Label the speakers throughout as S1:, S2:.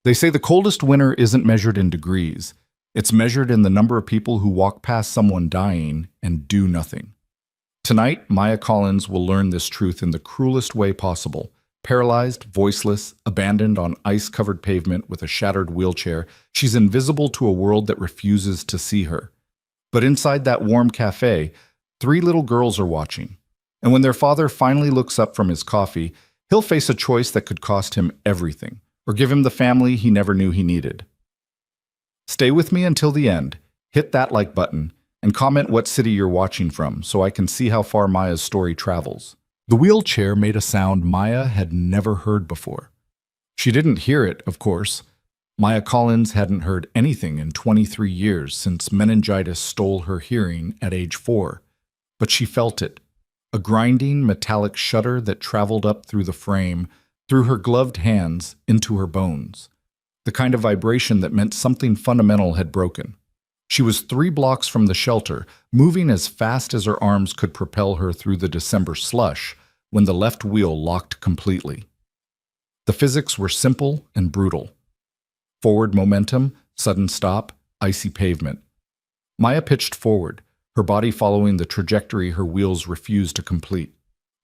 S1: They say the coldest winter isn't measured in degrees. It's measured in the number of people who walk past someone dying and do nothing. Tonight, Maya Collins will learn this truth in the cruelest way possible. Paralyzed, voiceless, abandoned on ice-covered pavement with a shattered wheelchair, she's invisible to a world that refuses to see her. But inside that warm cafe, three little girls are watching. And when their father finally looks up from his coffee, he'll face a choice that could cost him everything, or give him the family he never knew he needed. Stay with me until the end, hit that like button, and comment what city you're watching from so I can see how far Maya's story travels. The wheelchair made a sound Maya had never heard before. She didn't hear it, of course. Maya Collins hadn't heard anything in 23 years since meningitis stole her hearing at age 4. But she felt it, a grinding metallic shudder that traveled up through the frame, through her gloved hands, into her bones. The kind of vibration that meant something fundamental had broken. She was 3 blocks from the shelter, moving as fast as her arms could propel her through the December slush, when the left wheel locked completely. The physics were simple and brutal. Forward momentum, sudden stop, icy pavement. Maya pitched forward, her body following the trajectory her wheels refused to complete.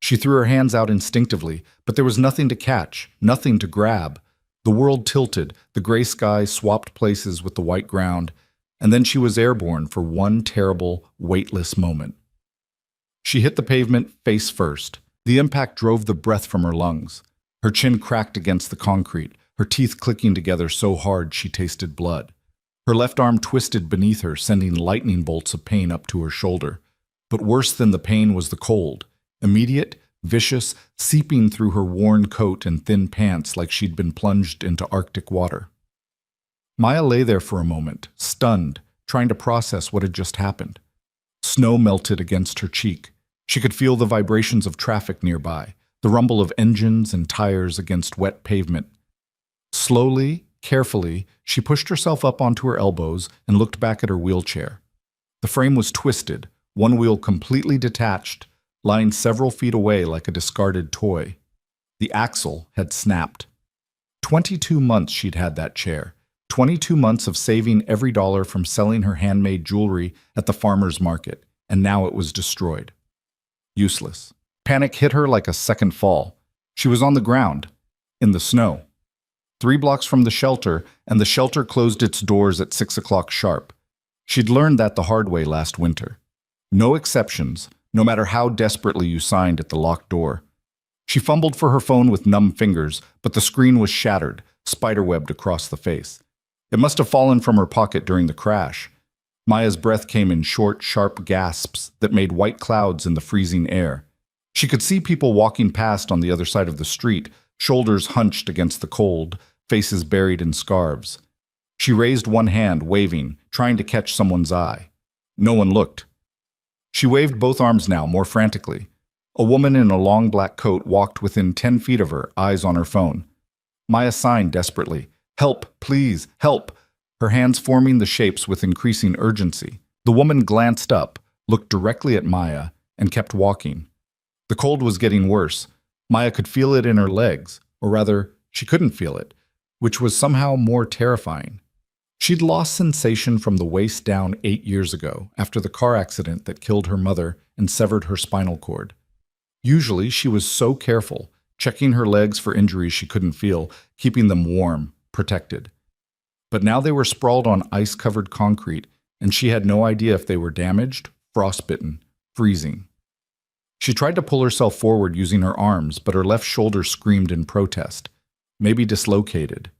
S1: She threw her hands out instinctively, but there was nothing to catch, nothing to grab. The world tilted, the gray sky swapped places with the white ground, and then she was airborne for one terrible, weightless moment. She hit the pavement face first. The impact drove the breath from her lungs. Her chin cracked against the concrete, her teeth clicking together so hard she tasted blood. Her left arm twisted beneath her, sending lightning bolts of pain up to her shoulder. But worse than the pain was the cold, immediate, vicious, seeping through her worn coat and thin pants like she'd been plunged into Arctic water. Maya lay there for a moment, stunned, trying to process what had just happened. Snow melted against her cheek. She could feel the vibrations of traffic nearby, the rumble of engines and tires against wet pavement. Slowly, carefully, she pushed herself up onto her elbows and looked back at her wheelchair. The frame was twisted, one wheel completely detached, lying several feet away like a discarded toy. The axle had snapped. 22 months she'd had that chair. 22 months of saving every dollar from selling her handmade jewelry at the farmer's market, and now it was destroyed. Useless. Panic hit her like a second fall. She was on the ground, in the snow. 3 blocks from the shelter, and the shelter closed its doors at 6 o'clock sharp. She'd learned that the hard way last winter. No exceptions, no matter how desperately you signed at the locked door. She fumbled for her phone with numb fingers, but the screen was shattered, spiderwebbed across the face. It must have fallen from her pocket during the crash. Maya's breath came in short, sharp gasps that made white clouds in the freezing air. She could see people walking past on the other side of the street, shoulders hunched against the cold, faces buried in scarves. She raised one hand, waving, trying to catch someone's eye. No one looked. She waved both arms now, more frantically. A woman in a long black coat walked within 10 feet of her, eyes on her phone. Maya signed desperately. "Help, please, help!" Her hands forming the shapes with increasing urgency. The woman glanced up, looked directly at Maya, and kept walking. The cold was getting worse. Maya could feel it in her legs, or rather, she couldn't feel it, which was somehow more terrifying. She'd lost sensation from the waist down 8 years ago, after the car accident that killed her mother and severed her spinal cord. Usually, she was so careful, checking her legs for injuries she couldn't feel, keeping them warm, protected. But now they were sprawled on ice-covered concrete, and she had no idea if they were damaged, frostbitten, freezing. She tried to pull herself forward using her arms, but her left shoulder screamed in protest. Maybe dislocated,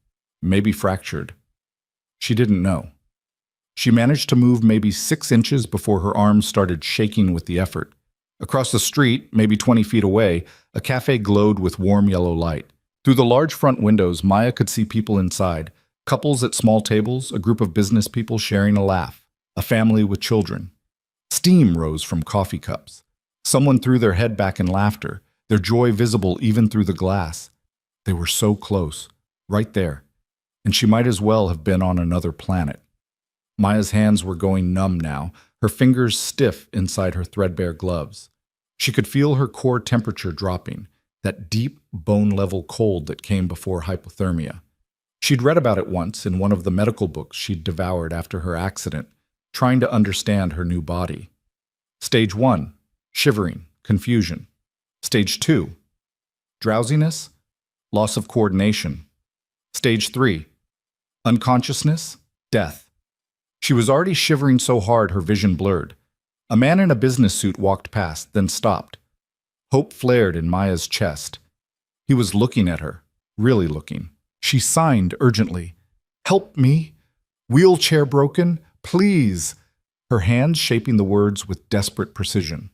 S1: maybe fractured. She didn't know. She managed to move maybe 6 inches before her arms started shaking with the effort. Across the street, maybe 20 feet away, a cafe glowed with warm yellow light. Through the large front windows, Maya could see people inside, couples at small tables, a group of business people sharing a laugh, a family with children. Steam rose from coffee cups. Someone threw their head back in laughter, their joy visible even through the glass. They were so close, right there, and she might as well have been on another planet. Maya's hands were going numb now, her fingers stiff inside her threadbare gloves. She could feel her core temperature dropping, that deep, bone-level cold that came before hypothermia. She'd read about it once in one of the medical books she'd devoured after her accident, trying to understand her new body. Stage 1, shivering, confusion. Stage 2, drowsiness, loss of coordination. Stage 3, unconsciousness, death. She was already shivering so hard her vision blurred. A man in a business suit walked past, then stopped. Hope flared in Maya's chest. He was looking at her, really looking. She signed urgently. "Help me! Wheelchair broken! Please!" Her hands shaping the words with desperate precision.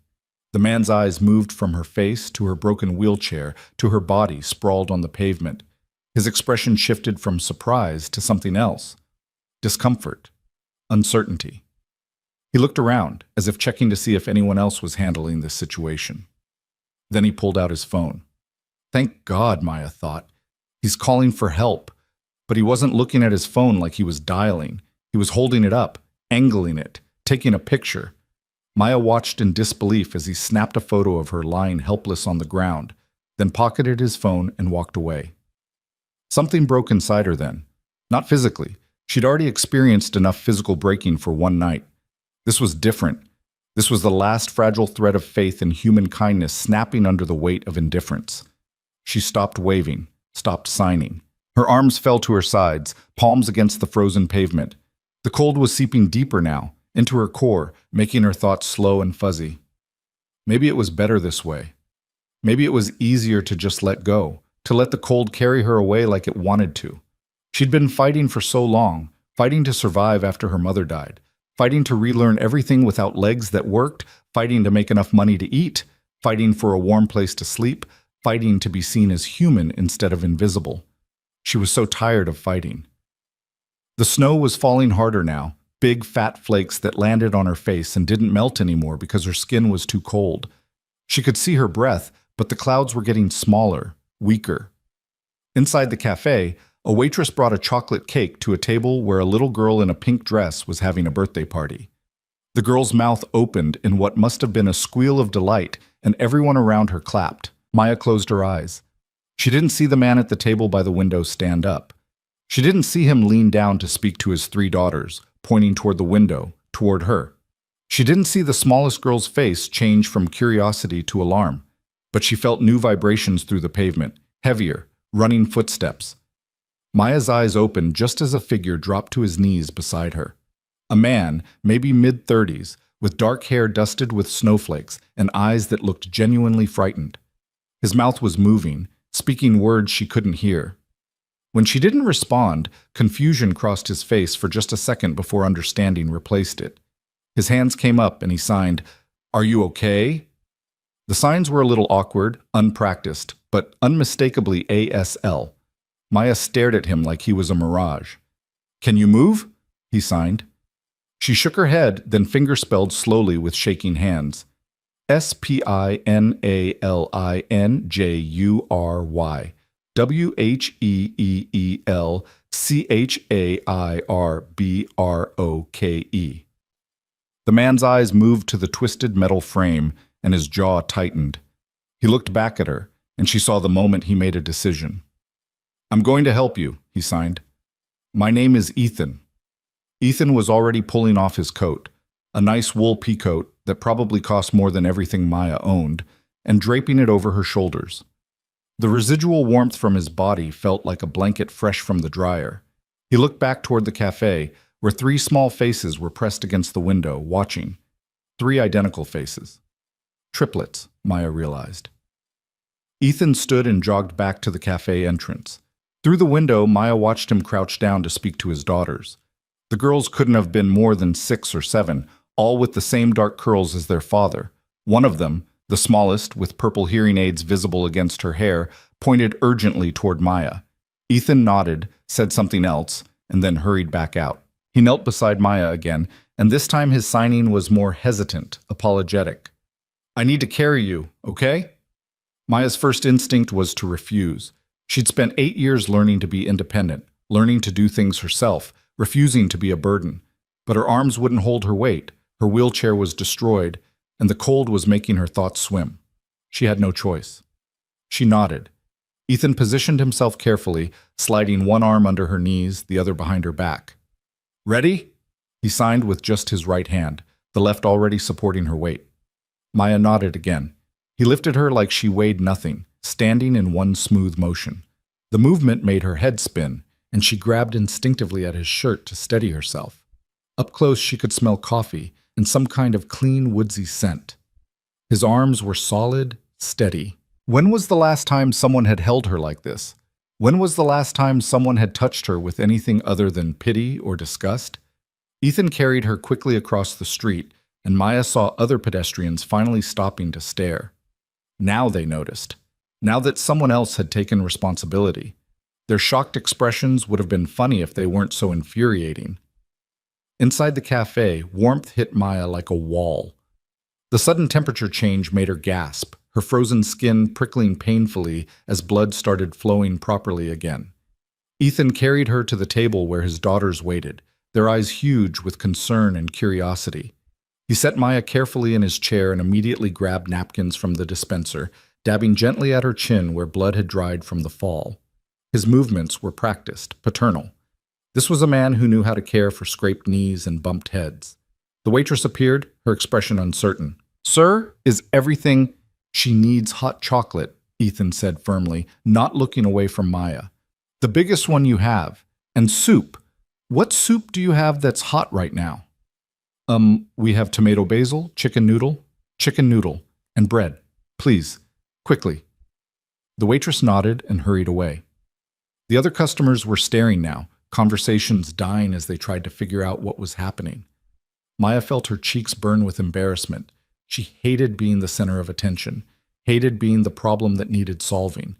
S1: The man's eyes moved from her face to her broken wheelchair to her body sprawled on the pavement. His expression shifted from surprise to something else. Discomfort. Uncertainty. He looked around, as if checking to see if anyone else was handling this situation. Then he pulled out his phone. Thank God, Maya thought. He's calling for help. But he wasn't looking at his phone like he was dialing. He was holding it up, angling it, taking a picture. Maya watched in disbelief as he snapped a photo of her lying helpless on the ground, then pocketed his phone and walked away. Something broke inside her then. Not physically. She'd already experienced enough physical breaking for one night. This was different. This was the last fragile thread of faith in human kindness snapping under the weight of indifference. She stopped waving, stopped signing. Her arms fell to her sides, palms against the frozen pavement. The cold was seeping deeper now, into her core, making her thoughts slow and fuzzy. Maybe it was better this way. Maybe it was easier to just let go, to let the cold carry her away like it wanted to. She'd been fighting for so long, fighting to survive after her mother died, fighting to relearn everything without legs that worked, fighting to make enough money to eat, fighting for a warm place to sleep, fighting to be seen as human instead of invisible. She was so tired of fighting. The snow was falling harder now, big fat flakes that landed on her face and didn't melt anymore because her skin was too cold. She could see her breath, but the clouds were getting smaller, weaker. Inside the cafe, a waitress brought a chocolate cake to a table where a little girl in a pink dress was having a birthday party. The girl's mouth opened in what must have been a squeal of delight, and everyone around her clapped. Maya closed her eyes. She didn't see the man at the table by the window stand up. She didn't see him lean down to speak to his 3 daughters, pointing toward the window, toward her. She didn't see the smallest girl's face change from curiosity to alarm, but she felt new vibrations through the pavement, heavier, running footsteps. Maya's eyes opened just as a figure dropped to his knees beside her. A man, maybe mid-30s, with dark hair dusted with snowflakes and eyes that looked genuinely frightened. His mouth was moving, speaking words she couldn't hear. When she didn't respond, confusion crossed his face for just a second before understanding replaced it. His hands came up and he signed, "Are you okay?" The signs were a little awkward, unpracticed, but unmistakably ASL. Maya stared at him like he was a mirage. "Can you move?" he signed. She shook her head, then fingerspelled slowly with shaking hands. SPINALINJURY WHEELCHAIRBROKE. The man's eyes moved to the twisted metal frame, and his jaw tightened. He looked back at her, and she saw the moment he made a decision. "I'm going to help you," he signed. "My name is Ethan." Ethan was already pulling off his coat, a nice wool peacoat that probably cost more than everything Maya owned, and draping it over her shoulders. The residual warmth from his body felt like a blanket fresh from the dryer. He looked back toward the cafe, where 3 small faces were pressed against the window, watching. 3 identical faces. Triplets, Maya realized. Ethan stood and jogged back to the cafe entrance. Through the window, Maya watched him crouch down to speak to his daughters. The girls couldn't have been more than 6 or 7, all with the same dark curls as their father. One of them, the smallest, with purple hearing aids visible against her hair, pointed urgently toward Maya. Ethan nodded, said something else, and then hurried back out. He knelt beside Maya again, and this time his signing was more hesitant, apologetic. "I need to carry you, okay?" Maya's first instinct was to refuse. She'd spent 8 years learning to be independent, learning to do things herself, refusing to be a burden. But her arms wouldn't hold her weight, her wheelchair was destroyed, and the cold was making her thoughts swim. She had no choice. She nodded. Ethan positioned himself carefully, sliding one arm under her knees, the other behind her back. "Ready?" He signed with just his right hand, the left already supporting her weight. Maya nodded again. He lifted her like she weighed nothing, standing in one smooth motion. The movement made her head spin, and she grabbed instinctively at his shirt to steady herself. Up close she could smell coffee and some kind of clean, woodsy scent. His arms were solid, steady. When was the last time someone had held her like this? When was the last time someone had touched her with anything other than pity or disgust? Ethan carried her quickly across the street, and Maya saw other pedestrians finally stopping to stare. Now they noticed. Now that someone else had taken responsibility. Their shocked expressions would have been funny if they weren't so infuriating. Inside the cafe, warmth hit Maya like a wall. The sudden temperature change made her gasp, her frozen skin prickling painfully as blood started flowing properly again. Ethan carried her to the table where his daughters waited, their eyes huge with concern and curiosity. He set Maya carefully in his chair and immediately grabbed napkins from the dispenser, dabbing gently at her chin where blood had dried from the fall. His movements were practiced, paternal. This was a man who knew how to care for scraped knees and bumped heads. The waitress appeared, her expression uncertain. "Sir, is everything—" "She needs hot chocolate," Ethan said firmly, not looking away from Maya. "The biggest one you have. And soup. What soup do you have that's hot right now?" We have tomato basil, chicken noodle, and bread. Please, quickly." The waitress nodded and hurried away. The other customers were staring now, conversations dying as they tried to figure out what was happening. Maya felt her cheeks burn with embarrassment. She hated being the center of attention, hated being the problem that needed solving.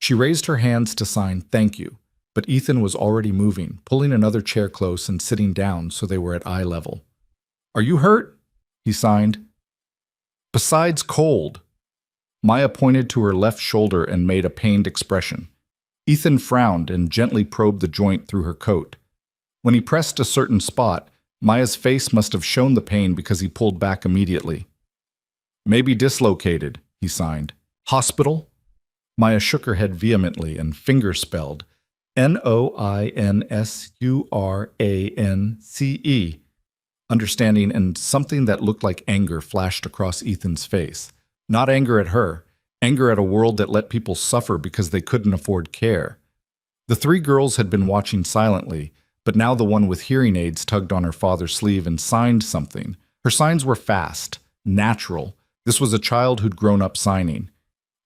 S1: She raised her hands to sign "thank you," but Ethan was already moving, pulling another chair close and sitting down so they were at eye level. "Are you hurt?" he signed. "Besides cold." Maya pointed to her left shoulder and made a pained expression. Ethan frowned and gently probed the joint through her coat. When he pressed a certain spot, Maya's face must have shown the pain because he pulled back immediately. "Maybe dislocated," he signed. "Hospital?" Maya shook her head vehemently and finger-spelled Noinsurance, understanding, and something that looked like anger flashed across Ethan's face. Not anger at her, anger at a world that let people suffer because they couldn't afford care. The three girls had been watching silently, but now the one with hearing aids tugged on her father's sleeve and signed something. Her signs were fast, natural. This was a child who'd grown up signing.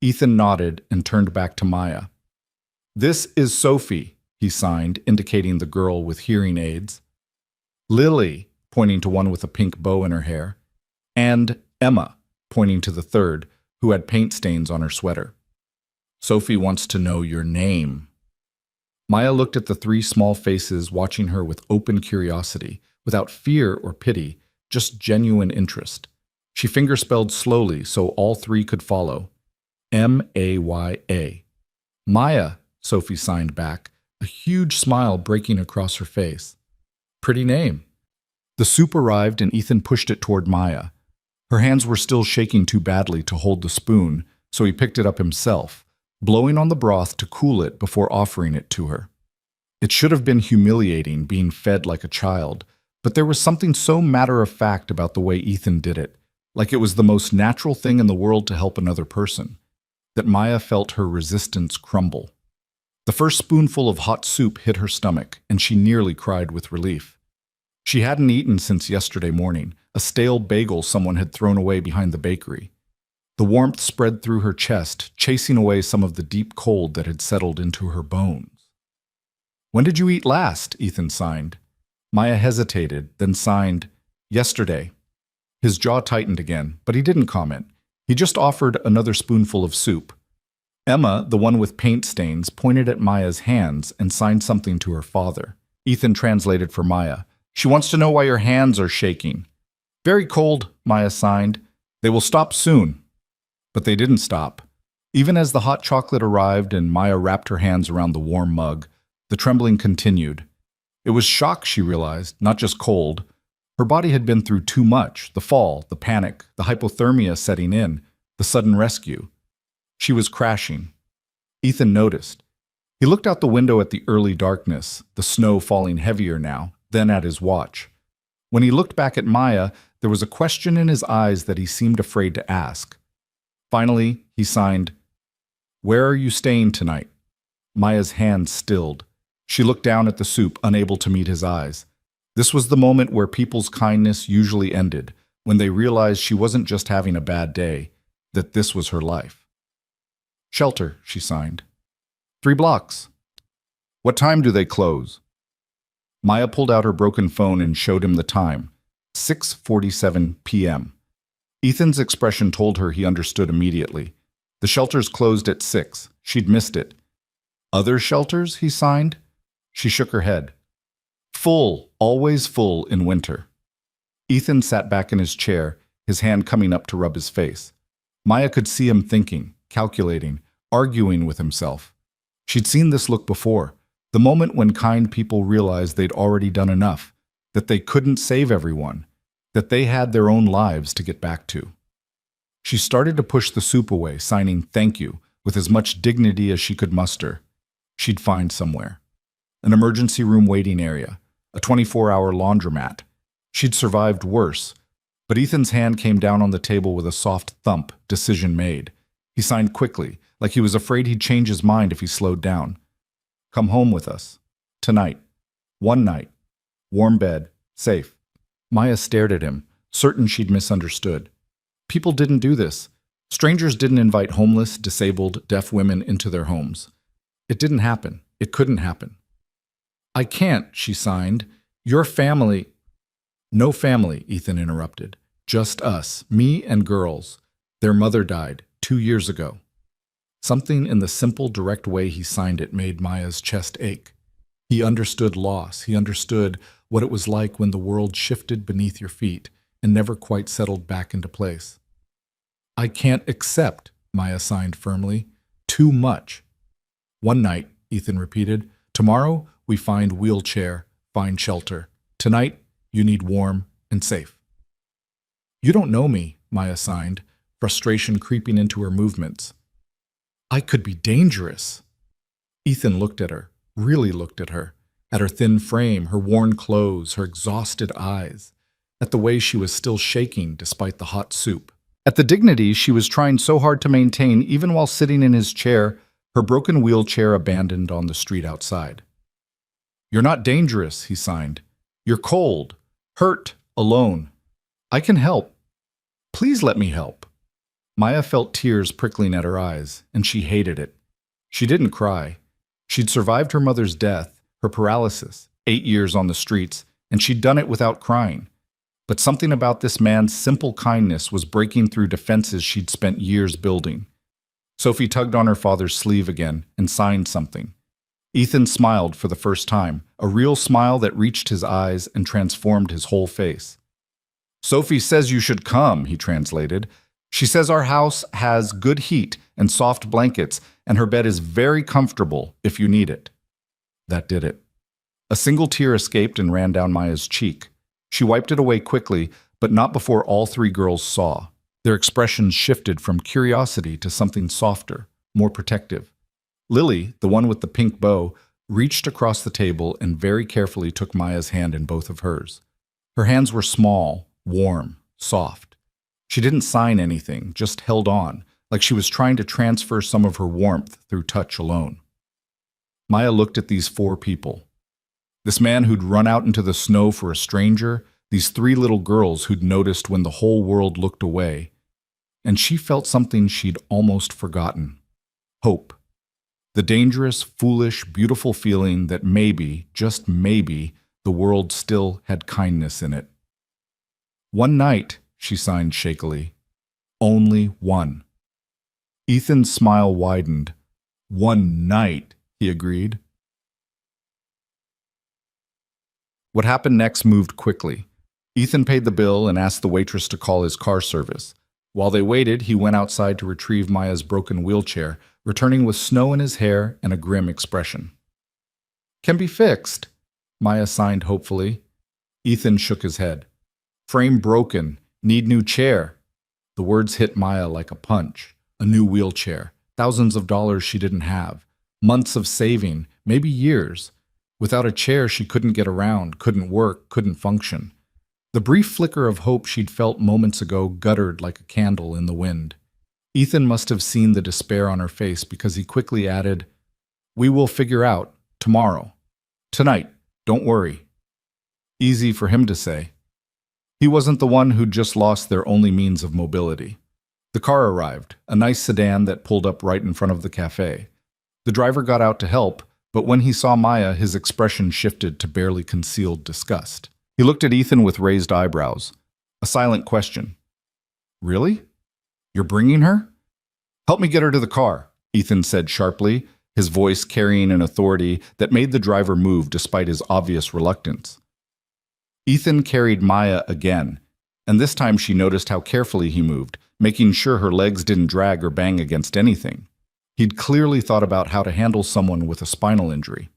S1: Ethan nodded and turned back to Maya. "This is Sophie," he signed, indicating the girl with hearing aids. "Lily," pointing to one with a pink bow in her hair. "And Emma," pointing to the third, who had paint stains on her sweater. "Sophie wants to know your name." Maya looked at the three small faces, watching her with open curiosity, without fear or pity, just genuine interest. She fingerspelled slowly so all three could follow. "Maya." "Maya," Sophie signed back, a huge smile breaking across her face. "Pretty name." The soup arrived and Ethan pushed it toward Maya. Her hands were still shaking too badly to hold the spoon, so he picked it up himself, blowing on the broth to cool it before offering it to her. It should have been humiliating being fed like a child, but there was something so matter-of-fact about the way Ethan did it, like it was the most natural thing in the world to help another person, that Maya felt her resistance crumble. The first spoonful of hot soup hit her stomach, and she nearly cried with relief. She hadn't eaten since yesterday morning, a stale bagel someone had thrown away behind the bakery. The warmth spread through her chest, chasing away some of the deep cold that had settled into her bones. "When did you eat last?" Ethan signed. Maya hesitated, then signed, "Yesterday." His jaw tightened again, but he didn't comment. He just offered another spoonful of soup. Emma, the one with paint stains, pointed at Maya's hands and signed something to her father. Ethan translated for Maya. "She wants to know why your hands are shaking." "Very cold," Maya signed. "They will stop soon." But they didn't stop. Even as the hot chocolate arrived and Maya wrapped her hands around the warm mug, the trembling continued. It was shock, she realized, not just cold. Her body had been through too much: the fall, the panic, the hypothermia setting in, the sudden rescue. She was crashing. Ethan noticed. He looked out the window at the early darkness, the snow falling heavier now, then at his watch. When he looked back at Maya, there was a question in his eyes that he seemed afraid to ask. Finally, he signed, "Where are you staying tonight?" Maya's hand stilled. She looked down at the soup, unable to meet his eyes. This was the moment where people's kindness usually ended, when they realized she wasn't just having a bad day, that this was her life. "Shelter," she signed. 3 blocks. "What time do they close?" Maya pulled out her broken phone and showed him the time. 6:47 p.m. Ethan's expression told her he understood immediately. The shelters closed at 6. She'd missed it. "Other shelters?" he signed. She shook her head. "Full, always full in winter." Ethan sat back in his chair, his hand coming up to rub his face. Maya could see him thinking, calculating, arguing with himself. She'd seen this look before, the moment when kind people realized they'd already done enough, that they couldn't save everyone, that they had their own lives to get back to. She started to push the soup away, signing "thank you" with as much dignity as she could muster. She'd find somewhere. An emergency room waiting area, a 24-hour laundromat. She'd survived worse, but Ethan's hand came down on the table with a soft thump, decision made. He signed quickly, like he was afraid he'd change his mind if he slowed down. "Come home with us. Tonight. One night. Warm bed. Safe." Maya stared at him, certain she'd misunderstood. People didn't do this. Strangers didn't invite homeless, disabled, deaf women into their homes. It didn't happen. It couldn't happen. "I can't," she signed. "Your family—" "No family," Ethan interrupted. "Just us, me and girls. Their mother died 2 years ago." Something in the simple, direct way he signed it made Maya's chest ache. He understood loss. He understood what it was like when the world shifted beneath your feet and never quite settled back into place. "I can't accept," Maya signed firmly. "Too much." "One night," Ethan repeated. "Tomorrow, we find wheelchair, find shelter. Tonight, you need warm and safe." "You don't know me," Maya signed, frustration creeping into her movements. "I could be dangerous." Ethan looked at her, really looked at her thin frame, her worn clothes, her exhausted eyes, at the way she was still shaking despite the hot soup, at the dignity she was trying so hard to maintain even while sitting in his chair, her broken wheelchair abandoned on the street outside. "You're not dangerous," he signed. "You're cold, hurt, alone. I can help. Please let me help." Maya felt tears prickling at her eyes, and she hated it. She didn't cry. She'd survived her mother's death, her paralysis, 8 years on the streets, and she'd done it without crying. But something about this man's simple kindness was breaking through defenses she'd spent years building. Sophie tugged on her father's sleeve again and signed something. Ethan smiled for the first time, a real smile that reached his eyes and transformed his whole face. "Sophie says you should come," he translated. "She says our house has good heat and soft blankets, and her bed is very comfortable if you need it." That did it. A single tear escaped and ran down Maya's cheek. She wiped it away quickly, but not before all 3 girls saw. Their expressions shifted from curiosity to something softer, more protective. Lily, the one with the pink bow, reached across the table and very carefully took Maya's hand in both of hers. Her hands were small, warm, soft. She didn't sign anything, just held on, like she was trying to transfer some of her warmth through touch alone. Maya looked at these 4 people. This man who'd run out into the snow for a stranger, these 3 little girls who'd noticed when the whole world looked away. And she felt something she'd almost forgotten. Hope. The dangerous, foolish, beautiful feeling that maybe, just maybe, the world still had kindness in it. "One night," she signed shakily. "Only one." Ethan's smile widened. "One night," he agreed. What happened next moved quickly. Ethan paid the bill and asked the waitress to call his car service. While they waited, he went outside to retrieve Maya's broken wheelchair, returning with snow in his hair and a grim expression. "Can be fixed," Maya signed hopefully. Ethan shook his head. "Frame broken. Need new chair." The words hit Maya like a punch. A new wheelchair. thousands of dollars she didn't have, months of saving, maybe years. Without a chair, she couldn't get around, couldn't work, couldn't function. The brief flicker of hope she'd felt moments ago guttered like a candle in the wind. Ethan must have seen the despair on her face because he quickly added, "We will figure out tomorrow. Tonight, don't worry." Easy for him to say. He wasn't the one who'd just lost their only means of mobility. The car arrived, a nice sedan that pulled up right in front of the cafe. The driver got out to help, but when he saw Maya, his expression shifted to barely concealed disgust. He looked at Ethan with raised eyebrows. A silent question. "Really? You're bringing her?" "Help me get her to the car," Ethan said sharply, his voice carrying an authority that made the driver move despite his obvious reluctance. Ethan carried Maya again, and this time she noticed how carefully he moved, making sure her legs didn't drag or bang against anything. He'd clearly thought about how to handle someone with a spinal injury.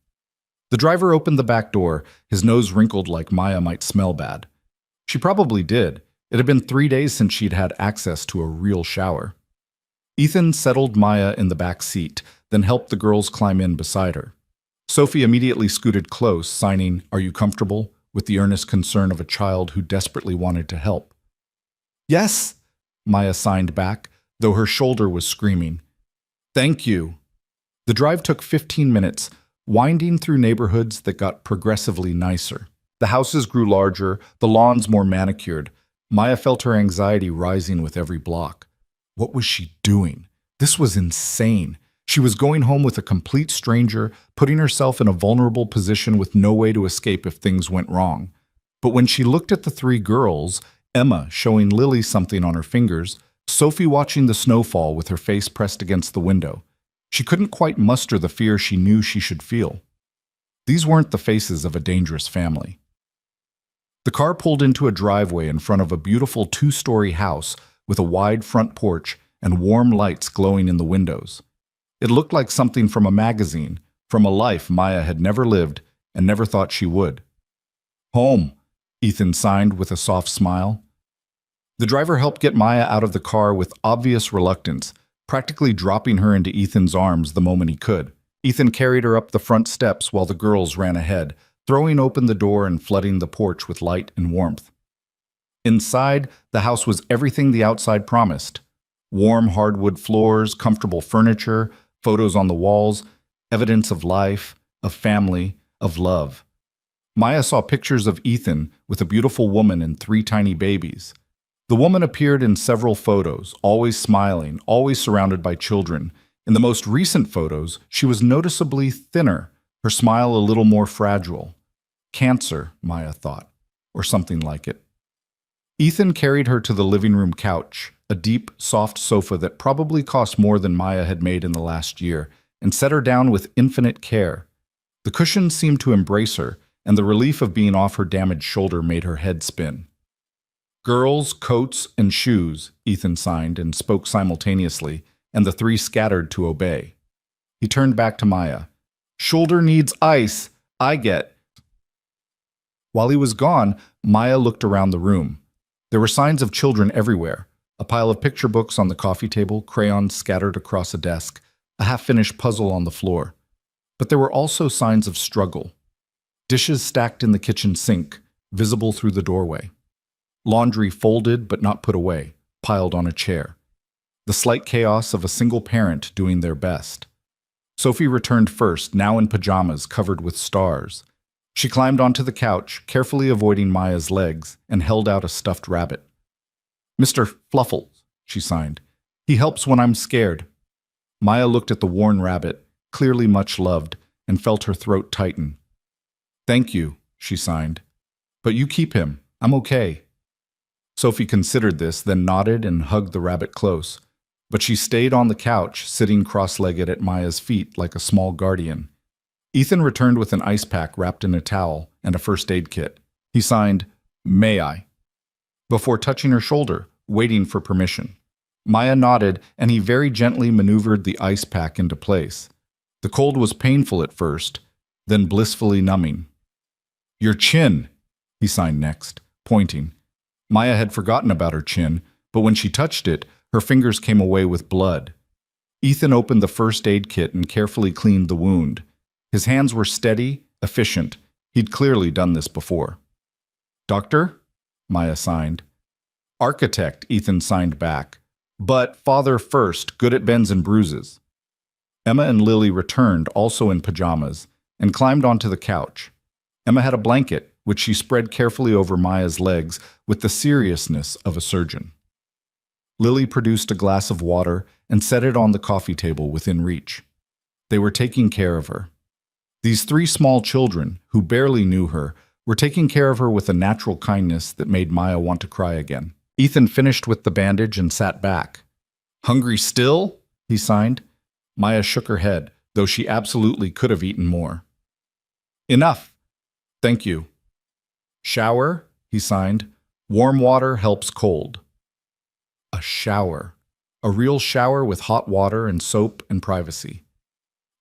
S1: The driver opened the back door, his nose wrinkled like Maya might smell bad. She probably did. It had been 3 days since she'd had access to a real shower. Ethan settled Maya in the back seat, then helped the girls climb in beside her. Sophie immediately scooted close, signing, "Are you comfortable?" with the earnest concern of a child who desperately wanted to help. "Yes," Maya signed back, though her shoulder was screaming. "Thank you." The drive took 15 minutes, winding through neighborhoods that got progressively nicer. The houses grew larger, the lawns more manicured. Maya felt her anxiety rising with every block. What was she doing? This was insane. She was going home with a complete stranger, putting herself in a vulnerable position with no way to escape if things went wrong. But when she looked at the 3 girls, Emma showing Lily something on her fingers, Sophie watching the snowfall with her face pressed against the window, she couldn't quite muster the fear she knew she should feel. These weren't the faces of a dangerous family. The car pulled into a driveway in front of a beautiful 2-story house with a wide front porch and warm lights glowing in the windows. It looked like something from a magazine, from a life Maya had never lived and never thought she would. "Home," Ethan signed with a soft smile. The driver helped get Maya out of the car with obvious reluctance, practically dropping her into Ethan's arms the moment he could. Ethan carried her up the front steps while the girls ran ahead, throwing open the door and flooding the porch with light and warmth. Inside, the house was everything the outside promised. Warm hardwood floors, comfortable furniture, photos on the walls, evidence of life, of family, of love. Maya saw pictures of Ethan with a beautiful woman and 3 tiny babies. The woman appeared in several photos, always smiling, always surrounded by children. In the most recent photos, she was noticeably thinner, her smile a little more fragile. Cancer, Maya thought, or something like it. Ethan carried her to the living room couch, a deep, soft sofa that probably cost more than Maya had made in the last year, and set her down with infinite care. The cushions seemed to embrace her, and the relief of being off her damaged shoulder made her head spin. "Girls, coats, and shoes," Ethan signed and spoke simultaneously, and the 3 scattered to obey. He turned back to Maya. "Shoulder needs ice. I get." While he was gone, Maya looked around the room. There were signs of children everywhere. A pile of picture books on the coffee table, crayons scattered across a desk, a half-finished puzzle on the floor. But there were also signs of struggle. Dishes stacked in the kitchen sink, visible through the doorway. Laundry folded but not put away, piled on a chair. The slight chaos of a single parent doing their best. Sophie returned first, now in pajamas covered with stars. She climbed onto the couch, carefully avoiding Maya's legs, and held out a stuffed rabbit. "Mr. Fluffles," she signed. "He helps when I'm scared." Maya looked at the worn rabbit, clearly much loved, and felt her throat tighten. "Thank you," she signed. "But you keep him. I'm okay." Sophie considered this, then nodded and hugged the rabbit close. But she stayed on the couch, sitting cross-legged at Maya's feet like a small guardian. Ethan returned with an ice pack wrapped in a towel and a first aid kit. He signed, "May I?" before touching her shoulder, waiting for permission. Maya nodded, and he very gently maneuvered the ice pack into place. The cold was painful at first, then blissfully numbing. "Your chin," he signed next, pointing. Maya had forgotten about her chin, but when she touched it, her fingers came away with blood. Ethan opened the first aid kit and carefully cleaned the wound. His hands were steady, efficient. He'd clearly done this before. "Doctor?" Maya signed. "Architect," Ethan signed back. "But father first, good at bends and bruises." Emma and Lily returned, also in pajamas, and climbed onto the couch. Emma had a blanket, which she spread carefully over Maya's legs with the seriousness of a surgeon. Lily produced a glass of water and set it on the coffee table within reach. They were taking care of her. These three small children, who barely knew her, were taking care of her with a natural kindness that made Maya want to cry again. Ethan finished with the bandage and sat back. "Hungry still?" he signed. Maya shook her head, though she absolutely could have eaten more. "Enough. Thank you." "Shower?" he signed. "Warm water helps cold." A shower. A real shower with hot water and soap and privacy.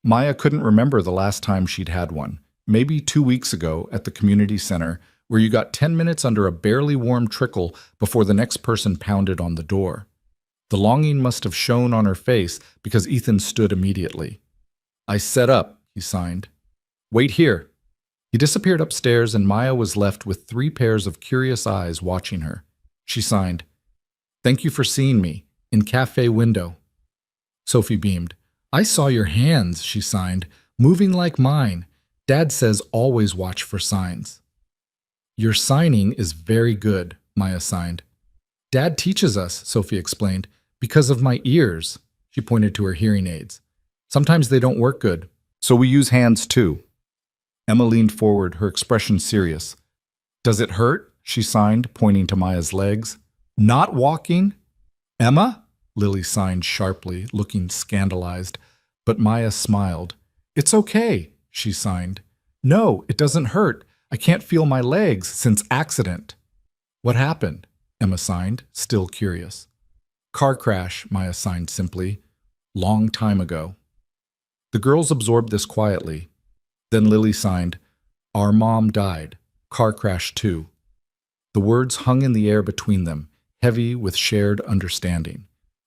S1: Maya couldn't remember the last time she'd had one, maybe 2 weeks ago at the community center, where you got 10 minutes under a barely warm trickle before the next person pounded on the door. The longing must have shown on her face because Ethan stood immediately. "I set up," he signed. "Wait here." He disappeared upstairs and Maya was left with 3 pairs of curious eyes watching her. She signed, "Thank you for seeing me. In cafe window." Sophie beamed. "I saw your hands," she signed, "moving like mine. Dad says always watch for signs." "Your signing is very good," Maya signed. "Dad teaches us," Sophie explained, "because of my ears." She pointed to her hearing aids. "Sometimes they don't work good, so we use hands too." Emma leaned forward, her expression serious. "Does it hurt?" she signed, pointing to Maya's legs. "Not walking?" "Emma?" Lily signed sharply, looking scandalized, but Maya smiled. "It's okay," she signed. "No, it doesn't hurt. I can't feel my legs since accident." "What happened?" Emma signed, still curious. "Car crash," Maya signed simply. "Long time ago." The girls absorbed this quietly. Then Lily signed, "Our mom died. Car crash too." The words hung in the air between them, heavy with shared understanding.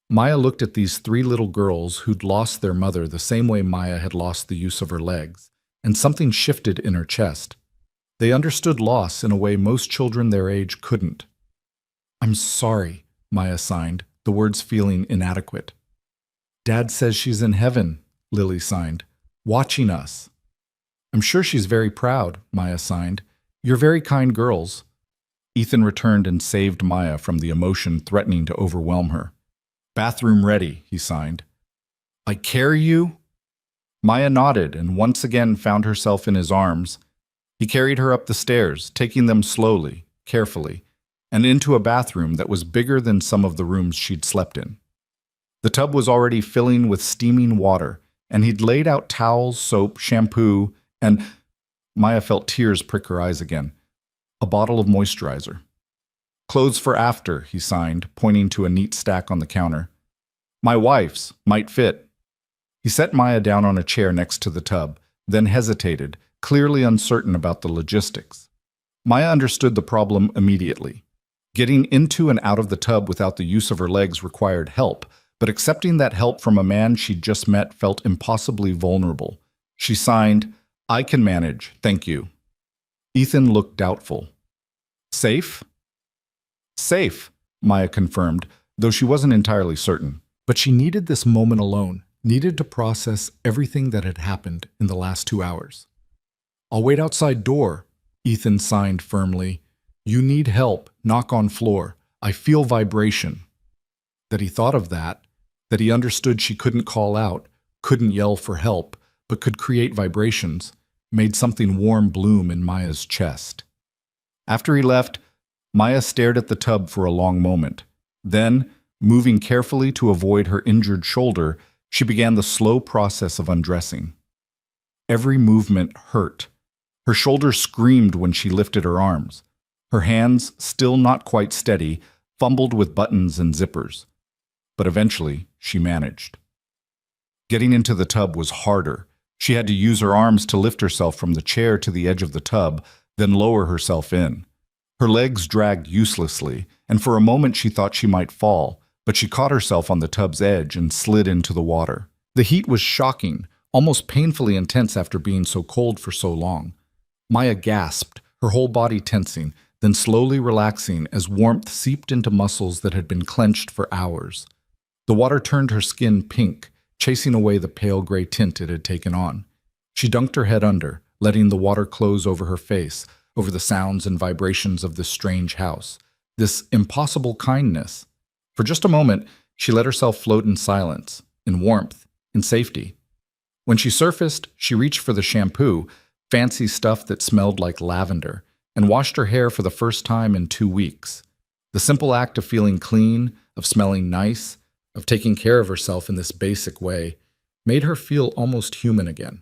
S1: Maya looked at these 3 little girls who'd lost their mother the same way Maya had lost the use of her legs, and something shifted in her chest. They understood loss in a way most children their age couldn't. "I'm sorry," Maya signed, the words feeling inadequate. "Dad says she's in heaven," Lily signed, "watching us." "I'm sure she's very proud," Maya signed. "You're very kind girls." Ethan returned and saved Maya from the emotion threatening to overwhelm her. "Bathroom ready," he signed. "I carry you?" Maya nodded and once again found herself in his arms. He carried her up the stairs, taking them slowly, carefully, and into a bathroom that was bigger than some of the rooms she'd slept in. The tub was already filling with steaming water, and he'd laid out towels, soap, shampoo, and Maya felt tears prick her eyes again. A bottle of moisturizer. "Clothes for after," he signed, pointing to a neat stack on the counter. "My wife's, might fit." He set Maya down on a chair next to the tub, then hesitated, clearly uncertain about the logistics. Maya understood the problem immediately. Getting into and out of the tub without the use of her legs required help, but accepting that help from a man she'd just met felt impossibly vulnerable. She signed, "I can manage, thank you." Ethan looked doubtful. "Safe?" "Safe," Maya confirmed, though she wasn't entirely certain. But she needed this moment alone, needed to process everything that had happened in the last 2 hours. "I'll wait outside door," Ethan signed firmly. "You need help, knock on floor. I feel vibration." That he thought of that he understood she couldn't call out, couldn't yell for help, but could create vibrations, made something warm bloom in Maya's chest. After he left, Maya stared at the tub for a long moment. Then, moving carefully to avoid her injured shoulder, she began the slow process of undressing. Every movement hurt. Her shoulder screamed when she lifted her arms. Her hands, still not quite steady, fumbled with buttons and zippers. But eventually, she managed. Getting into the tub was harder. She had to use her arms to lift herself from the chair to the edge of the tub, then lower herself in. Her legs dragged uselessly, and for a moment she thought she might fall, but she caught herself on the tub's edge and slid into the water. The heat was shocking, almost painfully intense after being so cold for so long. Maya gasped, her whole body tensing, then slowly relaxing as warmth seeped into muscles that had been clenched for hours. The water turned her skin pink, chasing away the pale gray tint it had taken on. She dunked her head under, letting the water close over her face, over the sounds and vibrations of this strange house, this impossible kindness. For just a moment, she let herself float in silence, in warmth, in safety. When she surfaced, she reached for the shampoo, fancy stuff that smelled like lavender, and washed her hair for the first time in 2 weeks. The simple act of feeling clean, of smelling nice, of taking care of herself in this basic way, made her feel almost human again.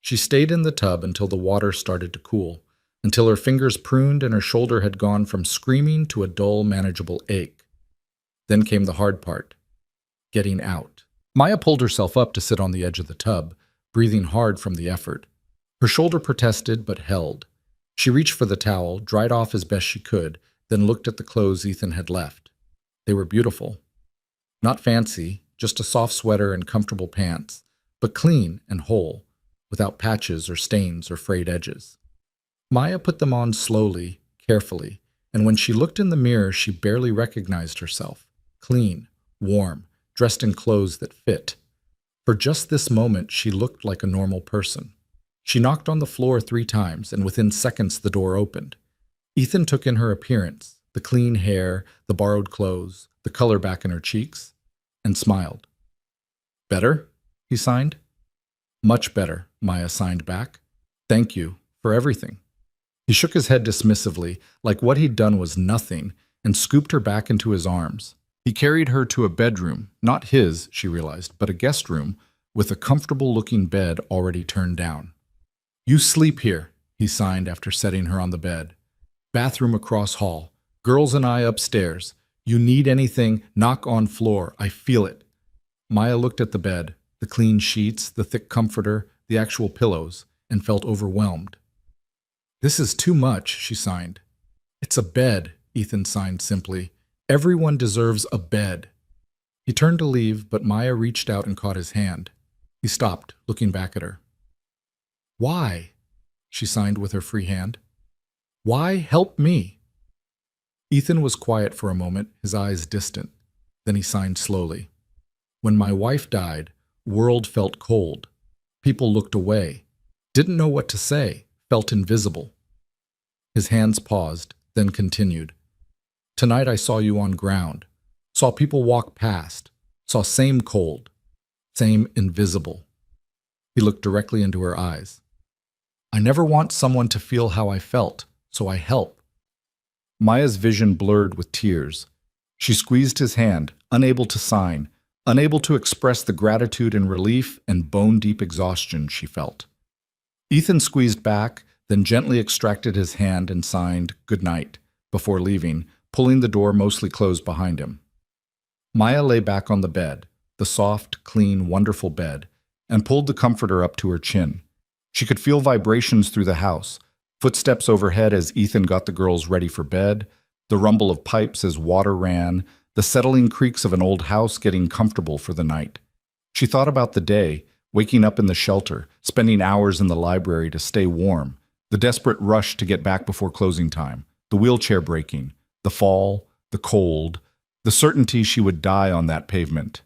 S1: She stayed in the tub until the water started to cool, until her fingers pruned and her shoulder had gone from screaming to a dull, manageable ache. Then came the hard part, getting out. Maya pulled herself up to sit on the edge of the tub, breathing hard from the effort. Her shoulder protested but held. She reached for the towel, dried off as best she could, then looked at the clothes Ethan had left. They were beautiful. Not fancy, just a soft sweater and comfortable pants, but clean and whole, without patches or stains or frayed edges. Maya put them on slowly, carefully, and when she looked in the mirror, she barely recognized herself. Clean, warm, dressed in clothes that fit. For just this moment, she looked like a normal person. She knocked on the floor 3 times, and within seconds the door opened. Ethan took in her appearance, the clean hair, the borrowed clothes, the color back in her cheeks, and smiled. "Better?" he signed. "Much better," Maya signed back. "Thank you for everything." He shook his head dismissively, like what he'd done was nothing, and scooped her back into his arms. He carried her to a bedroom, not his, she realized, but a guest room, with a comfortable-looking bed already turned down. "You sleep here," he signed after setting her on the bed. "Bathroom across hall. Girls and I upstairs. You need anything, knock on floor. I feel it." Maya looked at the bed, the clean sheets, the thick comforter, the actual pillows, and felt overwhelmed. "This is too much," she signed. "It's a bed," Ethan signed simply. "Everyone deserves a bed." He turned to leave, but Maya reached out and caught his hand. He stopped, looking back at her. "Why?" she signed with her free hand. "Why help me?" Ethan was quiet for a moment, his eyes distant. Then he signed slowly. "When my wife died, world felt cold. People looked away, didn't know what to say, felt invisible." His hands paused, then continued. "Tonight I saw you on ground, saw people walk past, saw same cold, same invisible." He looked directly into her eyes. "I never want someone to feel how I felt, so I help." Maya's vision blurred with tears. She squeezed his hand, unable to sign, unable to express the gratitude and relief and bone-deep exhaustion she felt. Ethan squeezed back, then gently extracted his hand and signed "good night" before leaving, pulling the door mostly closed behind him. Maya lay back on the bed, the soft, clean, wonderful bed, and pulled the comforter up to her chin. She could feel vibrations through the house, footsteps overhead as Ethan got the girls ready for bed, the rumble of pipes as water ran, the settling creaks of an old house getting comfortable for the night. She thought about the day, waking up in the shelter, spending hours in the library to stay warm, the desperate rush to get back before closing time, the wheelchair breaking, the fall, the cold, the certainty she would die on that pavement.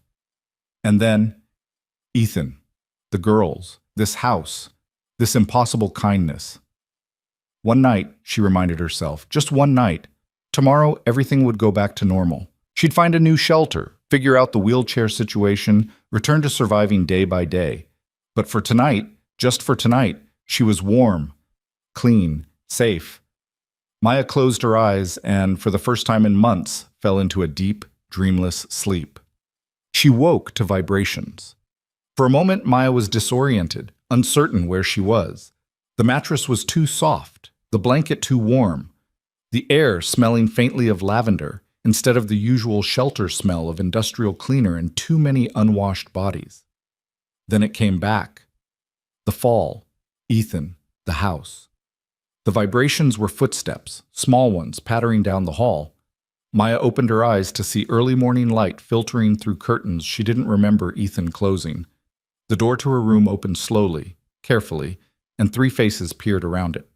S1: And then, Ethan, the girls, this house, this impossible kindness. One night, she reminded herself, just one night. Tomorrow, everything would go back to normal. She'd find a new shelter, figure out the wheelchair situation, return to surviving day by day. But for tonight, just for tonight, she was warm, clean, safe. Maya closed her eyes and, for the first time in months, fell into a deep, dreamless sleep. She woke to vibrations. For a moment, Maya was disoriented, uncertain where she was. The mattress was too soft, the blanket too warm, the air smelling faintly of lavender instead of the usual shelter smell of industrial cleaner and too many unwashed bodies. Then it came back. The fall, Ethan, the house. The vibrations were footsteps, small ones pattering down the hall. Maya opened her eyes to see early morning light filtering through curtains she didn't remember Ethan closing. The door to her room opened slowly, carefully, and 3 faces peered around it.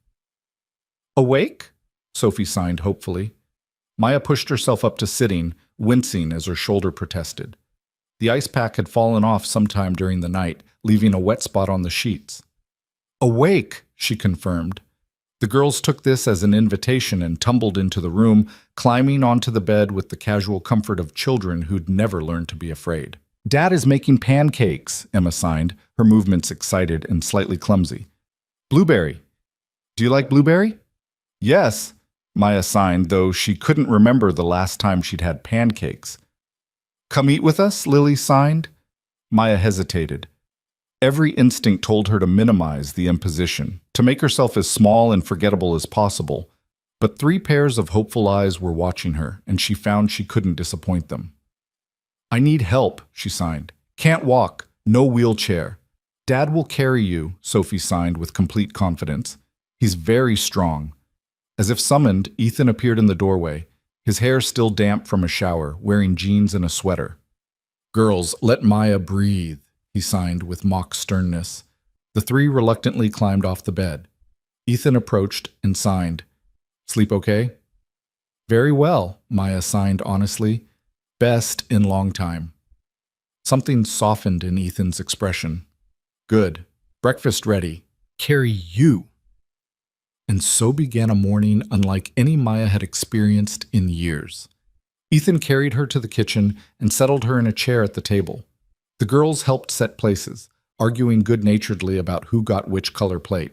S1: "Awake?" Sophie signed hopefully. Maya pushed herself up to sitting, wincing as her shoulder protested. The ice pack had fallen off sometime during the night, leaving a wet spot on the sheets. "Awake," she confirmed. The girls took this as an invitation and tumbled into the room, climbing onto the bed with the casual comfort of children who'd never learned to be afraid. "Dad is making pancakes," Emma signed, her movements excited and slightly clumsy. "Blueberry. Do you like blueberry?" "Yes," Maya signed, though she couldn't remember the last time she'd had pancakes. "Come eat with us," Lily signed. Maya hesitated. Every instinct told her to minimize the imposition, to make herself as small and forgettable as possible. But 3 pairs of hopeful eyes were watching her, and she found she couldn't disappoint them. "I need help," she signed. "Can't walk. No wheelchair." "Dad will carry you," Sophie signed with complete confidence. "He's very strong." As if summoned, Ethan appeared in the doorway, his hair still damp from a shower, wearing jeans and a sweater. "Girls, let Maya breathe," he signed with mock sternness. The 3 reluctantly climbed off the bed. Ethan approached and signed. "Sleep okay?" "Very well," Maya signed honestly. "Best in long time." Something softened in Ethan's expression. "Good. Breakfast ready. Carry you." And so began a morning unlike any Maya had experienced in years. Ethan carried her to the kitchen and settled her in a chair at the table. The girls helped set places, arguing good-naturedly about who got which color plate.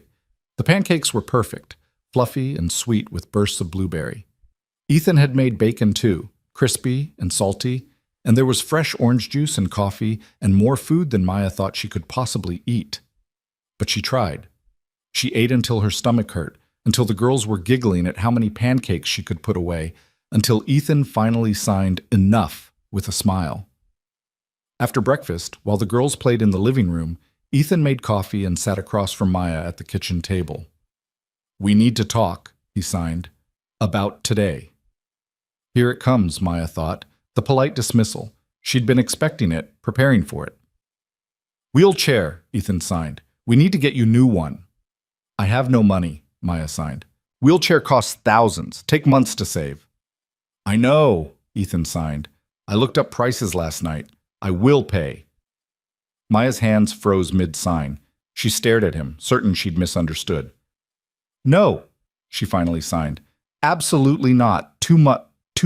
S1: The pancakes were perfect, fluffy and sweet with bursts of blueberry. Ethan had made bacon too, crispy and salty, and there was fresh orange juice and coffee and more food than Maya thought she could possibly eat. But she tried. She ate until her stomach hurt, until the girls were giggling at how many pancakes she could put away, until Ethan finally signed enough with a smile. After breakfast, while the girls played in the living room, Ethan made coffee and sat across from Maya at the kitchen table. "We need to talk," he signed, "about today." Here it comes, Maya thought, the polite dismissal. She'd been expecting it, preparing for it. "Wheelchair," Ethan signed. "We need to get you new one." "I have no money," Maya signed. "Wheelchair costs thousands. Take months to save." "I know," Ethan signed. "I looked up prices last night. I will pay." Maya's hands froze mid-sign. She stared at him, certain she'd misunderstood. "No," she finally signed. "Absolutely not. Too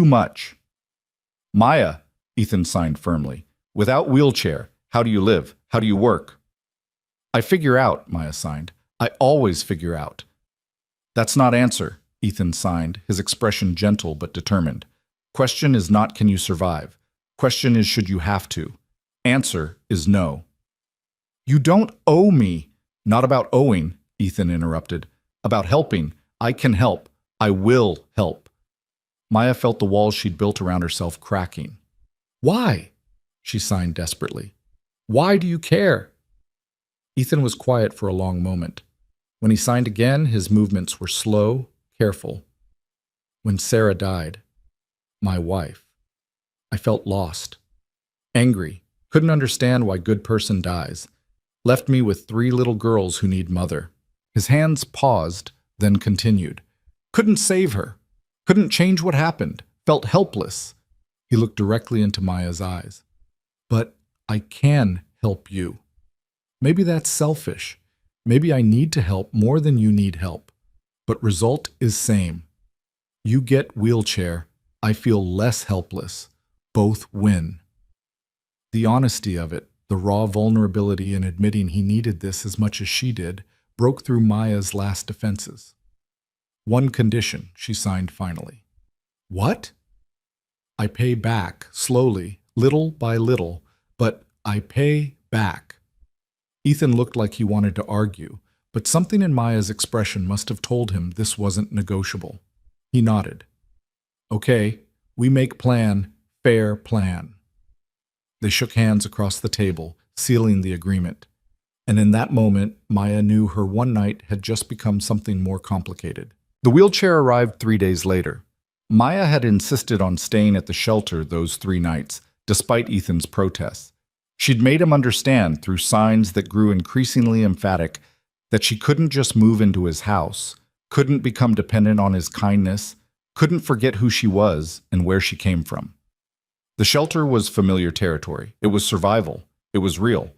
S1: much." "Maya," Ethan signed firmly. "Without wheelchair, how do you live? How do you work?" "I figure out," Maya signed. "I always figure out." "That's not answer," Ethan signed, his expression gentle but determined. "Question is not can you survive. Question is should you have to. Answer is no." "You don't owe me." "Not about owing," Ethan interrupted. "About helping. I can help. I will help." Maya felt the walls she'd built around herself cracking. "Why?" she signed desperately. "Why do you care?" Ethan was quiet for a long moment. When he signed again, his movements were slow, careful. "When Sarah died, my wife, I felt lost, angry, couldn't understand why good person dies. Left me with 3 little girls who need mother." His hands paused, then continued. "Couldn't save her. Couldn't change what happened. Felt helpless." He looked directly into Maya's eyes. "But I can help you. Maybe that's selfish. Maybe I need to help more than you need help. But result is same. You get wheelchair. I feel less helpless. Both win." The honesty of it, the raw vulnerability in admitting he needed this as much as she did, broke through Maya's last defenses. "One condition," she signed finally. "What?" "I pay back, slowly, little by little, but I pay back." Ethan looked like he wanted to argue, but something in Maya's expression must have told him this wasn't negotiable. He nodded. "Okay, we make plan, fair plan." They shook hands across the table, sealing the agreement. And in that moment, Maya knew her one night had just become something more complicated. The wheelchair arrived 3 days later. Maya had insisted on staying at the shelter those 3 nights, despite Ethan's protests. She'd made him understand through signs that grew increasingly emphatic that she couldn't just move into his house, couldn't become dependent on his kindness, couldn't forget who she was and where she came from. The shelter was familiar territory. It was survival. It was real.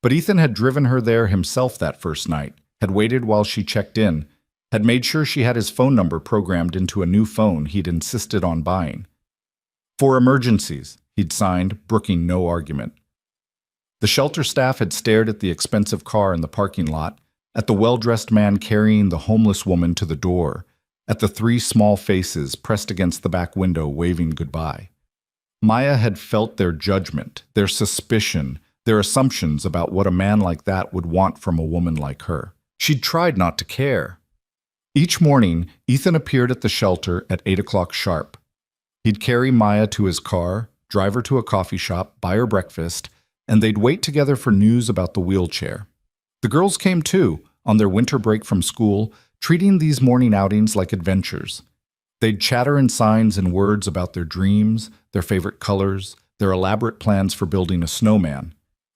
S1: But Ethan had driven her there himself that first night, had waited while she checked in, had made sure she had his phone number programmed into a new phone he'd insisted on buying. For emergencies, he'd signed, brooking no argument. The shelter staff had stared at the expensive car in the parking lot, at the well-dressed man carrying the homeless woman to the door, at the 3 small faces pressed against the back window waving goodbye. Maya had felt their judgment, their suspicion, their assumptions about what a man like that would want from a woman like her. She'd tried not to care. Each morning, Ethan appeared at the shelter at 8 o'clock sharp. He'd carry Maya to his car, drive her to a coffee shop, buy her breakfast, and they'd wait together for news about the wheelchair. The girls came too, on their winter break from school, treating these morning outings like adventures. They'd chatter in signs and words about their dreams, their favorite colors, their elaborate plans for building a snowman.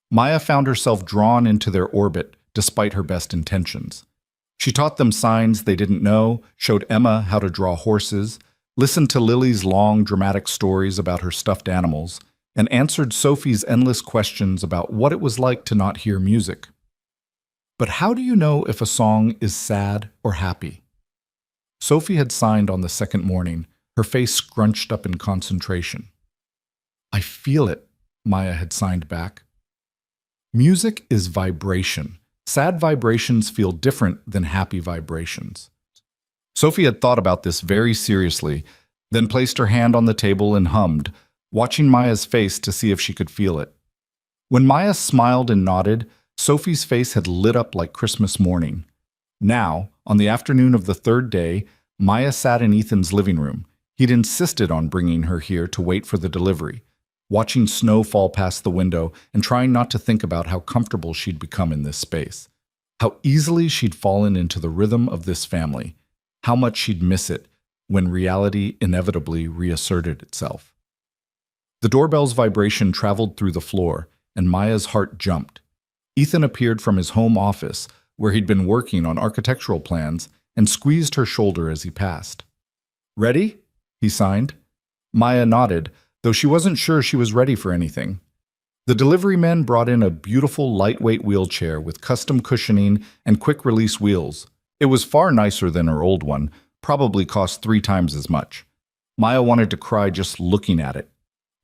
S1: Maya found herself drawn into their orbit despite her best intentions. She taught them signs they didn't know, showed Emma how to draw horses, listened to Lily's long, dramatic stories about her stuffed animals, and answered Sophie's endless questions about what it was like to not hear music. But how do you know if a song is sad or happy? Sophie had signed on the second morning, her face scrunched up in concentration. I feel it, Maya had signed back. Music is vibration. Sad vibrations feel different than happy vibrations. Sophie had thought about this very seriously, then placed her hand on the table and hummed, watching Maya's face to see if she could feel it. When Maya smiled and nodded, Sophie's face had lit up like Christmas morning. Now, on the afternoon of the 3rd day, Maya sat in Ethan's living room. He'd insisted on bringing her here to wait for the delivery, watching snow fall past the window and trying not to think about how comfortable she'd become in this space, how easily she'd fallen into the rhythm of this family, how much she'd miss it when reality inevitably reasserted itself. The doorbell's vibration traveled through the floor, and Maya's heart jumped. Ethan appeared from his home office, where he'd been working on architectural plans, and squeezed her shoulder as he passed. Ready? He signed. Maya nodded, though she wasn't sure she was ready for anything. The delivery men brought in a beautiful lightweight wheelchair with custom cushioning and quick-release wheels. It was far nicer than her old one, probably cost 3 times as much. Maya wanted to cry just looking at it.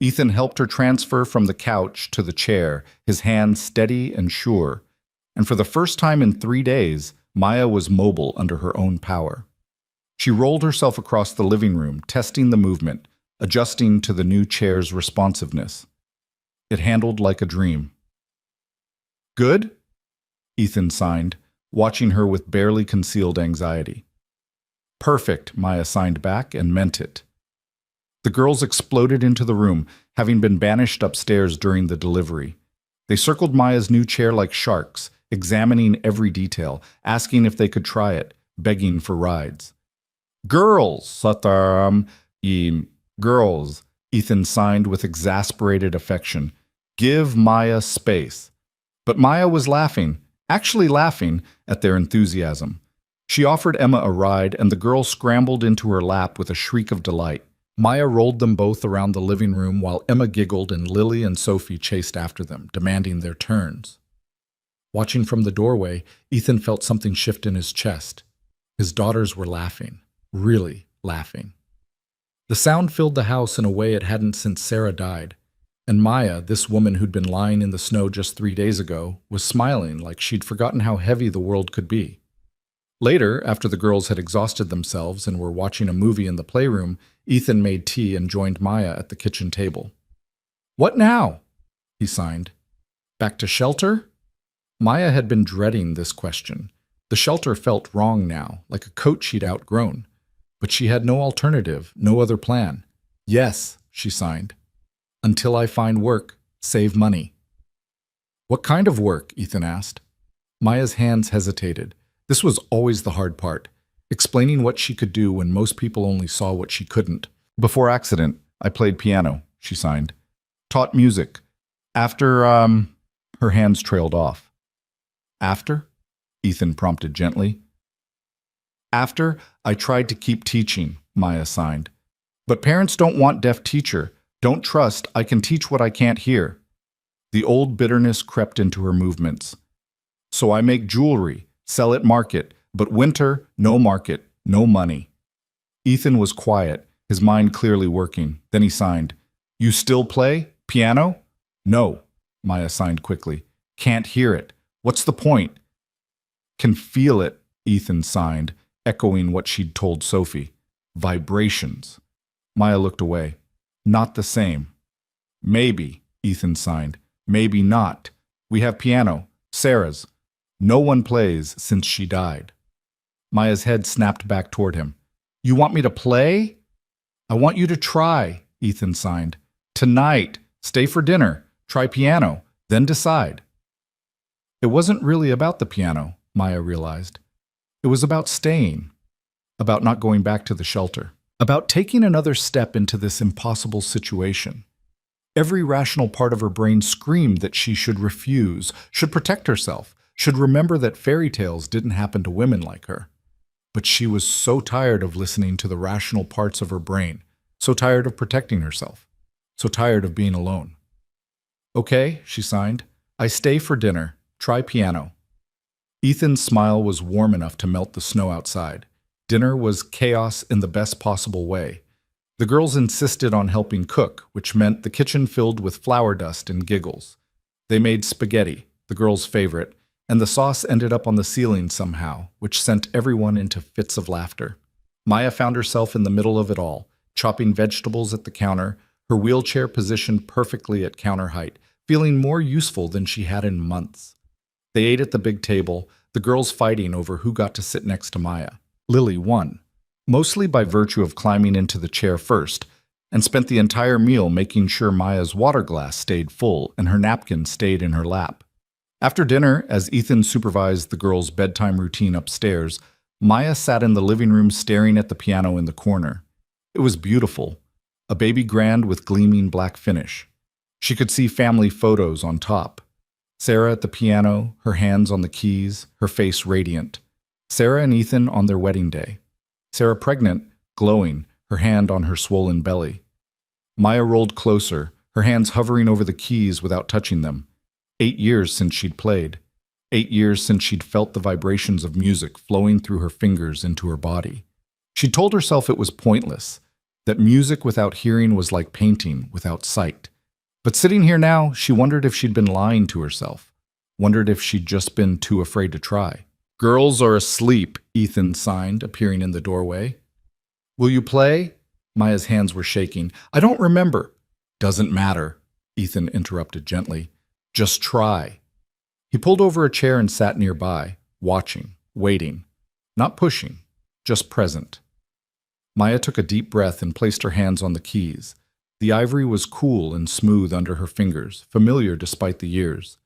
S1: Ethan helped her transfer from the couch to the chair, his hand steady and sure. And for the first time in 3 days, Maya was mobile under her own power. She rolled herself across the living room, testing the movement, adjusting to the new chair's responsiveness. It handled like a dream. Good? Ethan signed, watching her with barely concealed anxiety. Perfect, Maya signed back and meant it. The girls exploded into the room, having been banished upstairs during the delivery. They circled Maya's new chair like sharks, examining every detail, asking if they could try it, begging for rides. Girls, girls, Ethan signed with exasperated affection. Give Maya space. But Maya was laughing, actually laughing, at their enthusiasm. She offered Emma a ride, and the girl scrambled into her lap with a shriek of delight. Maya rolled them both around the living room while Emma giggled and Lily and Sophie chased after them, demanding their turns. Watching from the doorway, Ethan felt something shift in his chest. His daughters were laughing, really laughing. The sound filled the house in a way it hadn't since Sarah died, and Maya, this woman who'd been lying in the snow just 3 days ago, was smiling like she'd forgotten how heavy the world could be. Later, after the girls had exhausted themselves and were watching a movie in the playroom, Ethan made tea and joined Maya at the kitchen table. What now? He signed. Back to shelter? Maya had been dreading this question. The shelter felt wrong now, like a coat she'd outgrown. But she had no alternative, no other plan. Yes, she signed. Until I find work, save money. What kind of work? Ethan asked. Maya's hands hesitated. This was always the hard part. explaining what she could do when most people only saw what she couldn't. Before accident, I played piano, she signed. Taught music. After, her hands trailed off. After? Ethan prompted gently. After, I tried to keep teaching, Maya signed. But parents don't want deaf teacher. Don't trust, I can teach what I can't hear. The old bitterness crept into her movements. So I make jewelry, sell at market, but winter, no market, no money. Ethan was quiet, his mind clearly working. Then he signed. You still play? Piano? No, Maya signed quickly. Can't hear it. What's the point? Can feel it, Ethan signed, echoing what she'd told Sophie. Vibrations. Maya looked away. Not the same. Maybe, Ethan signed. Maybe not. We have piano, Sarah's. No one plays since she died. Maya's head snapped back toward him. You want me to play? I want you to try, Ethan signed. Tonight. Stay for dinner. Try piano. Then decide. It wasn't really about the piano, Maya realized. It was about staying. About not going back to the shelter. About taking another step into this impossible situation. Every rational part of her brain screamed that she should refuse, should protect herself, should remember that fairy tales didn't happen to women like her. But she was so tired of listening to the rational parts of her brain, so tired of protecting herself, so tired of being alone. Okay, she signed. I stay for dinner. Try piano. Ethan's smile was warm enough to melt the snow outside. Dinner was chaos in the best possible way. The girls insisted on helping cook, which meant the kitchen filled with flour dust and giggles. They made spaghetti, the girls' favorite, and the sauce ended up on the ceiling somehow, which sent everyone into fits of laughter. Maya found herself in the middle of it all, chopping vegetables at the counter, her wheelchair positioned perfectly at counter height, feeling more useful than she had in months. They ate at the big table, the girls fighting over who got to sit next to Maya. Lily won, mostly by virtue of climbing into the chair first, and spent the entire meal making sure Maya's water glass stayed full and her napkin stayed in her lap. After dinner, as Ethan supervised the girls' bedtime routine upstairs, Maya sat in the living room staring at the piano in the corner. It was beautiful, a baby grand with gleaming black finish. She could see family photos on top. Sarah at the piano, her hands on the keys, her face radiant. Sarah and Ethan on their wedding day. Sarah pregnant, glowing, her hand on her swollen belly. Maya rolled closer, her hands hovering over the keys without touching them. 8 years since she'd played. 8 years since she'd felt the vibrations of music flowing through her fingers into her body. She told herself it was pointless, that music without hearing was like painting without sight. But sitting here now, she wondered if she'd been lying to herself, wondered if she'd just been too afraid to try. Girls are asleep, Ethan signed, appearing in the doorway. Will you play? Maya's hands were shaking. I don't remember. Doesn't matter, Ethan interrupted gently. Just try. He pulled over a chair and sat nearby, watching, waiting, not pushing, just present. Maya took a deep breath and placed her hands on the keys. The ivory was cool and smooth under her fingers, familiar despite the years.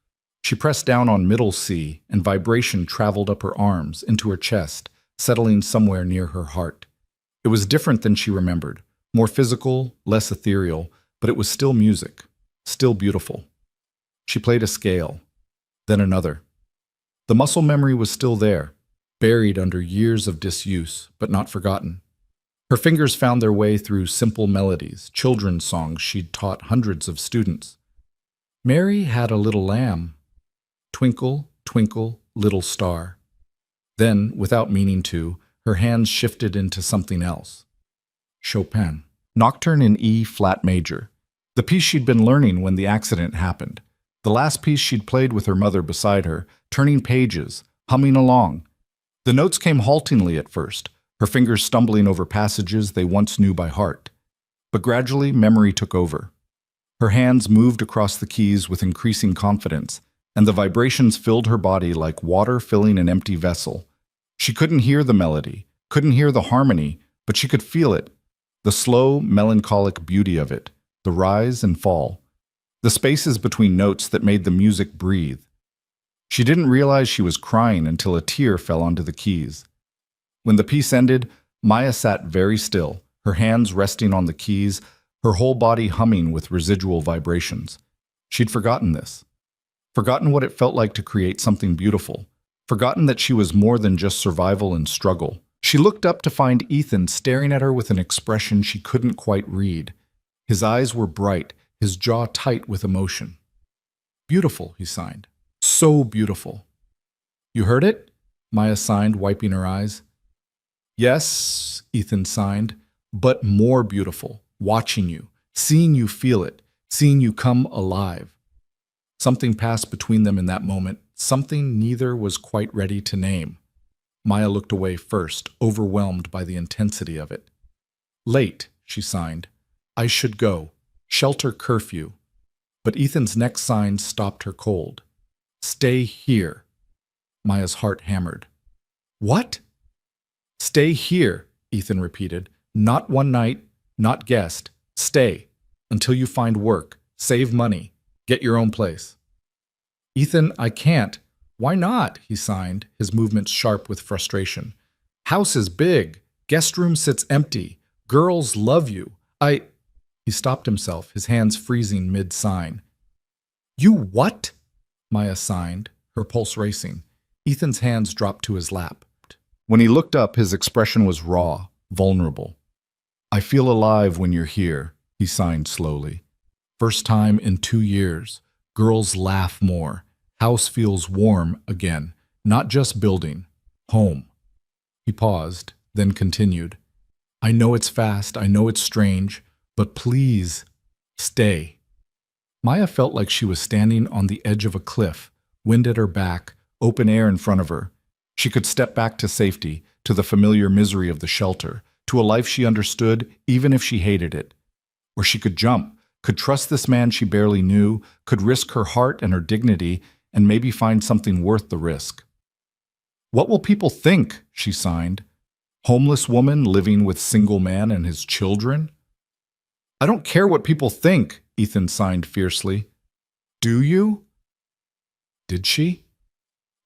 S1: She pressed down on middle C, and vibration traveled up her arms, into her chest, settling somewhere near her heart. It was different than she remembered, more physical, less ethereal, but it was still music, still beautiful. She played a scale, then another. The muscle memory was still there, buried under years of disuse, but not forgotten. Her fingers found their way through simple melodies, children's songs she'd taught hundreds of students. Mary had a little lamb. Twinkle, twinkle, little star. Then, without meaning to, her hands shifted into something else. Chopin. Nocturne in E flat major. The piece she'd been learning when the accident happened. The last piece she'd played with her mother beside her, turning pages, humming along. The notes came haltingly at first, her fingers stumbling over passages they once knew by heart. But gradually, memory took over. Her hands moved across the keys with increasing confidence, and the vibrations filled her body like water filling an empty vessel. She couldn't hear the melody, couldn't hear the harmony, but she could feel it, the slow, melancholic beauty of it, the rise and fall, the spaces between notes that made the music breathe. She didn't realize she was crying until a tear fell onto the keys. When the piece ended, Maya sat very still, her hands resting on the keys, her whole body humming with residual vibrations. She'd forgotten this. Forgotten what it felt like to create something beautiful. Forgotten that she was more than just survival and struggle. She looked up to find Ethan staring at her with an expression she couldn't quite read. His eyes were bright, his jaw tight with emotion. "Beautiful," he signed. "So beautiful." "You heard it?" Maya signed, wiping her eyes. "Yes," Ethan signed, "but more beautiful. Watching you, seeing you feel it, seeing you come alive." Something passed between them in that moment, something neither was quite ready to name. Maya looked away first, overwhelmed by the intensity of it. "Late," she signed. "I should go. Shelter curfew." But Ethan's next sign stopped her cold. "Stay here." Maya's heart hammered. "What?" "Stay here," Ethan repeated. "Not one night, not guest. Stay. Until you find work, save money, get your own place." "Ethan, I can't." "Why not?" he signed, his movements sharp with frustration. "House is big. Guest room sits empty. Girls love you. He stopped himself, his hands freezing mid-sign. "You what?" Maya signed, her pulse racing. Ethan's hands dropped to his lap. When he looked up, his expression was raw, vulnerable. "I feel alive when you're here," he signed slowly. "First time in 2 years. Girls laugh more. House feels warm again. Not just building. Home." He paused, then continued. "I know it's fast, I know it's strange, but please, stay." Maya felt like she was standing on the edge of a cliff, wind at her back, open air in front of her. She could step back to safety, to the familiar misery of the shelter, to a life she understood even if she hated it. Or she could jump, could trust this man she barely knew, could risk her heart and her dignity, and maybe find something worth the risk. "What will people think?" she signed. "Homeless woman living with single man and his children?" "I don't care what people think," Ethan signed fiercely. "Do you?" Did she?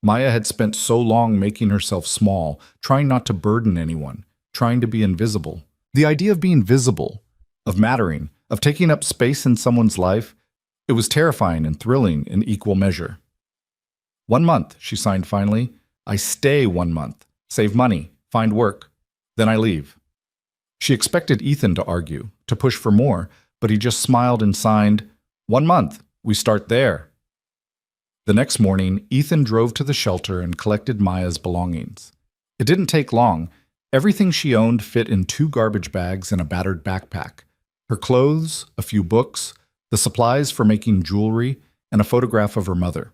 S1: Maya had spent so long making herself small, trying not to burden anyone, trying to be invisible. The idea of being visible, of mattering, of taking up space in someone's life, it was terrifying and thrilling in equal measure. 1 month, she signed finally. "I stay 1 month, save money, find work, then I leave." She expected Ethan to argue, to push for more, but he just smiled and signed, 1 month, we start there." The next morning, Ethan drove to the shelter and collected Maya's belongings. It didn't take long. Everything she owned fit in 2 garbage bags and a battered backpack. Her clothes, a few books, the supplies for making jewelry, and a photograph of her mother.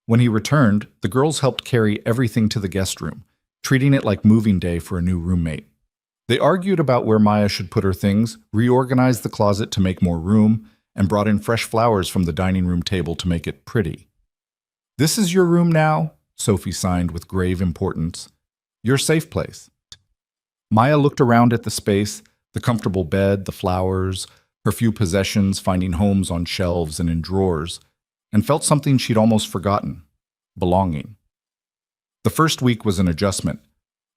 S1: When he returned, the girls helped carry everything to the guest room, treating it like moving day for a new roommate. They argued about where Maya should put her things, reorganized the closet to make more room, and brought in fresh flowers from the dining room table to make it pretty. "This is your room now," Sophie signed with grave importance. "Your safe place." Maya looked around at the space, the comfortable bed, the flowers, her few possessions finding homes on shelves and in drawers, and felt something she'd almost forgotten: belonging. The first week was an adjustment.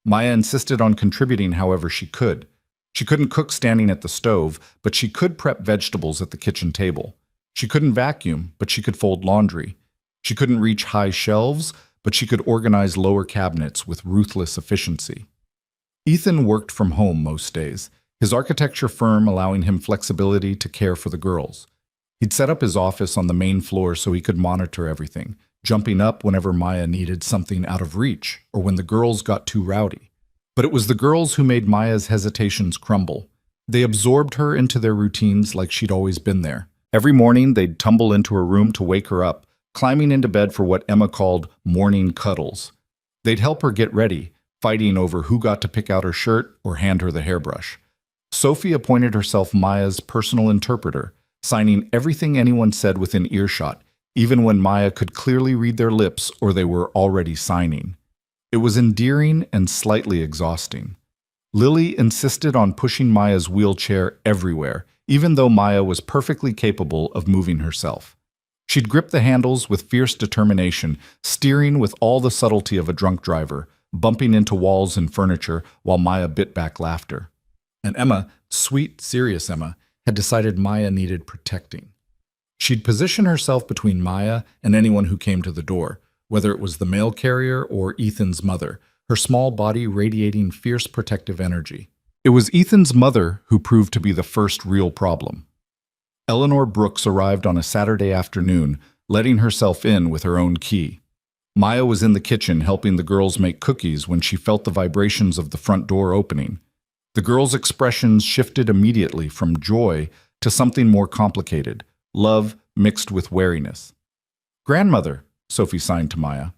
S1: Maya insisted on contributing however she could. She couldn't cook standing at the stove, but she could prep vegetables at the kitchen table. She couldn't vacuum, but she could fold laundry. She couldn't reach high shelves, but she could organize lower cabinets with ruthless efficiency. Ethan worked from home most days, his architecture firm allowing him flexibility to care for the girls. He'd set up his office on the main floor so he could monitor everything, jumping up whenever Maya needed something out of reach or when the girls got too rowdy. But it was the girls who made Maya's hesitations crumble. They absorbed her into their routines like she'd always been there. Every morning, they'd tumble into her room to wake her up, climbing into bed for what Emma called morning cuddles. They'd help her get ready, fighting over who got to pick out her shirt or hand her the hairbrush. Sophie appointed herself Maya's personal interpreter, signing everything anyone said within earshot, even when Maya could clearly read their lips or they were already signing. It was endearing and slightly exhausting. Lily insisted on pushing Maya's wheelchair everywhere, even though Maya was perfectly capable of moving herself. She'd grip the handles with fierce determination, steering with all the subtlety of a drunk driver, bumping into walls and furniture while Maya bit back laughter. And Emma, sweet, serious Emma, had decided Maya needed protecting. She'd position herself between Maya and anyone who came to the door, whether it was the mail carrier or Ethan's mother, her small body radiating fierce protective energy. It was Ethan's mother who proved to be the first real problem. Eleanor Brooks arrived on a Saturday afternoon, letting herself in with her own key. Maya was in the kitchen helping the girls make cookies when she felt the vibrations of the front door opening. The girls' expressions shifted immediately from joy to something more complicated, love mixed with wariness. "Grandmother," Sophie signed to Maya.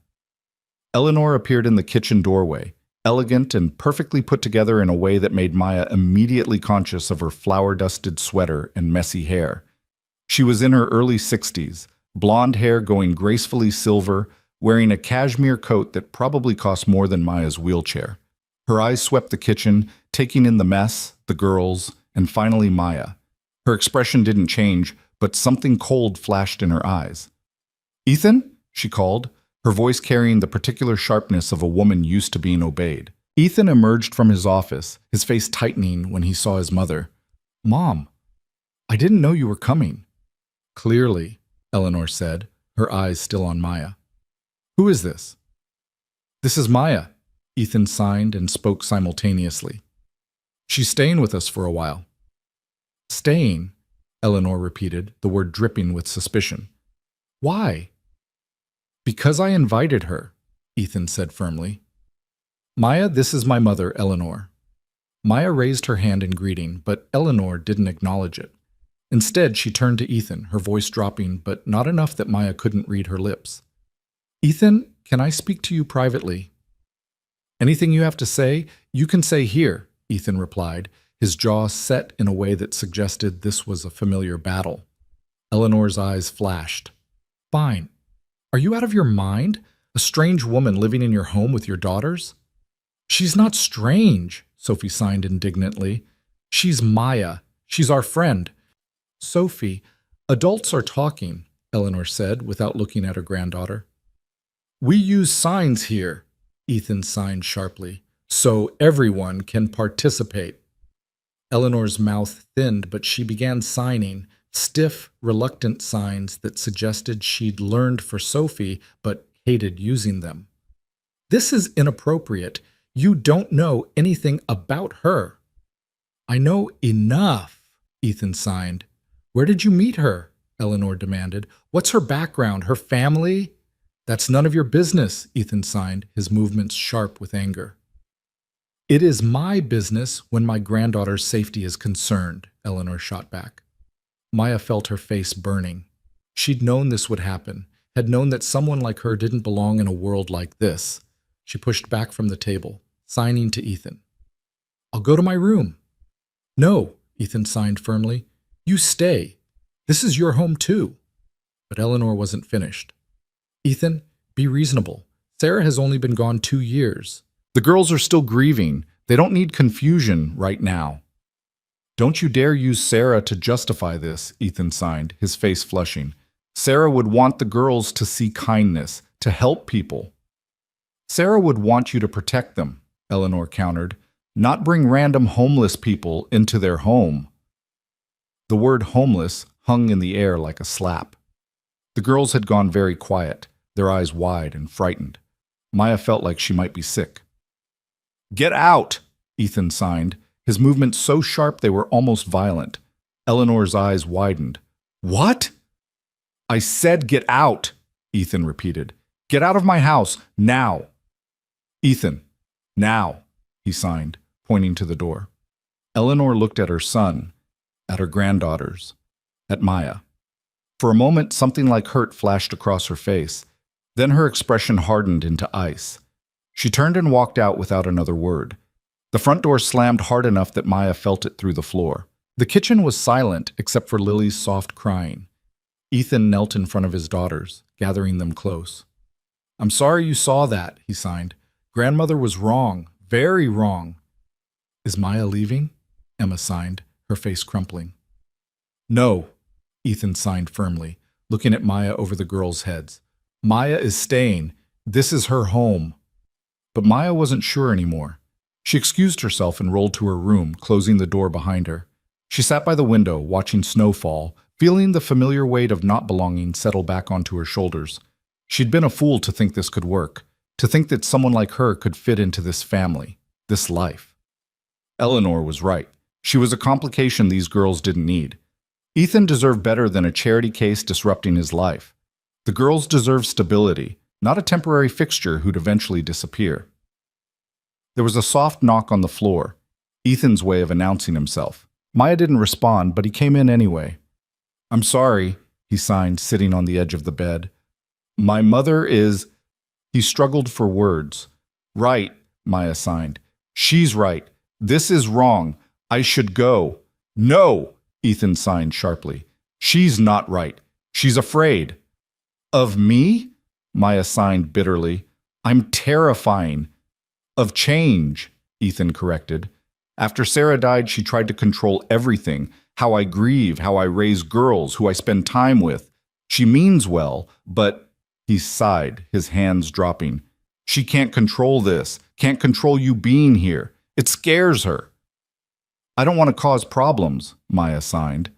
S1: Eleanor appeared in the kitchen doorway, elegant and perfectly put together in a way that made Maya immediately conscious of her flour-dusted sweater and messy hair. She was in her early 60s, blonde hair going gracefully silver, wearing a cashmere coat that probably cost more than Maya's wheelchair. Her eyes swept the kitchen, taking in the mess, the girls, and finally Maya. Her expression didn't change, but something cold flashed in her eyes. "Ethan?" she called, her voice carrying the particular sharpness of a woman used to being obeyed. Ethan emerged from his office, his face tightening when he saw his mother. "Mom, I didn't know you were coming." "Clearly," Eleanor said, her eyes still on Maya. "Who is this?" "This is Maya," Ethan signed and spoke simultaneously. "She's staying with us for a while." "Staying?" Eleanor repeated, the word dripping with suspicion. "Why?" "Because I invited her," Ethan said firmly. "Maya, this is my mother, Eleanor." Maya raised her hand in greeting, but Eleanor didn't acknowledge it. Instead, she turned to Ethan, her voice dropping, but not enough that Maya couldn't read her lips. "Ethan, can I speak to you privately?" "Anything you have to say, you can say here," Ethan replied, his jaw set in a way that suggested this was a familiar battle. Eleanor's eyes flashed. "Fine. Are you out of your mind? A strange woman living in your home with your daughters?" "She's not strange," Sophie signed indignantly. "She's Maya. She's our friend." "Sophie, adults are talking," Eleanor said without looking at her granddaughter. "We use signs here," Ethan signed sharply, "so everyone can participate." Eleanor's mouth thinned, but she began signing, stiff, reluctant signs that suggested she'd learned for Sophie but hated using them. "This is inappropriate. You don't know anything about her." "I know enough," Ethan signed. "Where did you meet her?" Eleanor demanded. "What's her background, her family?" "That's none of your business," Ethan signed, his movements sharp with anger. "It is my business when my granddaughter's safety is concerned," Eleanor shot back. Maya felt her face burning. She'd known this would happen, had known that someone like her didn't belong in a world like this. She pushed back from the table, signing to Ethan. "I'll go to my room." "No," Ethan signed firmly. "You stay. This is your home too." But Eleanor wasn't finished. "Ethan, be reasonable. Sarah has only been gone 2 years. The girls are still grieving. They don't need confusion right now." "Don't you dare use Sarah to justify this," Ethan signed, his face flushing. "Sarah would want the girls to see kindness, to help people." "Sarah would want you to protect them," Eleanor countered, "not bring random homeless people into their home." The word homeless hung in the air like a slap. The girls had gone very quiet, their eyes wide and frightened. Maya felt like she might be sick. "Get out!" Ethan signed, his movements so sharp they were almost violent. Eleanor's eyes widened. "What?" "I said get out," Ethan repeated. "Get out of my house, now." "Ethan, now," he signed, pointing to the door. Eleanor looked at her son, at her granddaughters, at Maya. For a moment, something like hurt flashed across her face. Then her expression hardened into ice. She turned and walked out without another word. The front door slammed hard enough that Maya felt it through the floor. The kitchen was silent except for Lily's soft crying. Ethan knelt in front of his daughters, gathering them close. "I'm sorry you saw that," he signed. "Grandmother was wrong, very wrong." "Is Maya leaving?" Emma signed, her face crumpling. "No," Ethan signed firmly, looking at Maya over the girls' heads. "Maya is staying. This is her home." But Maya wasn't sure anymore. She excused herself and rolled to her room, closing the door behind her. She sat by the window, watching snow fall, feeling the familiar weight of not belonging settle back onto her shoulders. She'd been a fool to think this could work, to think that someone like her could fit into this family, this life. Eleanor was right. She was a complication these girls didn't need. Ethan deserved better than a charity case disrupting his life. The girls deserved stability, not a temporary fixture who'd eventually disappear. There was a soft knock on the floor, Ethan's way of announcing himself. Maya didn't respond, but he came in anyway. "I'm sorry," he signed, sitting on the edge of the bed. "My mother is—" He struggled for words. "Right," Maya signed. "She's right. This is wrong. I should go." "No," Ethan signed sharply. "She's not right. She's afraid." "Of me?" Maya signed bitterly. "I'm terrifying." "Of change," Ethan corrected. "After Sarah died, she tried to control everything. How I grieve, how I raise girls, who I spend time with. She means well, but—" He sighed, his hands dropping. "She can't control this, can't control you being here. It scares her." "I don't want to cause problems," Maya signed.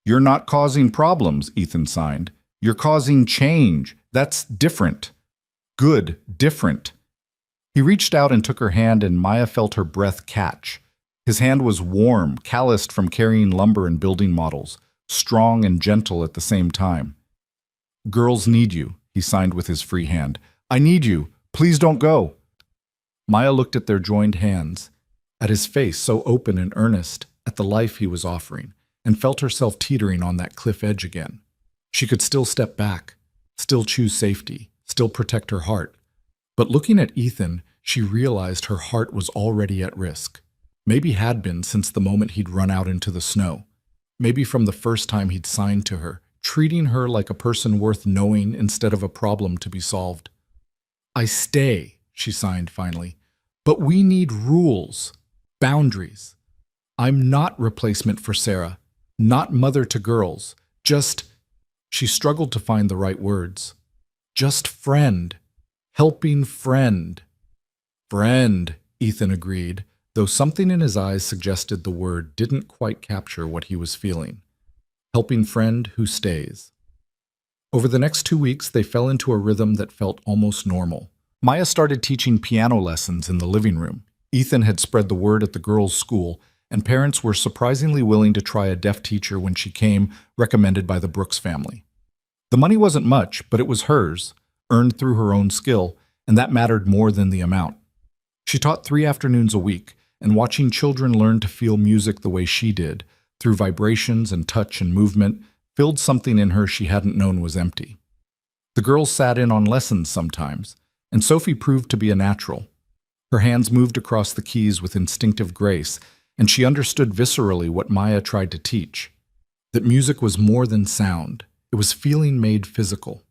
S1: "You're not causing problems," Ethan signed. "You're causing change. That's different." "Good, different." He reached out and took her hand, and Maya felt her breath catch. His hand was warm, calloused from carrying lumber and building models, strong and gentle at the same time. "Girls need you," he signed with his free hand. "I need you. Please don't go." Maya looked at their joined hands, at his face so open and earnest, at the life he was offering, and felt herself teetering on that cliff edge again. She could still step back, still choose safety, still protect her heart. But looking at Ethan, she realized her heart was already at risk. Maybe had been since the moment he'd run out into the snow. Maybe from the first time he'd signed to her, treating her like a person worth knowing instead of a problem to be solved. "I stay," she signed finally. "But we need rules, boundaries. I'm not replacement for Sarah, not mother to girls, just—" She struggled to find the right words. "Just friend. Helping friend." "Friend," Ethan agreed, though something in his eyes suggested the word didn't quite capture what he was feeling. Helping friend who stays. Over the next 2 weeks, they fell into a rhythm that felt almost normal. Maya started teaching piano lessons in the living room. Ethan had spread the word at the girls' school, and parents were surprisingly willing to try a deaf teacher when she came, recommended by the Brooks family. The money wasn't much, but it was hers, earned through her own skill, and that mattered more than the amount. She taught 3 afternoons a week, and watching children learn to feel music the way she did, through vibrations and touch and movement, filled something in her she hadn't known was empty. The girls sat in on lessons sometimes, and Sophie proved to be a natural. Her hands moved across the keys with instinctive grace, and she understood viscerally what Maya tried to teach. That music was more than sound. It was feeling made physical.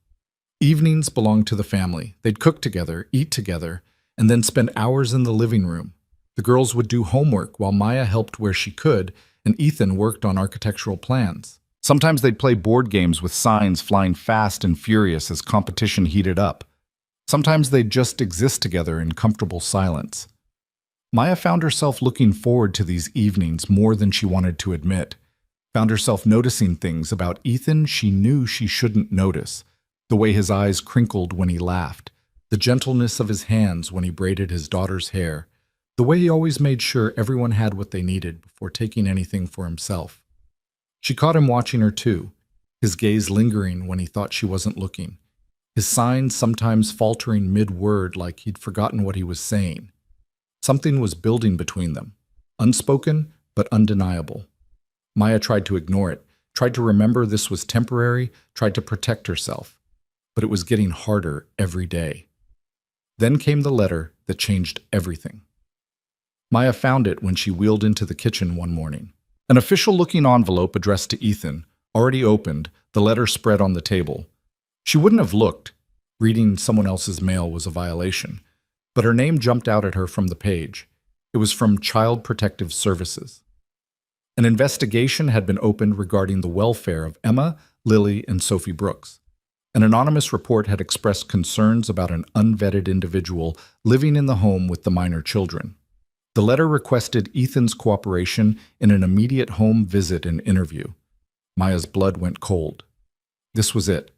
S1: Evenings belonged to the family. They'd cook together, eat together, and then spend hours in the living room. The girls would do homework while Maya helped where she could, and Ethan worked on architectural plans. Sometimes they'd play board games with signs flying fast and furious as competition heated up. Sometimes they'd just exist together in comfortable silence. Maya found herself looking forward to these evenings more than she wanted to admit. Found herself noticing things about Ethan she knew she shouldn't notice. The way his eyes crinkled when he laughed, the gentleness of his hands when he braided his daughter's hair, the way he always made sure everyone had what they needed before taking anything for himself. She caught him watching her too, his gaze lingering when he thought she wasn't looking, his signs sometimes faltering mid-word like he'd forgotten what he was saying. Something was building between them, unspoken but undeniable. Maya tried to ignore it, tried to remember this was temporary, tried to protect herself. But it was getting harder every day. Then came the letter that changed everything. Maya found it when she wheeled into the kitchen one morning. An official-looking envelope addressed to Ethan, already opened, the letter spread on the table. She wouldn't have looked. Reading someone else's mail was a violation. But her name jumped out at her from the page. It was from Child Protective Services. An investigation had been opened regarding the welfare of Emma, Lily, and Sophie Brooks. An anonymous report had expressed concerns about an unvetted individual living in the home with the minor children. The letter requested Ethan's cooperation in an immediate home visit and interview. Maya's blood went cold. This was it.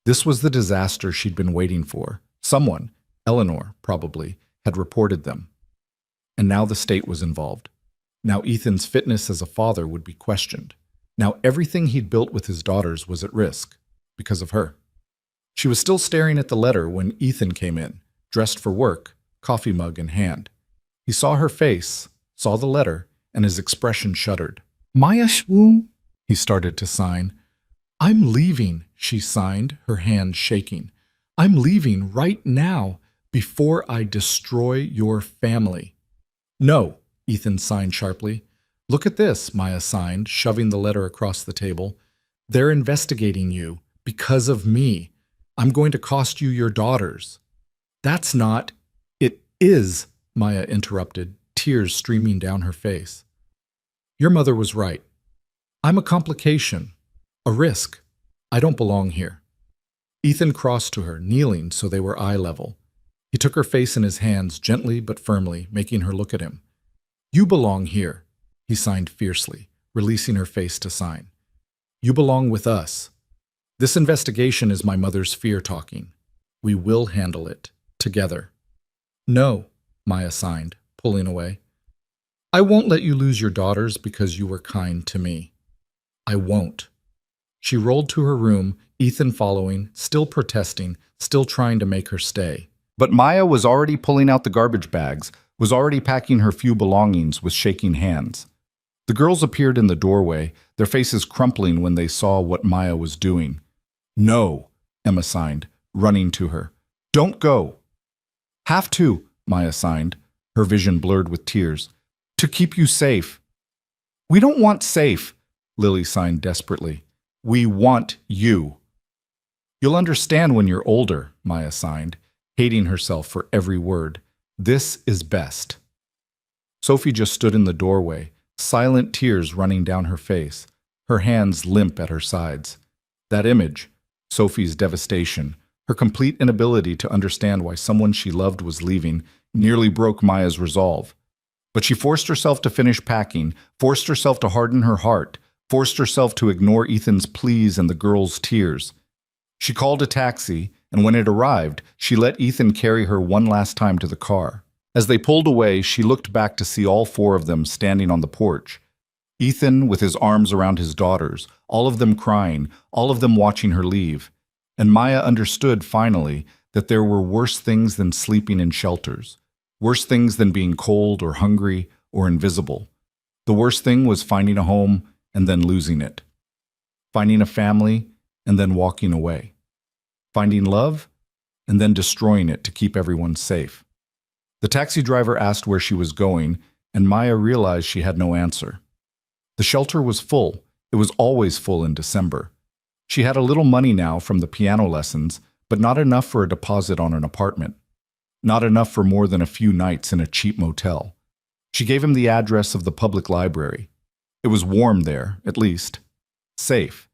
S1: This was the disaster she'd been waiting for. Someone, Eleanor probably, had reported them. And now the state was involved. Now Ethan's fitness as a father would be questioned. Now everything he'd built with his daughters was at risk because of her. She was still staring at the letter when Ethan came in, dressed for work, coffee mug in hand. He saw her face, saw the letter, and his expression shuddered. Maya Shwu, he started to sign. I'm leaving, she signed, her hand shaking. I'm leaving right now, before I destroy your family. No, Ethan signed sharply. Look at this, Maya signed, shoving the letter across the table. They're investigating you, because of me. I'm going to cost you your daughters. That's not... It is, Maya interrupted, tears streaming down her face. Your mother was right. I'm a complication, a risk. I don't belong here. Ethan crossed to her, kneeling so they were eye level. He took her face in his hands, gently but firmly, making her look at him. You belong here, he signed fiercely, releasing her face to sign. You belong with us. This investigation is my mother's fear talking. We will handle it, together. No, Maya signed, pulling away. I won't let you lose your daughters because you were kind to me. I won't. She rolled to her room, Ethan following, still protesting, still trying to make her stay. But Maya was already pulling out the garbage bags, was already packing her few belongings with shaking hands. The girls appeared in the doorway, their faces crumpling when they saw what Maya was doing. No, Emma signed, running to her. Don't go. Have to, Maya signed, her vision blurred with tears. To keep you safe. We don't want safe, Lily signed desperately. We want you. You'll understand when you're older, Maya signed, hating herself for every word. This is best. Sophie just stood in the doorway, silent tears running down her face, her hands limp at her sides. That image, Sophie's devastation, her complete inability to understand why someone she loved was leaving, nearly broke Maya's resolve. But she forced herself to finish packing, forced herself to harden her heart, forced herself to ignore Ethan's pleas and the girls' tears. She called a taxi, and when it arrived, she let Ethan carry her one last time to the car. As they pulled away, she looked back to see all four of them standing on the porch. Ethan with his arms around his daughters, all of them crying, all of them watching her leave. And Maya understood, finally, that there were worse things than sleeping in shelters, worse things than being cold or hungry or invisible. The worst thing was finding a home and then losing it. Finding a family and then walking away. Finding love and then destroying it to keep everyone safe. The taxi driver asked where she was going, and Maya realized she had no answer. The shelter was full. It was always full in December. She had a little money now from the piano lessons, but not enough for a deposit on an apartment. Not enough for more than a few nights in a cheap motel. She gave him the address of the public library. It was warm there, at least. Safe.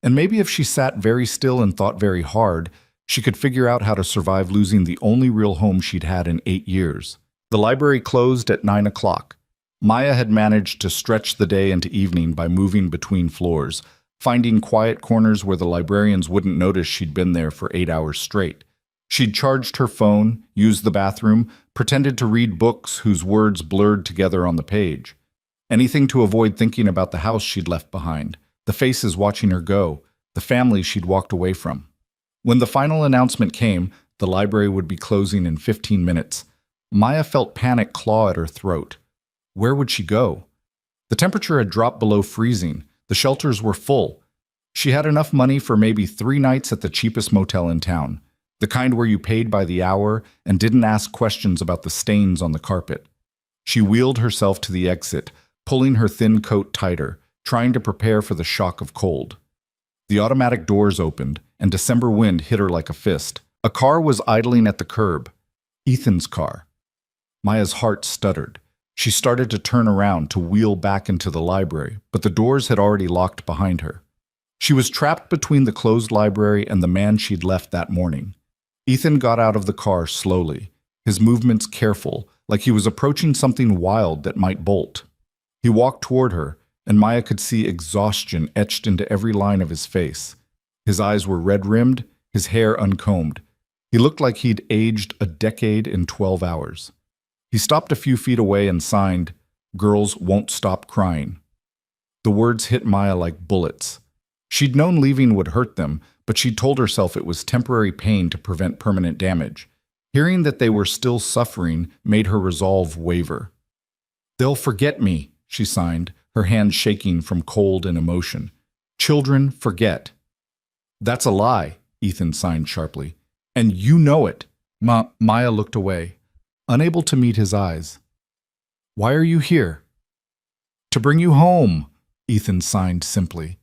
S1: And maybe if she sat very still and thought very hard, she could figure out how to survive losing the only real home she'd had in 8 years. The library closed at 9 o'clock. Maya had managed to stretch the day into evening by moving between floors, finding quiet corners where the librarians wouldn't notice she'd been there for 8 hours straight. She'd charged her phone, used the bathroom, pretended to read books whose words blurred together on the page. Anything to avoid thinking about the house she'd left behind, the faces watching her go, the family she'd walked away from. When the final announcement came, the library would be closing in 15 minutes. Maya felt panic claw at her throat. Where would she go? The temperature had dropped below freezing. The shelters were full. She had enough money for maybe 3 nights at the cheapest motel in town, the kind where you paid by the hour and didn't ask questions about the stains on the carpet. She wheeled herself to the exit, pulling her thin coat tighter, trying to prepare for the shock of cold. The automatic doors opened, and December wind hit her like a fist. A car was idling at the curb. Ethan's car. Maya's heart stuttered. She started to turn around to wheel back into the library, but the doors had already locked behind her. She was trapped between the closed library and the man she'd left that morning. Ethan got out of the car slowly, his movements careful, like he was approaching something wild that might bolt. He walked toward her, and Maya could see exhaustion etched into every line of his face. His eyes were red-rimmed, his hair uncombed. He looked like he'd aged a decade in 12 hours. He stopped a few feet away and signed, "Girls won't stop crying." The words hit Maya like bullets. She'd known leaving would hurt them, but she'd told herself it was temporary pain to prevent permanent damage. Hearing that they were still suffering made her resolve waver. "They'll forget me," she signed, her hands shaking from cold and emotion. "Children forget." "That's a lie," Ethan signed sharply. "And you know it." Maya looked away, unable to meet his eyes. "Why are you here?" "To bring you home," Ethan signed simply.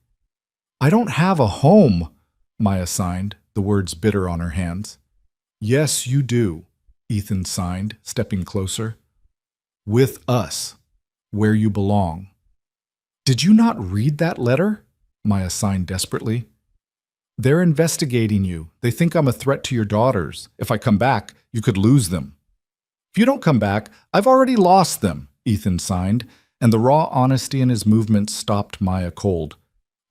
S1: "I don't have a home," Maya signed, the words bitter on her hands. "Yes, you do," Ethan signed, stepping closer. "With us, where you belong." "Did you not read that letter?" Maya signed desperately. "They're investigating you. They think I'm a threat to your daughters. If I come back, you could lose them." "If you don't come back, I've already lost them," Ethan signed, and the raw honesty in his movements stopped Maya cold.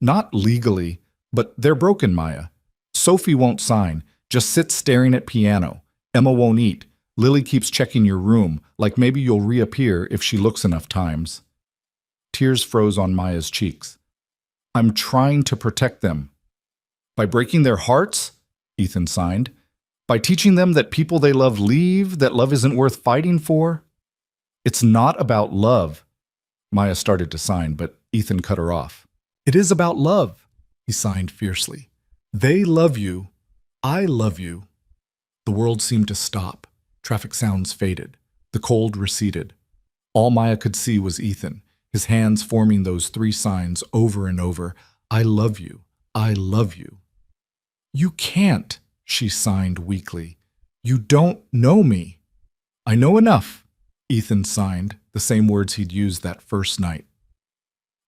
S1: "Not legally, but they're broken, Maya. Sophie won't sign, just sits staring at piano. Emma won't eat. Lily keeps checking your room, like maybe you'll reappear if she looks enough times." Tears froze on Maya's cheeks. "I'm trying to protect them." "By breaking their hearts?" Ethan signed. "By teaching them that people they love leave, that love isn't worth fighting for?" "It's not about love." Maya started to sign, but Ethan cut her off. "It is about love," he signed fiercely. "They love you. I love you." The world seemed to stop. Traffic sounds faded. The cold receded. All Maya could see was Ethan, his hands forming those three signs over and over. "I love you. I love you." "You can't," she signed weakly. "You don't know me." "I know enough," Ethan signed, the same words he'd used that first night.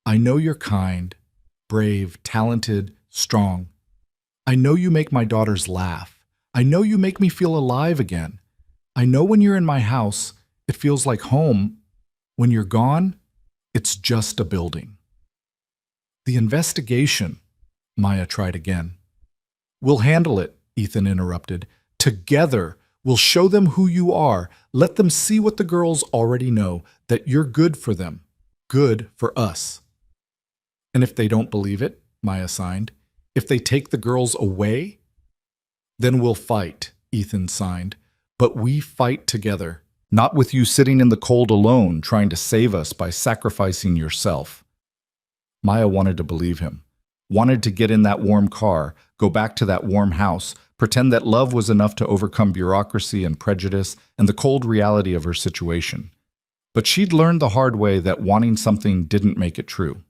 S1: "I know you're kind, brave, talented, strong. I know you make my daughters laugh. I know you make me feel alive again. I know when you're in my house, it feels like home. When you're gone, it's just a building." "The investigation," Maya tried again. "We'll handle it," Ethan interrupted. "Together, we'll show them who you are. Let them see what the girls already know, that you're good for them, good for us." "And if they don't believe it," Maya signed, "if they take the girls away?" "Then we'll fight," Ethan signed. "But we fight together, not with you sitting in the cold alone trying to save us by sacrificing yourself." Maya wanted to believe him, wanted to get in that warm car, go back to that warm house, pretend that love was enough to overcome bureaucracy and prejudice and the cold reality of her situation. But she'd learned the hard way that wanting something didn't make it true.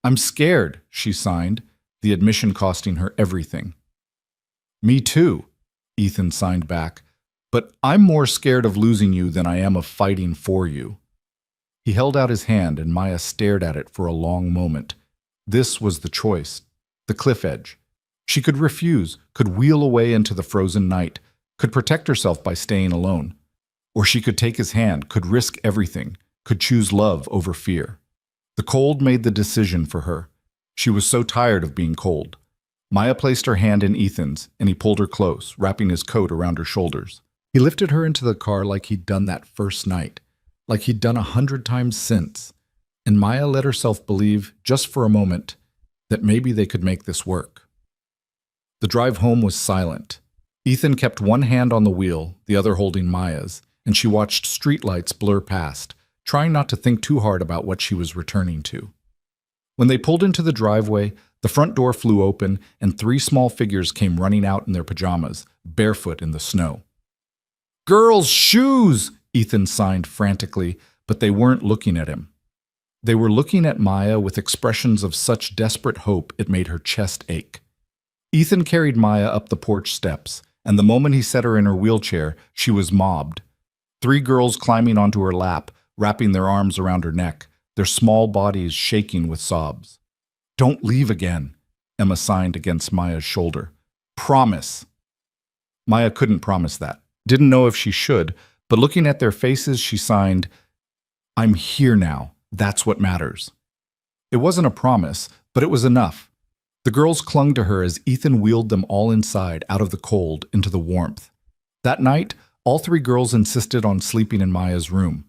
S1: "I'm scared," she signed, the admission costing her everything. "Me too," Ethan signed back, "but I'm more scared of losing you than I am of fighting for you." He held out his hand and Maya stared at it for a long moment. This was the choice, the cliff edge. She could refuse, could wheel away into the frozen night, could protect herself by staying alone. Or she could take his hand, could risk everything, could choose love over fear. The cold made the decision for her. She was so tired of being cold. Maya placed her hand in Ethan's, and he pulled her close, wrapping his coat around her shoulders. He lifted her into the car like he'd done that first night, like he'd done 100 times since, and Maya let herself believe, just for a moment, that maybe they could make this work. The drive home was silent. Ethan kept one hand on the wheel, the other holding Maya's, and she watched streetlights blur past, trying not to think too hard about what she was returning to. When they pulled into the driveway, the front door flew open and three small figures came running out in their pajamas, barefoot in the snow. "Girls' shoes!" Ethan signed frantically, but they weren't looking at him. They were looking at Maya with expressions of such desperate hope it made her chest ache. Ethan carried Maya up the porch steps, and the moment he set her in her wheelchair, she was mobbed. Three girls climbing onto her lap, wrapping their arms around her neck, their small bodies shaking with sobs. "Don't leave again," Emma signed against Maya's shoulder. Promise. Maya couldn't promise that. Didn't know if she should, but looking at their faces, she signed, I'm here now. That's what matters. It wasn't a promise, but it was enough. The girls clung to her as Ethan wheeled them all inside, out of the cold, into the warmth. That night, all three girls insisted on sleeping in Maya's room.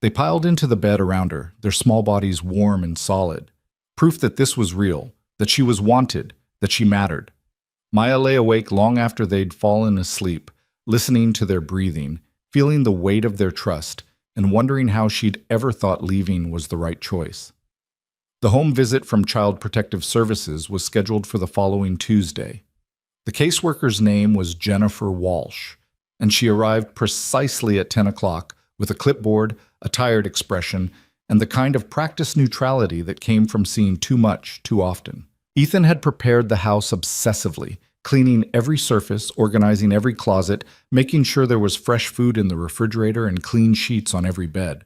S1: They piled into the bed around her, their small bodies warm and solid. Proof that this was real, that she was wanted, that she mattered. Maya lay awake long after they'd fallen asleep, listening to their breathing, feeling the weight of their trust, and wondering how she'd ever thought leaving was the right choice. The home visit from Child Protective Services was scheduled for the following Tuesday. The caseworker's name was Jennifer Walsh, and she arrived precisely at 10 o'clock with a clipboard, a tired expression, and the kind of practiced neutrality that came from seeing too much too often. Ethan had prepared the house obsessively, cleaning every surface, organizing every closet, making sure there was fresh food in the refrigerator and clean sheets on every bed.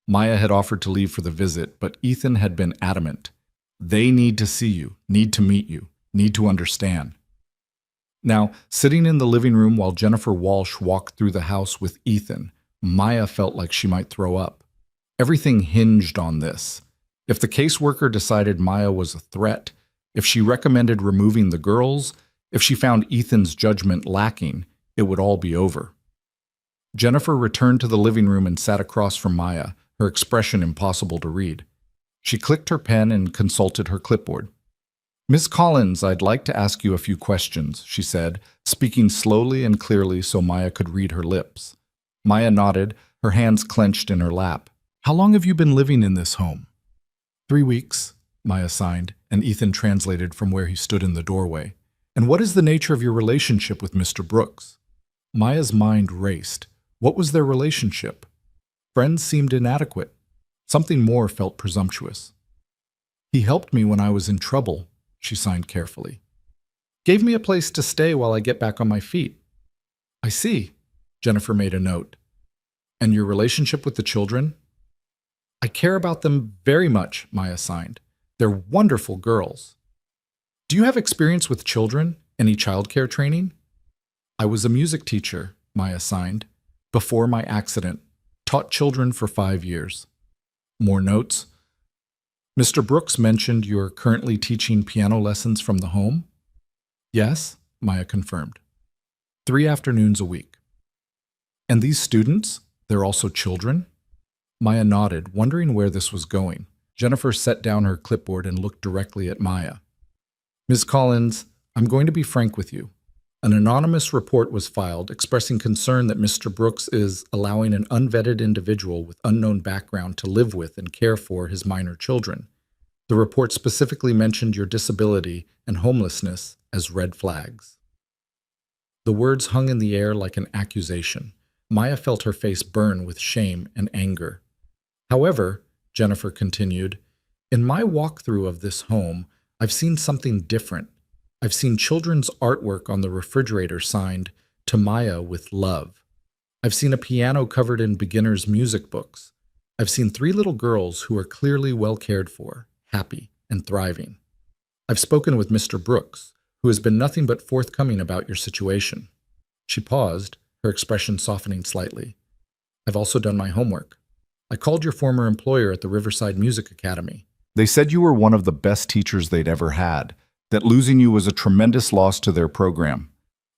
S1: Maya had offered to leave for the visit, but Ethan had been adamant. They need to see you, need to meet you, need to understand. Now, sitting in the living room while Jennifer Walsh walked through the house with Ethan, Maya felt like she might throw up. Everything hinged on this. If the caseworker decided Maya was a threat, if she recommended removing the girls, if she found Ethan's judgment lacking, it would all be over. Jennifer returned to the living room and sat across from Maya, her expression impossible to read. She clicked her pen and consulted her clipboard. Miss Collins, I'd like to ask you a few questions, she said, speaking slowly and clearly so Maya could read her lips. Maya nodded, her hands clenched in her lap. How long have you been living in this home? 3 weeks, Maya signed, and Ethan translated from where he stood in the doorway. And what is the nature of your relationship with Mr. Brooks? Maya's mind raced. What was their relationship? Friends seemed inadequate. Something more felt presumptuous. He helped me when I was in trouble, she signed carefully. Gave me a place to stay while I get back on my feet. I see, Jennifer made a note. And your relationship with the children? I care about them very much, Maya signed. They're wonderful girls. Do you have experience with children? Any childcare training? I was a music teacher, Maya signed. Before my accident, taught children for 5 years. More notes. Mr. Brooks mentioned you're currently teaching piano lessons from the home? Yes, Maya confirmed. 3 afternoons a week. And these students, they're also children? Maya nodded, wondering where this was going. Jennifer set down her clipboard and looked directly at Maya. Ms. Collins, I'm going to be frank with you. An anonymous report was filed expressing concern that Mr. Brooks is allowing an unvetted individual with unknown background to live with and care for his minor children. The report specifically mentioned your disability and homelessness as red flags. The words hung in the air like an accusation. Maya felt her face burn with shame and anger. However, Jennifer continued, in my walkthrough of this home, I've seen something different. I've seen children's artwork on the refrigerator signed, "To Maya with love." I've seen a piano covered in beginner's music books. I've seen 3 little girls who are clearly well cared for, happy, and thriving. I've spoken with Mr. Brooks, who has been nothing but forthcoming about your situation. She paused, her expression softening slightly. I've also done my homework. I called your former employer at the Riverside Music Academy. They said you were one of the best teachers they'd ever had, that losing you was a tremendous loss to their program.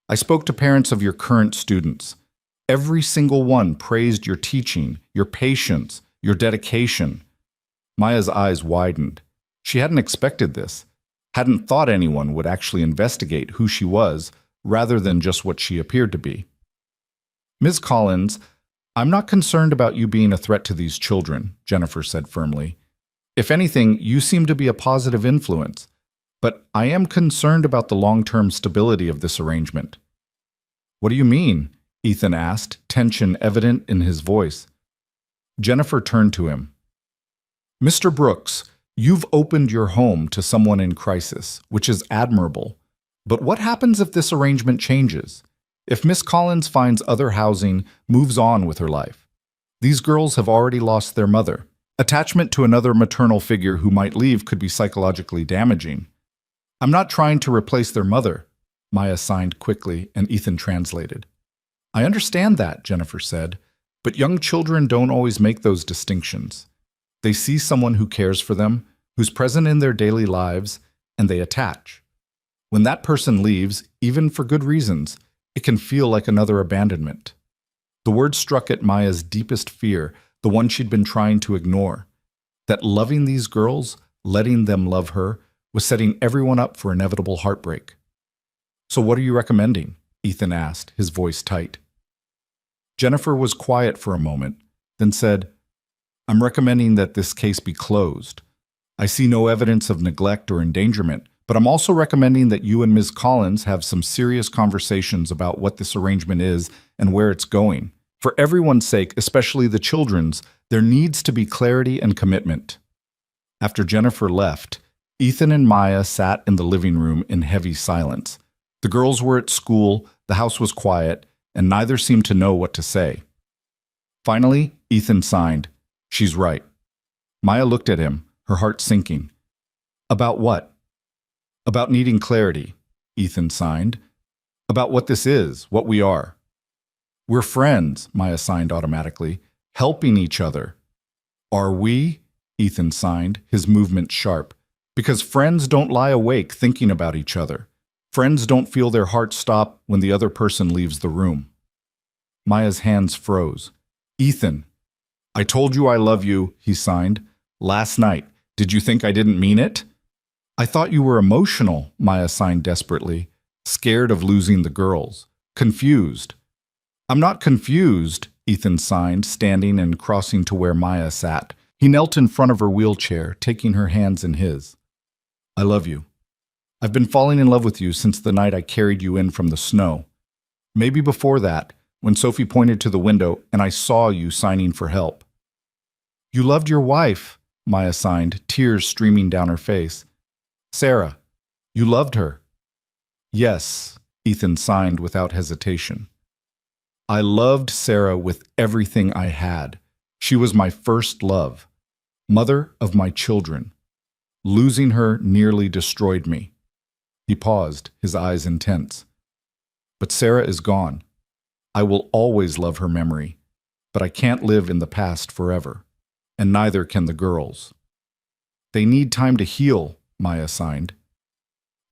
S1: I spoke to parents of your current students. Every single one praised your teaching, your patience, your dedication. Maya's eyes widened. She hadn't expected this, hadn't thought anyone would actually investigate who she was rather than just what she appeared to be. Ms. Collins, I'm not concerned about you being a threat to these children, Jennifer said firmly. If anything, you seem to be a positive influence. But I am concerned about the long-term stability of this arrangement. What do you mean? Ethan asked, tension evident in his voice. Jennifer turned to him. Mr. Brooks, you've opened your home to someone in crisis, which is admirable. But what happens if this arrangement changes? If Miss Collins finds other housing, moves on with her life? These girls have already lost their mother. Attachment to another maternal figure who might leave could be psychologically damaging. I'm not trying to replace their mother, Maya signed quickly, and Ethan translated. I understand that, Jennifer said, but young children don't always make those distinctions. They see someone who cares for them, who's present in their daily lives, and they attach. When that person leaves, even for good reasons, it can feel like another abandonment. The word struck at Maya's deepest fear, the one she'd been trying to ignore. That loving these girls, letting them love her, was setting everyone up for inevitable heartbreak. So what are you recommending? Ethan asked, his voice tight. Jennifer was quiet for a moment, then said, I'm recommending that this case be closed. I see no evidence of neglect or endangerment, but I'm also recommending that you and Ms. Collins have some serious conversations about what this arrangement is and where it's going. For everyone's sake, especially the children's, there needs to be clarity and commitment. After Jennifer left, Ethan and Maya sat in the living room in heavy silence. The girls were at school, the house was quiet, and neither seemed to know what to say. Finally, Ethan signed, She's right. Maya looked at him, her heart sinking. About what? About needing clarity, Ethan signed. About what this is, what we are. We're friends, Maya signed automatically, helping each other. Are we? Ethan signed, his movement sharp. Because friends don't lie awake thinking about each other. Friends don't feel their hearts stop when the other person leaves the room. Maya's hands froze. Ethan, I told you I love you, he signed. Last night. Did you think I didn't mean it? I thought you were emotional, Maya signed desperately. Scared of losing the girls. Confused. I'm not confused, Ethan signed, standing and crossing to where Maya sat. He knelt in front of her wheelchair, taking her hands in his. I love you. I've been falling in love with you since the night I carried you in from the snow. Maybe before that, when Sophie pointed to the window and I saw you signing for help. You loved your wife, Maya signed, tears streaming down her face. Sarah, you loved her. Yes, Ethan signed without hesitation. I loved Sarah with everything I had. She was my first love, mother of my children. Losing her nearly destroyed me. He paused, his eyes intense. But Sarah is gone. I will always love her memory, but I can't live in the past forever, and neither can the girls. They need time to heal, Maya signed.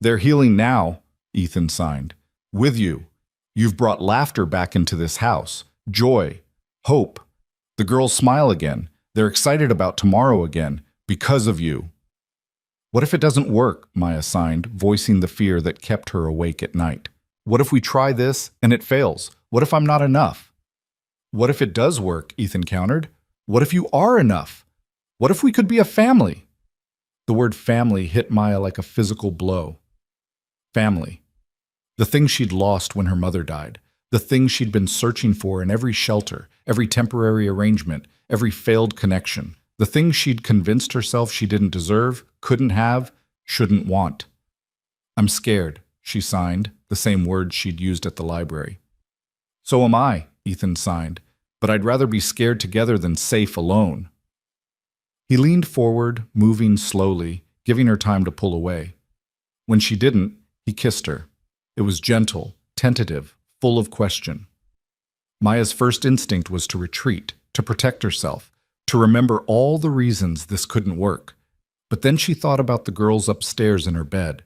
S1: They're healing now, Ethan signed. With you. You've brought laughter back into this house, joy, hope. The girls smile again. They're excited about tomorrow again, because of you. What if it doesn't work, Maya signed, voicing the fear that kept her awake at night. What if we try this and it fails? What if I'm not enough? What if it does work, Ethan countered. What if you are enough? What if we could be a family? The word family hit Maya like a physical blow. Family. The thing she'd lost when her mother died. The thing she'd been searching for in every shelter, every temporary arrangement, every failed connection. The thing she'd convinced herself she didn't deserve, couldn't have, shouldn't want. I'm scared, she signed, the same words she'd used at the library. So am I, Ethan signed, but I'd rather be scared together than safe alone. He leaned forward, moving slowly, giving her time to pull away. When she didn't, he kissed her. It was gentle, tentative, full of question. Maya's first instinct was to retreat, to protect herself, to remember all the reasons this couldn't work. But then she thought about the girls upstairs in her bed,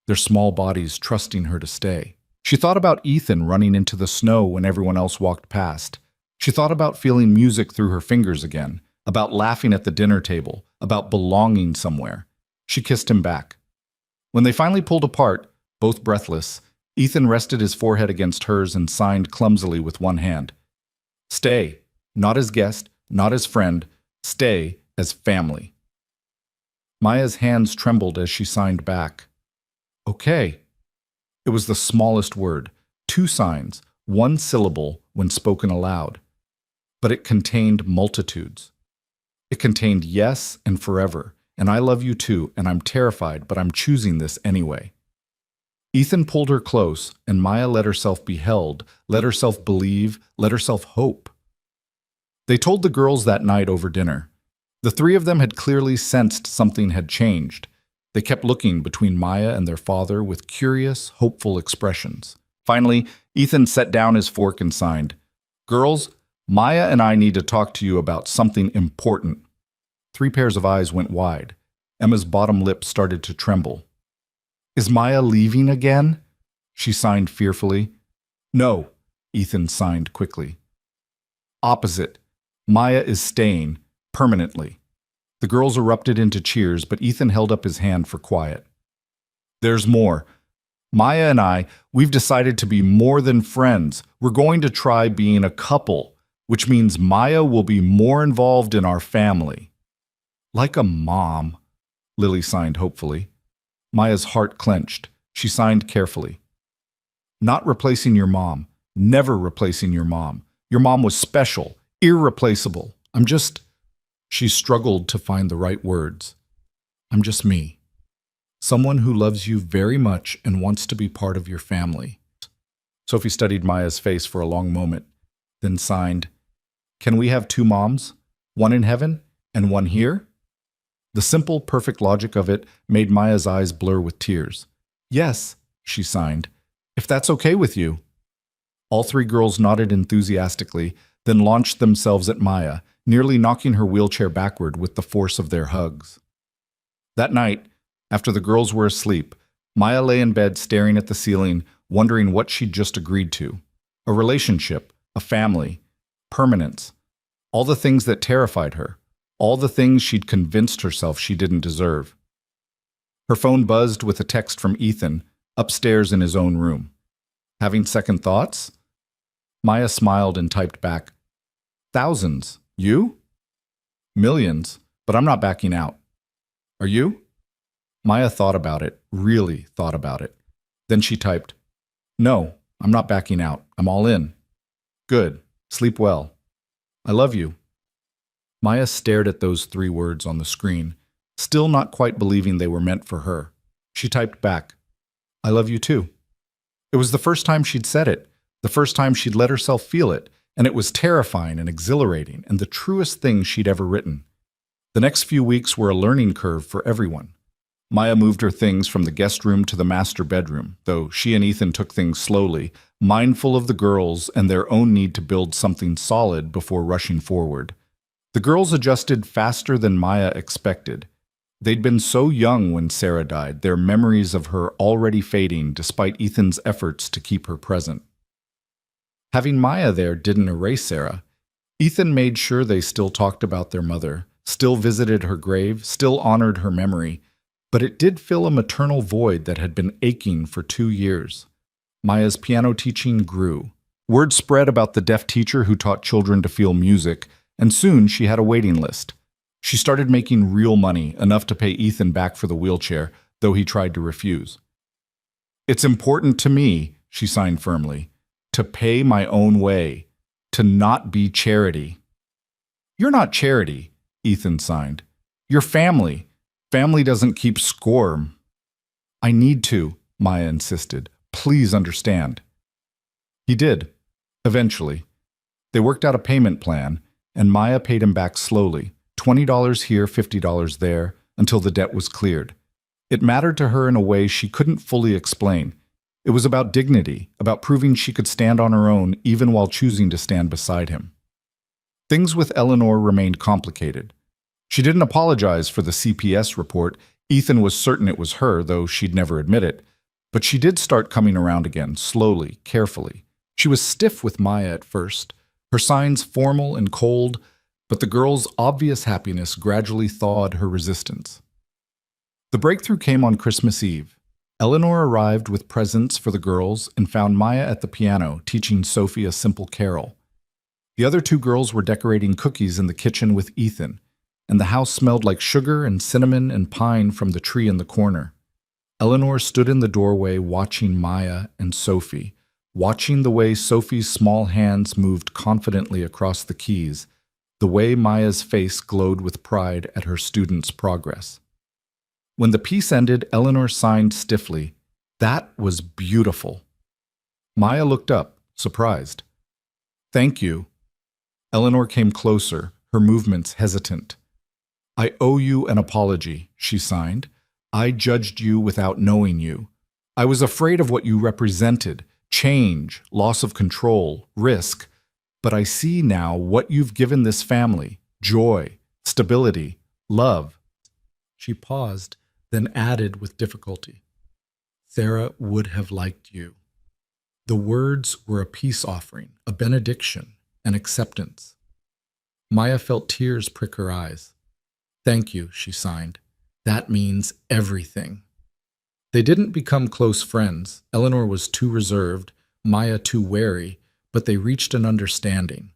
S1: their small bodies trusting her to stay. She thought about Ethan running into the snow when everyone else walked past. She thought about feeling music through her fingers again, about laughing at the dinner table, about belonging somewhere. She kissed him back. When they finally pulled apart, both breathless, Ethan rested his forehead against hers and signed clumsily with one hand. Stay, not as guest, not as friend, stay as family. Maya's hands trembled as she signed back. Okay. It was the smallest word, 2 signs, 1 syllable when spoken aloud. But it contained multitudes. It contained yes and forever, and I love you too, and I'm terrified, but I'm choosing this anyway. Ethan pulled her close, and Maya let herself be held, let herself believe, let herself hope. They told the girls that night over dinner. The 3 of them had clearly sensed something had changed. They kept looking between Maya and their father with curious, hopeful expressions. Finally, Ethan set down his fork and signed, "Girls, Maya and I need to talk to you about something important." 3 pairs of eyes went wide. Emma's bottom lip started to tremble. "Is Maya leaving again?" she signed fearfully. "No," Ethan signed quickly. "Opposite. Maya is staying, permanently." The girls erupted into cheers, but Ethan held up his hand for quiet. "There's more. Maya and I, we've decided to be more than friends. We're going to try being a couple, which means Maya will be more involved in our family." "Like a mom," Lily signed hopefully. Maya's heart clenched. She signed carefully. "Not replacing your mom. Never replacing your mom. Your mom was special, irreplaceable. I'm just..." She struggled to find the right words. "I'm just me. Someone who loves you very much and wants to be part of your family." Sophie studied Maya's face for a long moment, then signed, "Can we have 2 moms? One in heaven and one here?" The simple, perfect logic of it made Maya's eyes blur with tears. "Yes," she signed, "if that's okay with you." All 3 girls nodded enthusiastically, then launched themselves at Maya, nearly knocking her wheelchair backward with the force of their hugs. That night, after the girls were asleep, Maya lay in bed staring at the ceiling, wondering what she'd just agreed to. A relationship, a family, permanence, all the things that terrified her, all the things she'd convinced herself she didn't deserve. Her phone buzzed with a text from Ethan, upstairs in his own room. "Having second thoughts?" Maya smiled and typed back, "Thousands. You?" "Millions, but I'm not backing out." "Are you?" Maya thought about it, really thought about it. Then she typed, "No, I'm not backing out. I'm all in." "Good. Sleep well. I love you." Maya stared at those 3 words on the screen, still not quite believing they were meant for her. She typed back, "I love you too." It was the first time she'd said it, the first time she'd let herself feel it, and it was terrifying and exhilarating and the truest thing she'd ever written. The next few weeks were a learning curve for everyone. Maya moved her things from the guest room to the master bedroom, though she and Ethan took things slowly, mindful of the girls and their own need to build something solid before rushing forward. The girls adjusted faster than Maya expected. They'd been so young when Sarah died, their memories of her already fading despite Ethan's efforts to keep her present. Having Maya there didn't erase Sarah. Ethan made sure they still talked about their mother, still visited her grave, still honored her memory, but it did fill a maternal void that had been aching for 2 years. Maya's piano teaching grew. Word spread about the deaf teacher who taught children to feel music, and soon she had a waiting list. She started making real money, enough to pay Ethan back for the wheelchair, though he tried to refuse. "It's important to me," she signed firmly, "to pay my own way, to not be charity." "You're not charity," Ethan signed. "You're family. Family doesn't keep score." "I need to," Maya insisted. "Please understand." He did, eventually. They worked out a payment plan, and Maya paid him back slowly, $20 here, $50 there, until the debt was cleared. It mattered to her in a way she couldn't fully explain. It was about dignity, about proving she could stand on her own even while choosing to stand beside him. Things with Eleanor remained complicated. She didn't apologize for the CPS report. Ethan was certain it was her, though she'd never admit it. But she did start coming around again, slowly, carefully. She was stiff with Maya at first, her signs formal and cold, but the girl's obvious happiness gradually thawed her resistance. The breakthrough came on Christmas Eve. Eleanor arrived with presents for the girls and found Maya at the piano, teaching Sophie a simple carol. The other 2 girls were decorating cookies in the kitchen with Ethan, and the house smelled like sugar and cinnamon and pine from the tree in the corner. Eleanor stood in the doorway watching Maya and Sophie, watching the way Sophie's small hands moved confidently across the keys, the way Maya's face glowed with pride at her students' progress. When the piece ended, Eleanor signed stiffly, "That was beautiful." Maya looked up, surprised. "Thank you." Eleanor came closer, her movements hesitant. "I owe you an apology," she signed. I judged you without knowing you. I was afraid of what you represented: change, loss of control, risk. But I see now what you've given this family: joy, stability, love. She paused, then added with difficulty, Sarah would have liked you. The words were a peace offering, a benediction, an acceptance. Maya felt tears prick her eyes. Thank you, she signed. That means everything. They didn't become close friends. Eleanor was too reserved, Maya too wary, but they reached an understanding.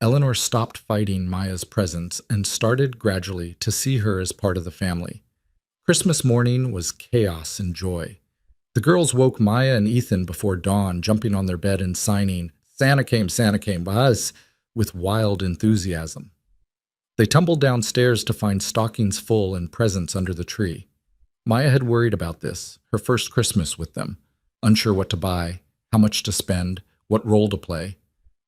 S1: Eleanor stopped fighting Maya's presence and started gradually to see her as part of the family. Christmas morning was chaos and joy. The girls woke Maya and Ethan before dawn, jumping on their bed and signing, Santa came, Buzz, with wild enthusiasm. They tumbled downstairs to find stockings full and presents under the tree. Maya had worried about this, her first Christmas with them, unsure what to buy, how much to spend, what role to play.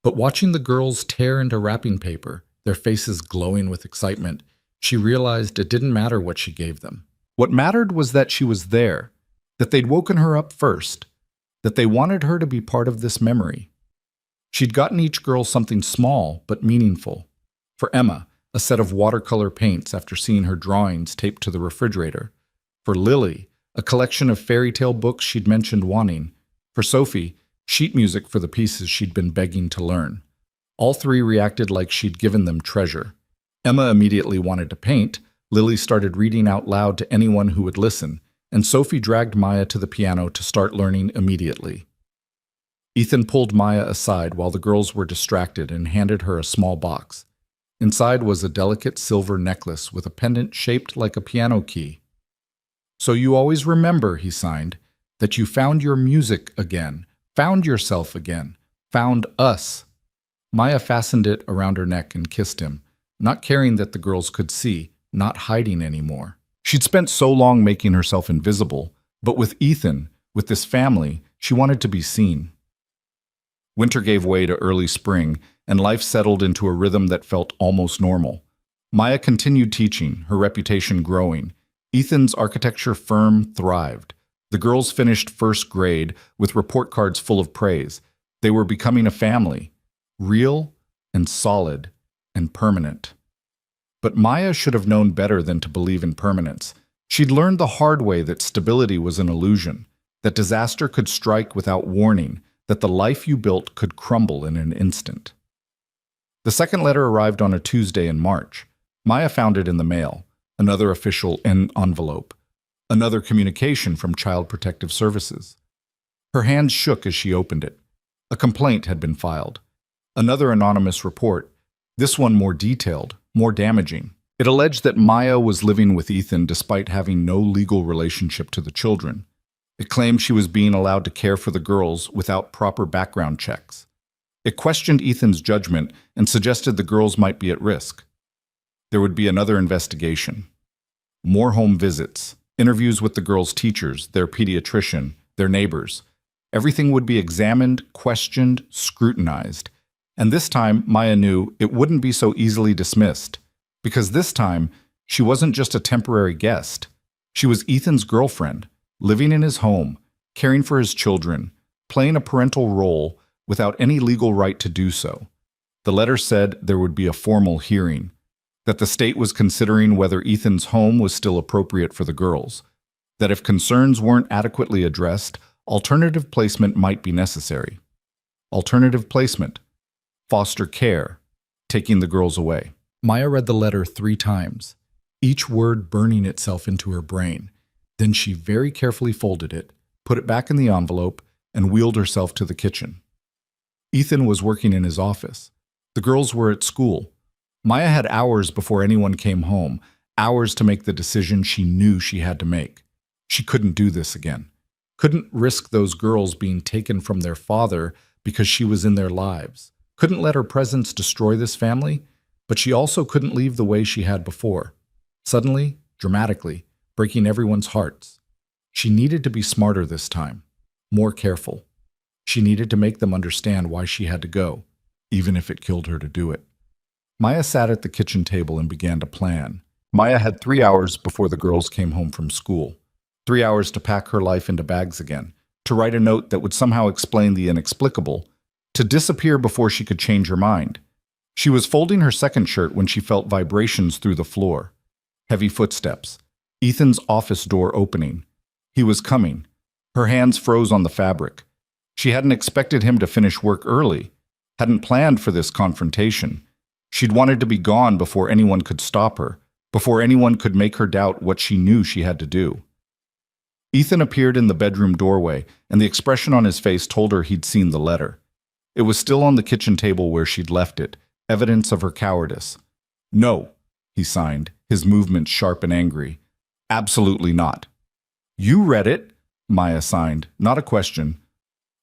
S1: But watching the girls tear into wrapping paper, their faces glowing with excitement, she realized it didn't matter what she gave them. What mattered was that she was there, that they'd woken her up first, that they wanted her to be part of this memory. She'd gotten each girl something small but meaningful. For Emma, a set of watercolor paints after seeing her drawings taped to the refrigerator. For Lily, a collection of fairy tale books she'd mentioned wanting. For Sophie, sheet music for the pieces she'd been begging to learn. All three reacted like she'd given them treasure. Emma immediately wanted to paint, Lily started reading out loud to anyone who would listen, and Sophie dragged Maya to the piano to start learning immediately. Ethan pulled Maya aside while the girls were distracted and handed her a small box. Inside was a delicate silver necklace with a pendant shaped like a piano key. So you always remember, he signed, that you found your music again, found yourself again, found us. Maya fastened it around her neck and kissed him, not caring that the girls could see, not hiding anymore. She'd spent so long making herself invisible, but with Ethan, with this family, she wanted to be seen. Winter gave way to early spring, and life settled into a rhythm that felt almost normal. Maya continued teaching, her reputation growing. Ethan's architecture firm thrived. The girls finished first grade with report cards full of praise. They were becoming a family, real and solid and permanent. But Maya should have known better than to believe in permanence. She'd learned the hard way that stability was an illusion, that disaster could strike without warning, that the life you built could crumble in an instant. The second letter arrived on a Tuesday in March. Maya found it in the mail, another official envelope, another communication from Child Protective Services. Her hands shook as she opened it. A complaint had been filed. Another anonymous report, this one more detailed, more damaging. It alleged that Maya was living with Ethan despite having no legal relationship to the children. It claimed she was being allowed to care for the girls without proper background checks. It questioned Ethan's judgment and suggested the girls might be at risk. There would be another investigation. More home visits, interviews with the girls' teachers, their pediatrician, their neighbors. Everything would be examined, questioned, scrutinized. And this time, Maya knew it wouldn't be so easily dismissed. Because this time, she wasn't just a temporary guest. She was Ethan's girlfriend, living in his home, caring for his children, playing a parental role without any legal right to do so. The letter said there would be a formal hearing, that the state was considering whether Ethan's home was still appropriate for the girls, that if concerns weren't adequately addressed, alternative placement might be necessary. Alternative placement, foster care, taking the girls away. Maya read the letter 3 times, each word burning itself into her brain. Then she very carefully folded it, put it back in the envelope, and wheeled herself to the kitchen. Ethan was working in his office. The girls were at school. Maya had hours before anyone came home, hours to make the decision she knew she had to make. She couldn't do this again. Couldn't risk those girls being taken from their father because she was in their lives. Couldn't let her presence destroy this family, but she also couldn't leave the way she had before. Suddenly, dramatically, breaking everyone's hearts. She needed to be smarter this time, more careful. She needed to make them understand why she had to go, even if it killed her to do it. Maya sat at the kitchen table and began to plan. Maya had 3 hours before the girls came home from school. 3 hours to pack her life into bags again, to write a note that would somehow explain the inexplicable, to disappear before she could change her mind. She was folding her second shirt when she felt vibrations through the floor. Heavy footsteps. Ethan's office door opening. He was coming. Her hands froze on the fabric. She hadn't expected him to finish work early, hadn't planned for this confrontation. She'd wanted to be gone before anyone could stop her, before anyone could make her doubt what she knew she had to do. Ethan appeared in the bedroom doorway, and the expression on his face told her he'd seen the letter. It was still on the kitchen table where she'd left it, evidence of her cowardice. "No," he signed, his movements sharp and angry. "Absolutely not." "You read it," Maya signed, not a question.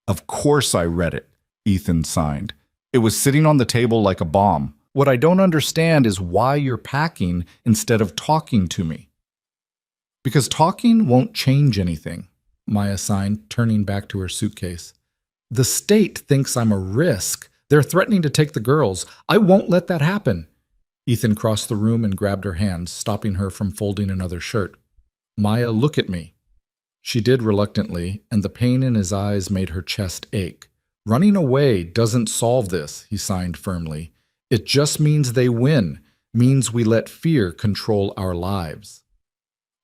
S1: "Of course I read it," Ethan signed. "It was sitting on the table like a bomb. What I don't understand is why you're packing instead of talking to me." "Because talking won't change anything," Maya signed, turning back to her suitcase. "The state thinks I'm a risk. They're threatening to take the girls. I won't let that happen." Ethan crossed the room and grabbed her hands, stopping her from folding another shirt. "Maya, look at me." She did reluctantly, and the pain in his eyes made her chest ache. "Running away doesn't solve this," he signed firmly. "It just means they win, means we let fear control our lives."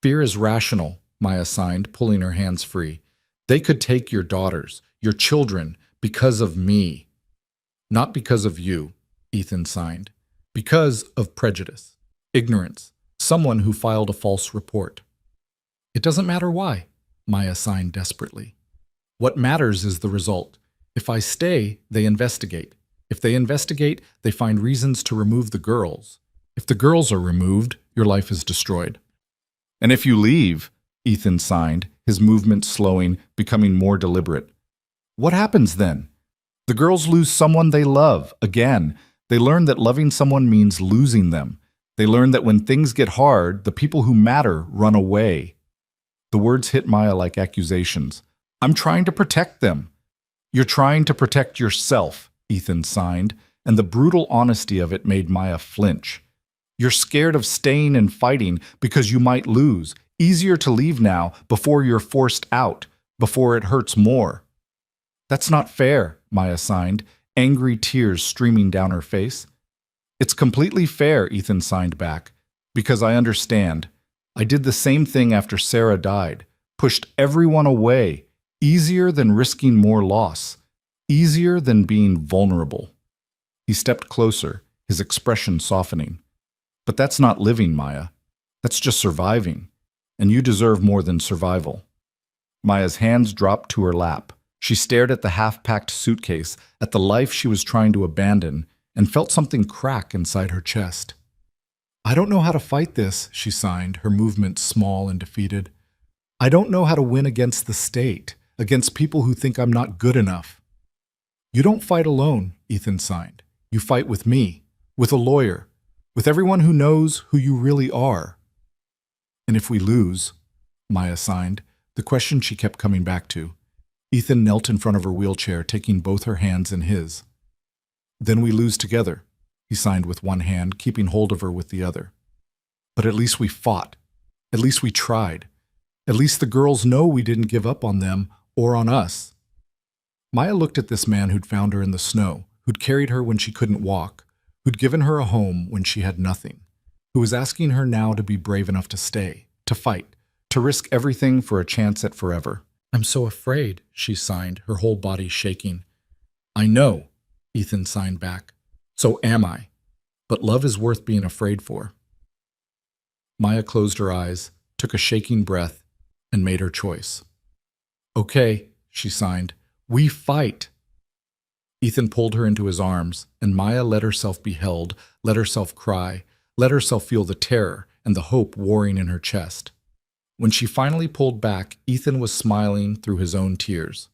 S1: "Fear is rational," Maya signed, pulling her hands free. "They could take your daughters, your children, because of me." "Not because of you," Ethan signed. "Because of prejudice, ignorance, someone who filed a false report." "It doesn't matter why," Maya signed desperately. "What matters is the result. If I stay, they investigate. If they investigate, they find reasons to remove the girls. If the girls are removed, your life is destroyed." "And if you leave," Ethan signed, his movements slowing, becoming more deliberate. "What happens then? The girls lose someone they love, again. They learn that loving someone means losing them. They learn that when things get hard, the people who matter run away." The words hit Maya like accusations. "I'm trying to protect them." "You're trying to protect yourself," Ethan signed, and the brutal honesty of it made Maya flinch. "You're scared of staying and fighting because you might lose. Easier to leave now, before you're forced out, before it hurts more." "That's not fair," Maya signed, angry tears streaming down her face. "It's completely fair," Ethan signed back, "because I understand. I did the same thing after Sarah died, pushed everyone away, easier than risking more loss, easier than being vulnerable." He stepped closer, his expression softening. "But that's not living, Maya. That's just surviving. And you deserve more than survival." Maya's hands dropped to her lap. She stared at the half-packed suitcase, at the life she was trying to abandon, and felt something crack inside her chest. "I don't know how to fight this," she signed, her movements small and defeated. "I don't know how to win against the state, against people who think I'm not good enough." "You don't fight alone," Ethan signed. "You fight with me, with a lawyer, with everyone who knows who you really are." "And if we lose," Maya signed, the question she kept coming back to. Ethan knelt in front of her wheelchair, taking both her hands in his. "Then we lose together," he signed with one hand, keeping hold of her with the other. "But at least we fought. At least we tried. At least the girls know we didn't give up on them or on us." Maya looked at this man who'd found her in the snow, who'd carried her when she couldn't walk, who'd given her a home when she had nothing, who was asking her now to be brave enough to stay, to fight, to risk everything for a chance at forever. "I'm so afraid," she signed, her whole body shaking. "I know," Ethan signed back. "So am I. But love is worth being afraid for." Maya closed her eyes, took a shaking breath, and made her choice. "Okay," she signed. "We fight." Ethan pulled her into his arms, and Maya let herself be held, let herself cry, let herself feel the terror and the hope warring in her chest. When she finally pulled back, Ethan was smiling through his own tears.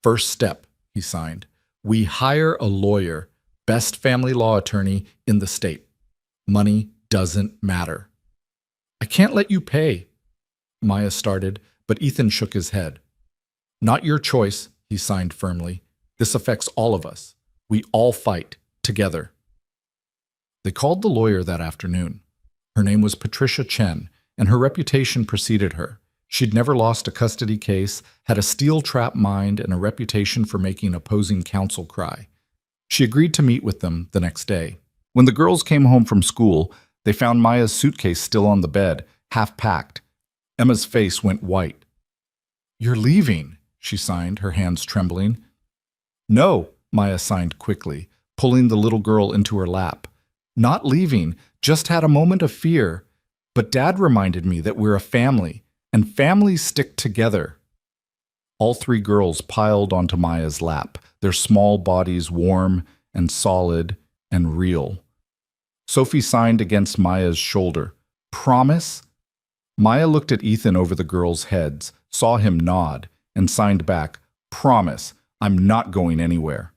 S1: "First step," he signed. "We hire a lawyer, best family law attorney in the state. Money doesn't matter." "I can't let you pay," Maya started, but Ethan shook his head. "Not your choice," he signed firmly. "This affects all of us. We all fight, together." They called the lawyer that afternoon. Her name was Patricia Chen, and her reputation preceded her. She'd never lost a custody case, had a steel-trap mind, and a reputation for making opposing counsel cry. She agreed to meet with them the next day. When the girls came home from school, they found Maya's suitcase still on the bed, half packed. Emma's face went white. "You're leaving," she signed, her hands trembling. "No," Maya signed quickly, pulling the little girl into her lap. "Not leaving, just had a moment of fear. But Dad reminded me that we're a family, and families stick together." All three girls piled onto Maya's lap, their small bodies warm and solid and real. Sophie signed against Maya's shoulder. "Promise?" Maya looked at Ethan over the girls' heads, saw him nod, and signed back, "Promise, I'm not going anywhere."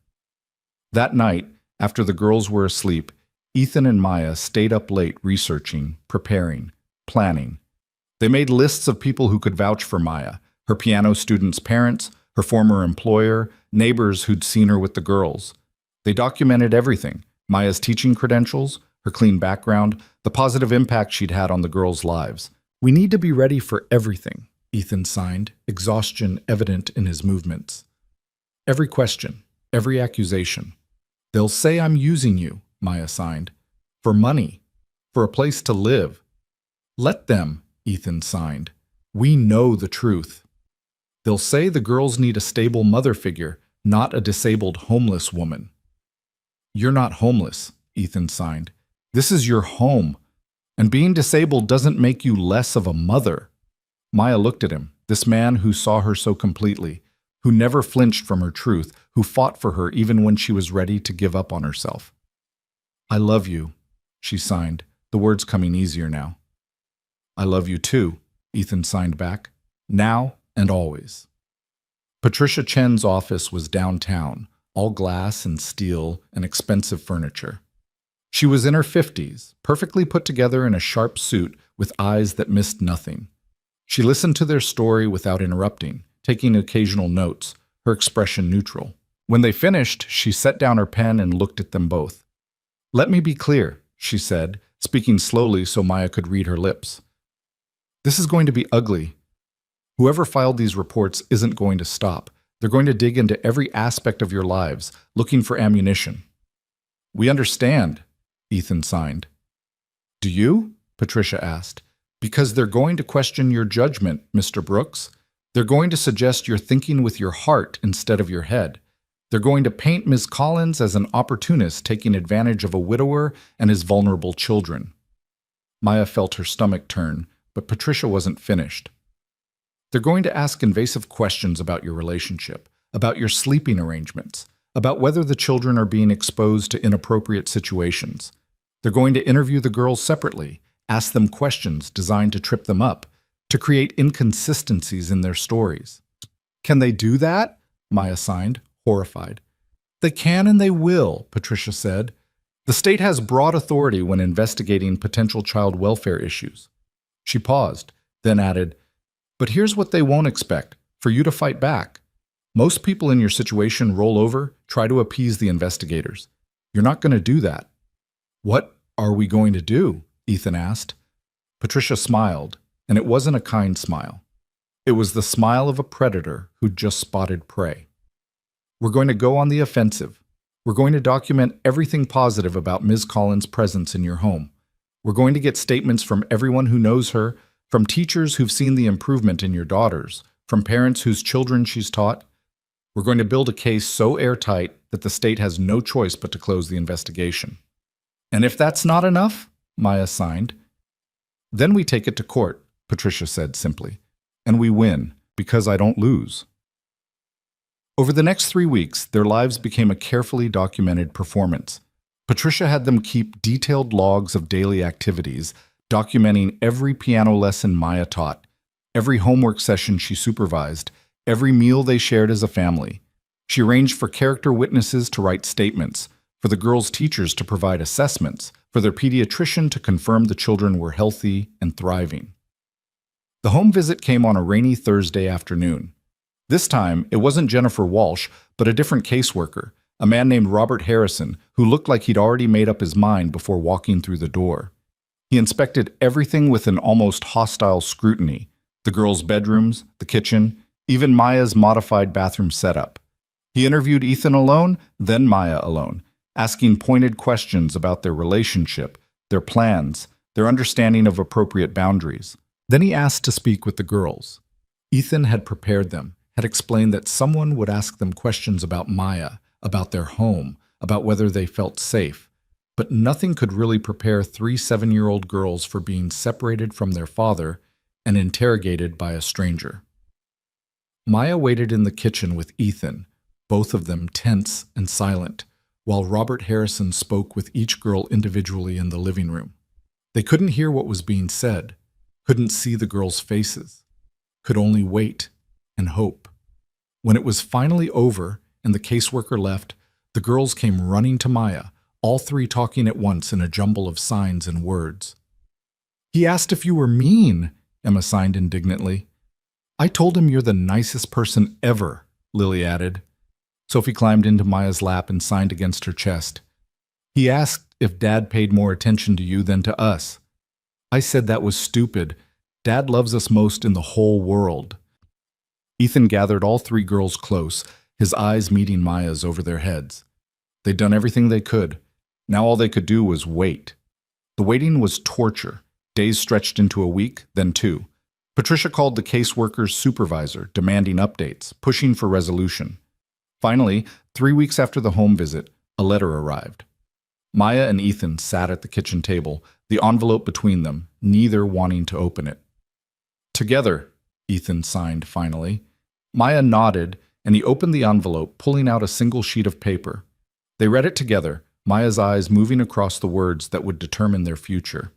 S1: That night, after the girls were asleep, Ethan and Maya stayed up late researching, preparing, planning. They made lists of people who could vouch for Maya, her piano students' parents, her former employer, neighbors who'd seen her with the girls. They documented everything: Maya's teaching credentials, her clean background, the positive impact she'd had on the girls' lives. "We need to be ready for everything," Ethan signed, exhaustion evident in his movements. "Every question, every accusation. They'll say I'm using you," Maya signed. "For money, for a place to live." "Let them," Ethan signed. "We know the truth. They'll say the girls need a stable mother figure, not a disabled homeless woman." "You're not homeless," Ethan signed. "This is your home. And being disabled doesn't make you less of a mother." Maya looked at him, this man who saw her so completely, who never flinched from her truth, who fought for her even when she was ready to give up on herself. "I love you," she signed, the words coming easier now. "I love you too," Ethan signed back, "now and always." Patricia Chen's office was downtown, all glass and steel and expensive furniture. She was in her 50s, perfectly put together in a sharp suit with eyes that missed nothing. She listened to their story without interrupting, taking occasional notes, her expression neutral. When they finished, she set down her pen and looked at them both. "Let me be clear," she said, speaking slowly so Maya could read her lips. "This is going to be ugly. Whoever filed these reports isn't going to stop. They're going to dig into every aspect of your lives, looking for ammunition." "We understand," Ethan signed. "Do you?" Patricia asked. "Because they're going to question your judgment, Mr. Brooks. They're going to suggest you're thinking with your heart instead of your head. They're going to paint Ms. Collins as an opportunist taking advantage of a widower and his vulnerable children." Maya felt her stomach turn, but Patricia wasn't finished. "They're going to ask invasive questions about your relationship, about your sleeping arrangements, about whether the children are being exposed to inappropriate situations. They're going to interview the girls separately, ask them questions designed to trip them up, to create inconsistencies in their stories." "Can they do that?" Maya signed, horrified. "They can and they will," Patricia said. "The state has broad authority when investigating potential child welfare issues." She paused, then added, "But here's what they won't expect, for you to fight back. Most people in your situation roll over, try to appease the investigators. You're not going to do that." "What are we going to do?" Ethan asked. Patricia smiled, and it wasn't a kind smile. It was the smile of a predator who'd just spotted prey. "We're going to go on the offensive. We're going to document everything positive about Ms. Collins' presence in your home. We're going to get statements from everyone who knows her, from teachers who've seen the improvement in your daughters, from parents whose children she's taught. We're going to build a case so airtight that the state has no choice but to close the investigation." "And if that's not enough," Maya signed. "Then we take it to court," Patricia said simply. "And we win, because I don't lose." Over the next 3 weeks, their lives became a carefully documented performance. Patricia had them keep detailed logs of daily activities, documenting every piano lesson Maya taught, every homework session she supervised, every meal they shared as a family. She arranged for character witnesses to write statements, for the girls' teachers to provide assessments, for their pediatrician to confirm the children were healthy and thriving. The home visit came on a rainy Thursday afternoon. This time, it wasn't Jennifer Walsh, but a different caseworker, a man named Robert Harrison, who looked like he'd already made up his mind before walking through the door. He inspected everything with an almost hostile scrutiny, The girls' bedrooms, the kitchen, even Maya's modified bathroom setup. He interviewed Ethan alone, then Maya alone, asking pointed questions about their relationship, their plans, their understanding of appropriate boundaries. Then he asked to speak with the girls. Ethan had prepared them, had explained that someone would ask them questions about Maya, about their home, about whether they felt safe. But nothing could really prepare 3 7-year-old girls for being separated from their father and interrogated by a stranger. Maya waited in the kitchen with Ethan, both of them tense and silent, while Robert Harrison spoke with each girl individually in the living room. They couldn't hear what was being said, couldn't see the girls' faces, could only wait and hope. When it was finally over and the caseworker left, the girls came running to Maya, all three talking at once in a jumble of signs and words. "He asked if you were mean," Emma signed indignantly. "I told him you're the nicest person ever," Lily added. Sophie climbed into Maya's lap and signed against her chest. "He asked if Dad paid more attention to you than to us. I said that was stupid. Dad loves us most in the whole world." Ethan gathered all three girls close, his eyes meeting Maya's over their heads. They'd done everything they could. Now all they could do was wait. The waiting was torture. Days stretched into a week, then 2. Patricia called the caseworker's supervisor, demanding updates, pushing for resolution. Finally, 3 weeks after the home visit, a letter arrived. Maya and Ethan sat at the kitchen table, the envelope between them, neither wanting to open it. "Together," Ethan signed finally. Maya nodded, and he opened the envelope, pulling out a single sheet of paper. They read it together, Maya's eyes moving across the words that would determine their future.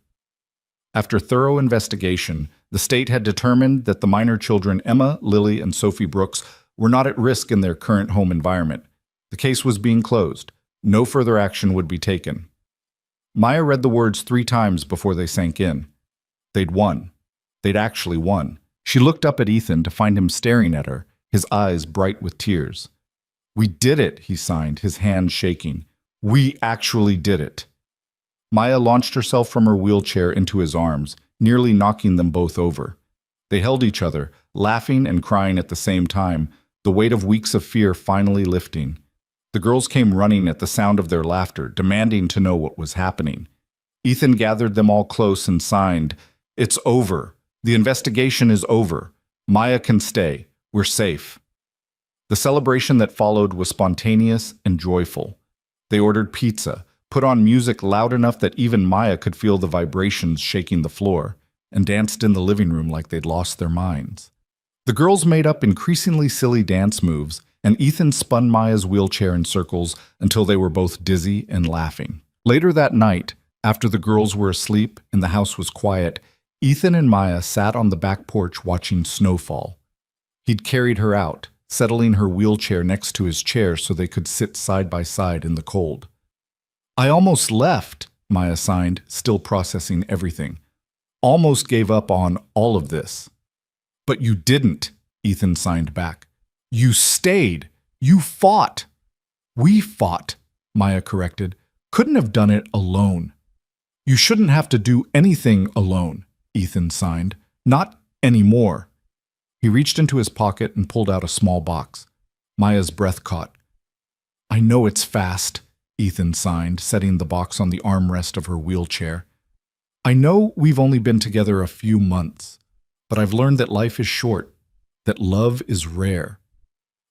S1: After thorough investigation, the state had determined that the minor children Emma, Lily, and Sophie Brooks were not at risk in their current home environment. The case was being closed. No further action would be taken. Maya read the words 3 times before they sank in. They'd won. They'd actually won. She looked up at Ethan to find him staring at her, his eyes bright with tears. "We did it," he signed, his hands shaking. "We actually did it." Maya launched herself from her wheelchair into his arms, nearly knocking them both over. They held each other, laughing and crying at the same time, the weight of weeks of fear finally lifting. The girls came running at the sound of their laughter, demanding to know what was happening. Ethan gathered them all close and signed, "It's over. The investigation is over. Maya can stay. We're safe." The celebration that followed was spontaneous and joyful. They ordered pizza, put on music loud enough that even Maya could feel the vibrations shaking the floor, and danced in the living room like they'd lost their minds. The girls made up increasingly silly dance moves, and Ethan spun Maya's wheelchair in circles until they were both dizzy and laughing. Later that night, after the girls were asleep and the house was quiet, Ethan and Maya sat on the back porch watching snowfall. He'd carried her out, settling her wheelchair next to his chair so they could sit side by side in the cold. "I almost left," Maya signed, still processing everything. "Almost gave up on all of this." "But you didn't," Ethan signed back. "You stayed. You fought." "We fought," Maya corrected. "Couldn't have done it alone." "You shouldn't have to do anything alone," Ethan signed. "Not anymore." He reached into his pocket and pulled out a small box. Maya's breath caught. "I know it's fast," Ethan signed, setting the box on the armrest of her wheelchair. "I know we've only been together a few months, but I've learned that life is short, that love is rare,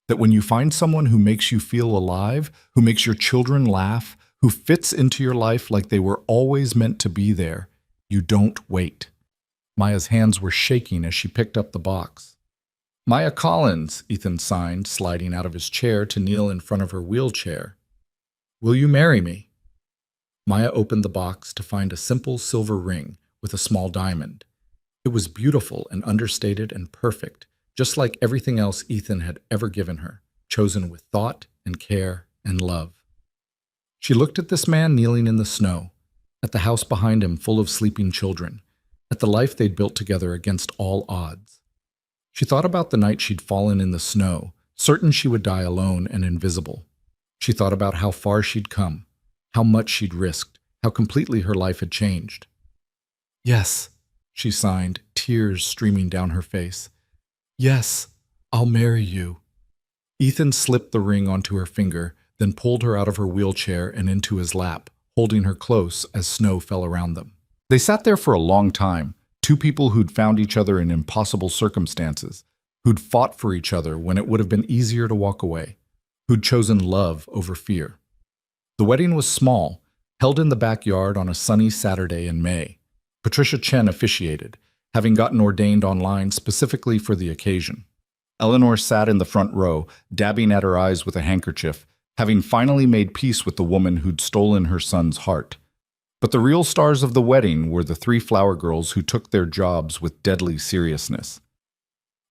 S1: that when you find someone who makes you feel alive, who makes your children laugh, who fits into your life like they were always meant to be there, you don't wait." Maya's hands were shaking as she picked up the box. "Maya Collins," Ethan signed, sliding out of his chair to kneel in front of her wheelchair. "Will you marry me?" Maya opened the box to find a simple silver ring with a small diamond. It was beautiful and understated and perfect, just like everything else Ethan had ever given her, chosen with thought and care and love. She looked at this man kneeling in the snow, at the house behind him full of sleeping children, at the life they'd built together against all odds. She thought about the night she'd fallen in the snow, certain she would die alone and invisible. She thought about how far she'd come, how much she'd risked, how completely her life had changed. "Yes," she signed, tears streaming down her face. Yes, I'll marry you. Ethan slipped the ring onto her finger, then pulled her out of her wheelchair and into his lap, holding her close as snow fell around them. They sat there for a long time, two people who'd found each other in impossible circumstances, who'd fought for each other when it would have been easier to walk away, who'd chosen love over fear. The wedding was small, held in the backyard on a sunny Saturday in May. Patricia Chen officiated, having gotten ordained online specifically for the occasion. Eleanor sat in the front row, dabbing at her eyes with a handkerchief, having finally made peace with the woman who'd stolen her son's heart. But the real stars of the wedding were the three flower girls who took their jobs with deadly seriousness.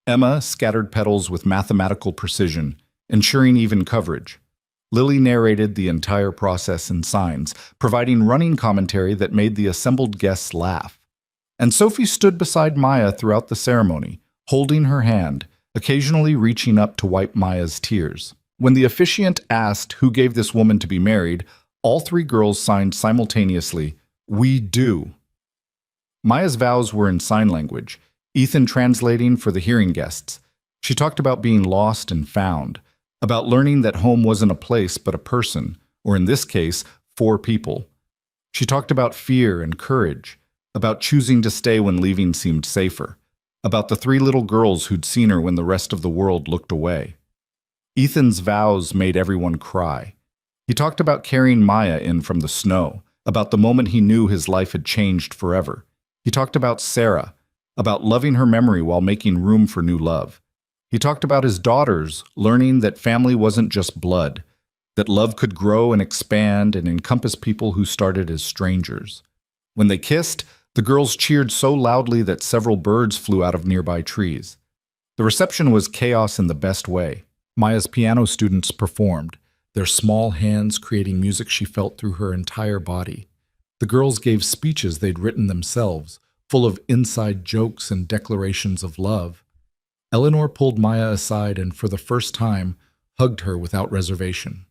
S1: Emma scattered petals with mathematical precision, ensuring even coverage. Lily narrated the entire process in signs, providing running commentary that made the assembled guests laugh. And Sophie stood beside Maya throughout the ceremony, holding her hand, occasionally reaching up to wipe Maya's tears. When the officiant asked who gave this woman to be married, all three girls signed simultaneously, "We do." Maya's vows were in sign language, Ethan translating for the hearing guests. She talked about being lost and found, about learning that home wasn't a place but a person, or in this case, 4 people. She talked about fear and courage, about choosing to stay when leaving seemed safer, about the 3 little girls who'd seen her when the rest of the world looked away. Ethan's vows made everyone cry. He talked about carrying Maya in from the snow, about the moment he knew his life had changed forever. He talked about Sarah, about loving her memory while making room for new love. He talked about his daughters, learning that family wasn't just blood, that love could grow and expand and encompass people who started as strangers. When they kissed, the girls cheered so loudly that several birds flew out of nearby trees. The reception was chaos in the best way. Maya's piano students performed, their small hands creating music she felt through her entire body. The girls gave speeches they'd written themselves, full of inside jokes and declarations of love. Eleanor pulled Maya aside and, for the first time, hugged her without reservation.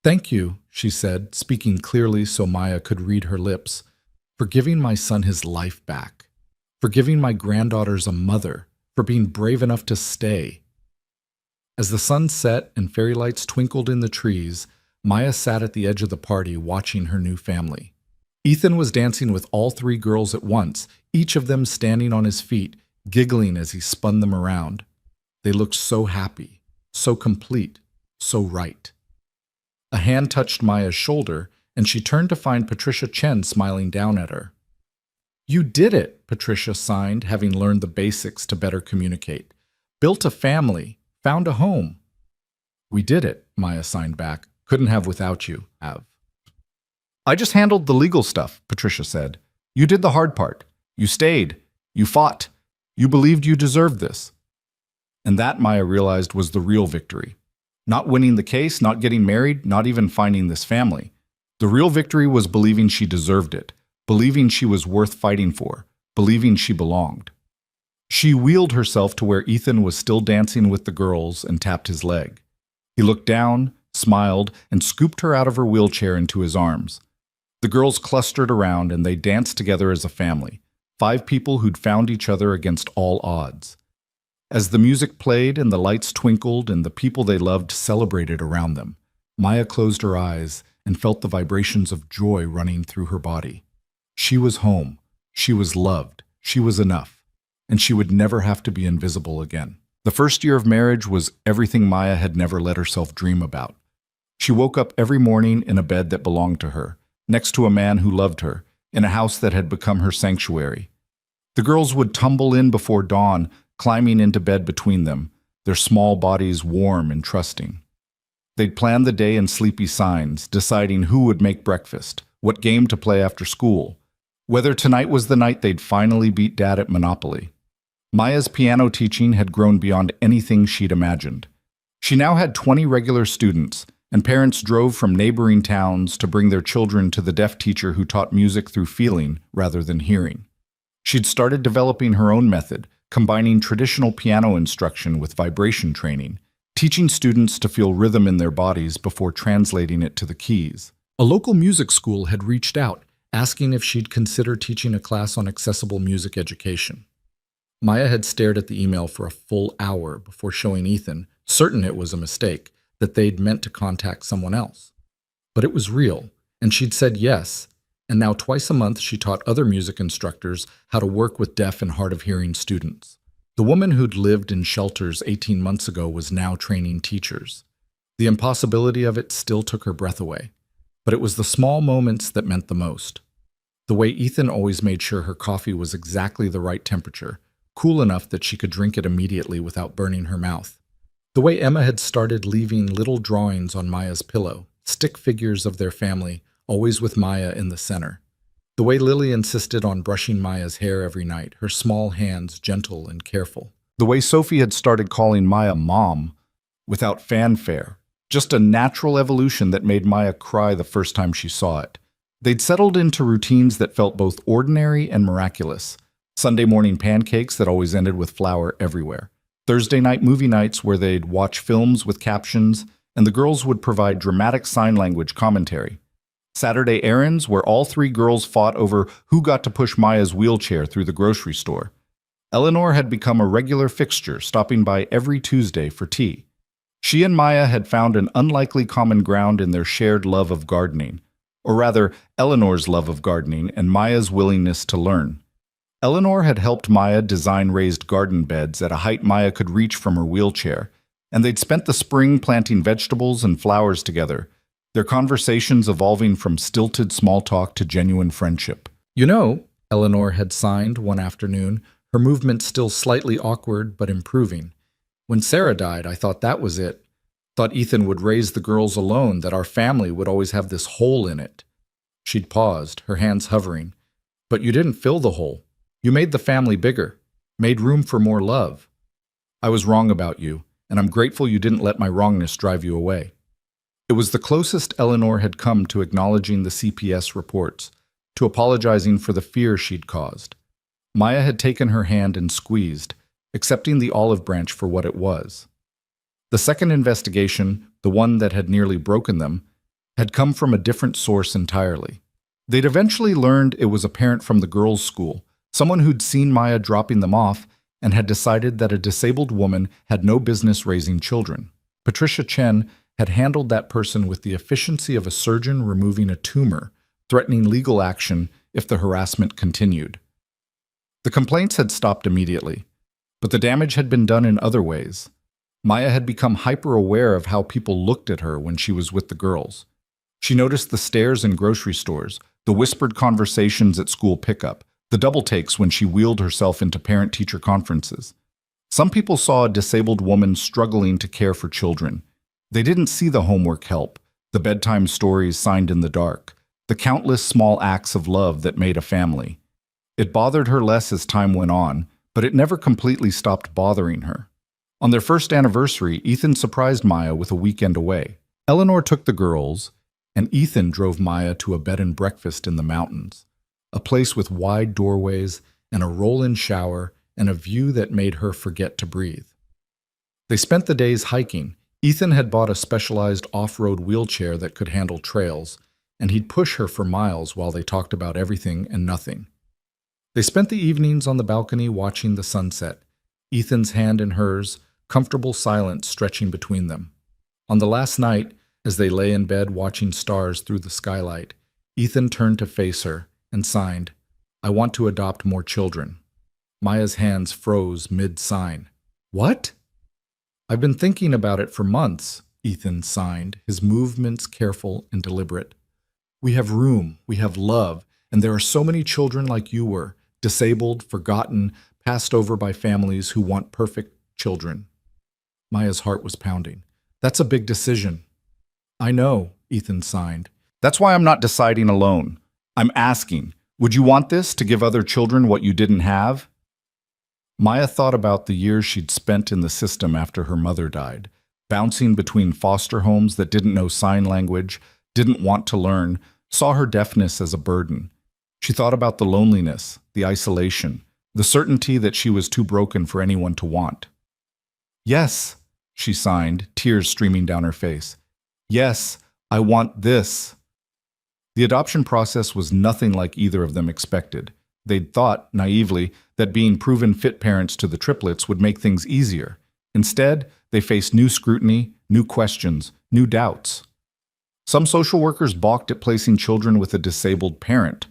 S1: "Thank you," she said, speaking clearly so Maya could read her lips, "for giving my son his life back, for giving my granddaughters a mother, for being brave enough to stay." As the sun set and fairy lights twinkled in the trees, Maya sat at the edge of the party watching her new family. Ethan was dancing with all 3 girls at once, each of them standing on his feet, giggling as he spun them around. They looked so happy, so complete, so right. A hand touched Maya's shoulder, and she turned to find Patricia Chen smiling down at her. "You did it," Patricia signed, having learned the basics to better communicate. "Built a family. Found a home." "We did it," Maya signed back. "Couldn't have without you, have." "I just handled the legal stuff," Patricia said. "You did the hard part. You stayed. You fought. You believed you deserved this." And that, Maya realized, was the real victory. Not winning the case, not getting married, not even finding this family. The real victory was believing she deserved it, believing she was worth fighting for, believing she belonged. She wheeled herself to where Ethan was still dancing with the girls and tapped his leg. He looked down, smiled, and scooped her out of her wheelchair into his arms. The girls clustered around and they danced together as a family, 5 people who'd found each other against all odds. As the music played and the lights twinkled and the people they loved celebrated around them, Maya closed her eyes and felt the vibrations of joy running through her body. She was home. She was loved. She was enough. And she would never have to be invisible again. The first year of marriage was everything Maya had never let herself dream about. She woke up every morning in a bed that belonged to her, next to a man who loved her, in a house that had become her sanctuary. The girls would tumble in before dawn, climbing into bed between them, their small bodies warm and trusting. They'd plan the day in sleepy signs, deciding who would make breakfast, what game to play after school, whether tonight was the night they'd finally beat Dad at Monopoly. Maya's piano teaching had grown beyond anything she'd imagined. She now had 20 regular students, and parents drove from neighboring towns to bring their children to the deaf teacher who taught music through feeling rather than hearing. She'd started developing her own method, combining traditional piano instruction with vibration training, teaching students to feel rhythm in their bodies before translating it to the keys. A local music school had reached out, asking if she'd consider teaching a class on accessible music education. Maya had stared at the email for a full hour before showing Ethan, certain it was a mistake, that they'd meant to contact someone else. But it was real, and she'd said yes, and now twice a month she taught other music instructors how to work with deaf and hard-of-hearing students. The woman who'd lived in shelters 18 months ago was now training teachers. The impossibility of it still took her breath away, but it was the small moments that meant the most. The way Ethan always made sure her coffee was exactly the right temperature, cool enough that she could drink it immediately without burning her mouth. The way Emma had started leaving little drawings on Maya's pillow, stick figures of their family, always with Maya in the center. The way Lily insisted on brushing Maya's hair every night, her small hands gentle and careful. The way Sophie had started calling Maya Mom without fanfare, just a natural evolution that made Maya cry the first time she saw it. They'd settled into routines that felt both ordinary and miraculous. Sunday morning pancakes that always ended with flour everywhere. Thursday night movie nights where they'd watch films with captions, and the girls would provide dramatic sign language commentary. Saturday errands where all three girls fought over who got to push Maya's wheelchair through the grocery store. Eleanor had become a regular fixture, stopping by every Tuesday for tea. She and Maya had found an unlikely common ground in their shared love of gardening, or rather, Eleanor's love of gardening and Maya's willingness to learn. Eleanor had helped Maya design raised garden beds at a height Maya could reach from her wheelchair, and they'd spent the spring planting vegetables and flowers together, their conversations evolving from stilted small talk to genuine friendship. "You know," Eleanor had signed one afternoon, her movement still slightly awkward but improving. "When Sarah died, I thought that was it. Thought Ethan would raise the girls alone, that our family would always have this hole in it." She'd paused, her hands hovering. "But you didn't fill the hole. You made the family bigger, made room for more love. I was wrong about you, and I'm grateful you didn't let my wrongness drive you away." It was the closest Eleanor had come to acknowledging the CPS reports, to apologizing for the fear she'd caused. Maya had taken her hand and squeezed, accepting the olive branch for what it was. The second investigation, the one that had nearly broken them, had come from a different source entirely. They'd eventually learned it was a parent from the girls' school, someone who'd seen Maya dropping them off and had decided that a disabled woman had no business raising children. Patricia Chen had handled that person with the efficiency of a surgeon removing a tumor, threatening legal action if the harassment continued. The complaints had stopped immediately, but the damage had been done in other ways. Maya had become hyper-aware of how people looked at her when she was with the girls. She noticed the stares in grocery stores, the whispered conversations at school pickup, the double takes when she wheeled herself into parent-teacher conferences. Some people saw a disabled woman struggling to care for children. They didn't see the homework help, the bedtime stories signed in the dark, the countless small acts of love that made a family. It bothered her less as time went on, but it never completely stopped bothering her. On their first anniversary, Ethan surprised Maya with a weekend away. Eleanor took the girls, and Ethan drove Maya to a bed and breakfast in the mountains, a place with wide doorways and a roll-in shower and a view that made her forget to breathe. They spent the days hiking. Ethan had bought a specialized off-road wheelchair that could handle trails, and he'd push her for miles while they talked about everything and nothing. They spent the evenings on the balcony watching the sunset, Ethan's hand in hers, comfortable silence stretching between them. On the last night, as they lay in bed watching stars through the skylight, Ethan turned to face her and signed, "I want to adopt more children." Maya's hands froze mid-sign. "What?" "I've been thinking about it for months," Ethan signed, his movements careful and deliberate. "We have room, we have love, and there are so many children like you were, disabled, forgotten, passed over by families who want perfect children." Maya's heart was pounding. "That's a big decision." "I know," Ethan signed. "That's why I'm not deciding alone. I'm asking, would you want this to give other children what you didn't have?" Maya thought about the years she'd spent in the system after her mother died, bouncing between foster homes that didn't know sign language, didn't want to learn, saw her deafness as a burden. She thought about the loneliness, the isolation, the certainty that she was too broken for anyone to want. "Yes," she signed, tears streaming down her face. "Yes, I want this." The adoption process was nothing like either of them expected. They'd thought, naively, that being proven fit parents to the triplets would make things easier. Instead, they faced new scrutiny, new questions, new doubts. Some social workers balked at placing children with a disabled parent.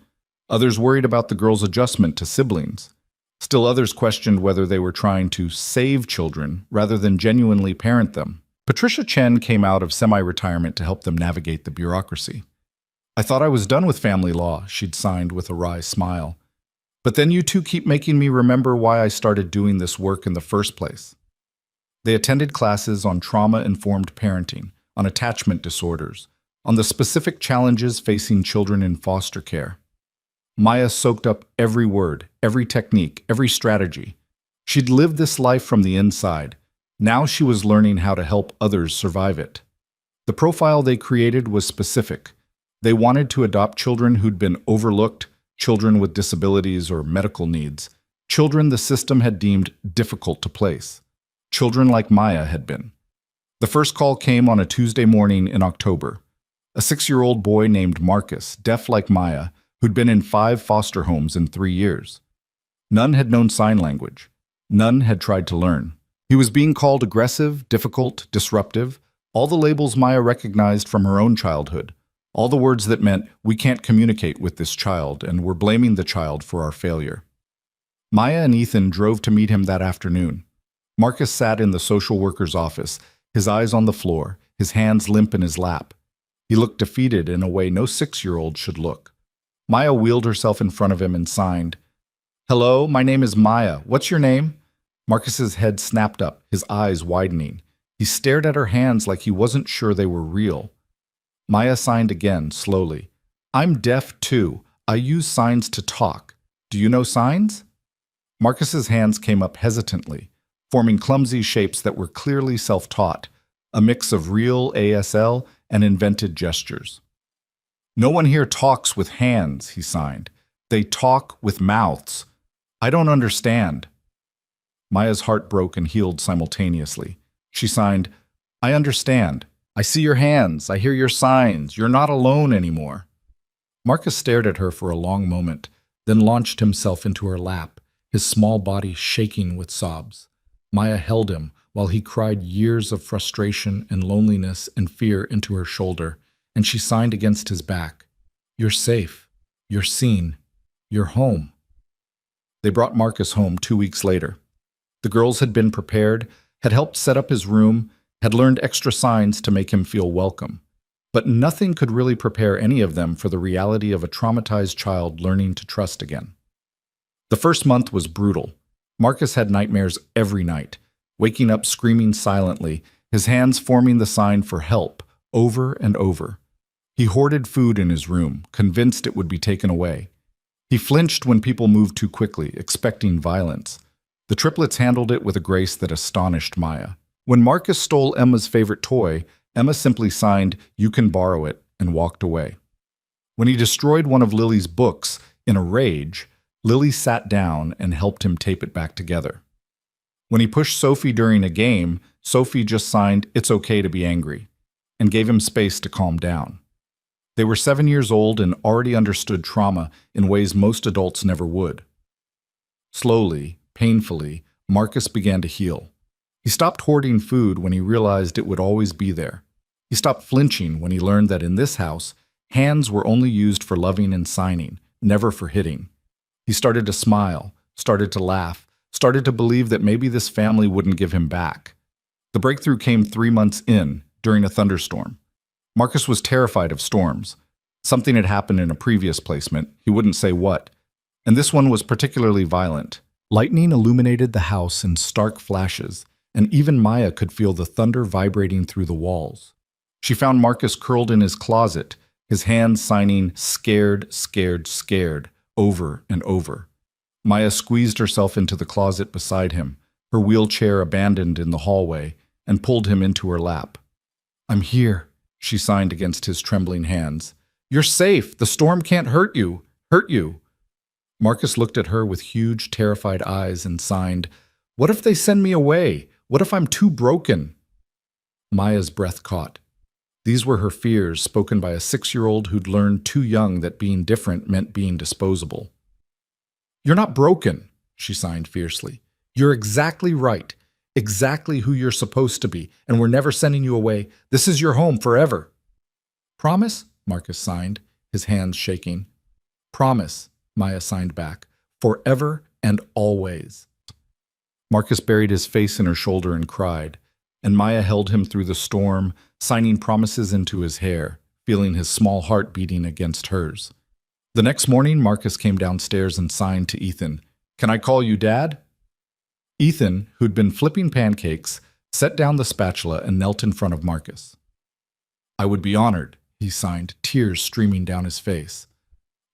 S1: Others worried about the girl's adjustment to siblings. Still others questioned whether they were trying to save children rather than genuinely parent them. Patricia Chen came out of semi-retirement to help them navigate the bureaucracy. "I thought I was done with family law," she'd signed with a wry smile. "But then you two keep making me remember why I started doing this work in the first place." They attended classes on trauma-informed parenting, on attachment disorders, on the specific challenges facing children in foster care. Maya soaked up every word, every technique, every strategy. She'd lived this life from the inside. Now she was learning how to help others survive it. The profile they created was specific. They wanted to adopt children who'd been overlooked, children with disabilities or medical needs, children the system had deemed difficult to place, children like Maya had been. The first call came on a Tuesday morning in October. A 6-year-old boy named Marcus, deaf like Maya, who'd been in 5 foster homes in 3 years. None had known sign language. None had tried to learn. He was being called aggressive, difficult, disruptive, all the labels Maya recognized from her own childhood, all the words that meant, "We can't communicate with this child, and we're blaming the child for our failure." Maya and Ethan drove to meet him that afternoon. Marcus sat in the social worker's office, his eyes on the floor, his hands limp in his lap. He looked defeated in a way no 6-year-old should look. Maya wheeled herself in front of him and signed. "Hello, my name is Maya. What's your name?" Marcus's head snapped up, his eyes widening. He stared at her hands like he wasn't sure they were real. Maya signed again, slowly. "I'm deaf too. I use signs to talk. Do you know signs?" Marcus's hands came up hesitantly, forming clumsy shapes that were clearly self-taught, a mix of real ASL and invented gestures. "No one here talks with hands," he signed. "They talk with mouths. I don't understand." Maya's heart broke and healed simultaneously. She signed, "I understand. I see your hands. I hear your signs. You're not alone anymore." Marcus stared at her for a long moment, then launched himself into her lap, his small body shaking with sobs. Maya held him while he cried years of frustration and loneliness and fear into her shoulder, and she signed against his back. "You're safe. You're seen. You're home." They brought Marcus home 2 weeks later. The girls had been prepared, had helped set up his room, had learned extra signs to make him feel welcome. But nothing could really prepare any of them for the reality of a traumatized child learning to trust again. The first month was brutal. Marcus had nightmares every night, waking up screaming silently, his hands forming the sign for help over and over. He hoarded food in his room, convinced it would be taken away. He flinched when people moved too quickly, expecting violence. The triplets handled it with a grace that astonished Maya. When Marcus stole Emma's favorite toy, Emma simply signed, "You can borrow it," and walked away. When he destroyed one of Lily's books, in a rage, Lily sat down and helped him tape it back together. When he pushed Sophie during a game, Sophie just signed, "It's okay to be angry," and gave him space to calm down. They were 7 years old and already understood trauma in ways most adults never would. Slowly, painfully, Marcus began to heal. He stopped hoarding food when he realized it would always be there. He stopped flinching when he learned that in this house, hands were only used for loving and signing, never for hitting. He started to smile, started to laugh, started to believe that maybe this family wouldn't give him back. The breakthrough came 3 months in, during a thunderstorm. Marcus was terrified of storms. Something had happened in a previous placement, he wouldn't say what, and this one was particularly violent. Lightning illuminated the house in stark flashes, and even Maya could feel the thunder vibrating through the walls. She found Marcus curled in his closet, his hands signing "scared, scared, scared," over and over. Maya squeezed herself into the closet beside him, her wheelchair abandoned in the hallway, and pulled him into her lap. "I'm here," she signed against his trembling hands. "You're safe. The storm can't hurt you. Hurt you." Marcus looked at her with huge, terrified eyes and signed, "What if they send me away? What if I'm too broken?" Maya's breath caught. These were her fears, spoken by a 6-year-old who'd learned too young that being different meant being disposable. "You're not broken," she signed fiercely. "You're exactly right, exactly who you're supposed to be, and we're never sending you away. This is your home forever." "Promise?" Marcus signed, his hands shaking. "Promise," Maya signed back. "Forever and always." Marcus buried his face in her shoulder and cried, and Maya held him through the storm, signing promises into his hair, feeling his small heart beating against hers. The next morning, Marcus came downstairs and signed to Ethan, "Can I call you Dad?" Ethan, who'd been flipping pancakes, set down the spatula and knelt in front of Marcus. "I would be honored," he signed, tears streaming down his face.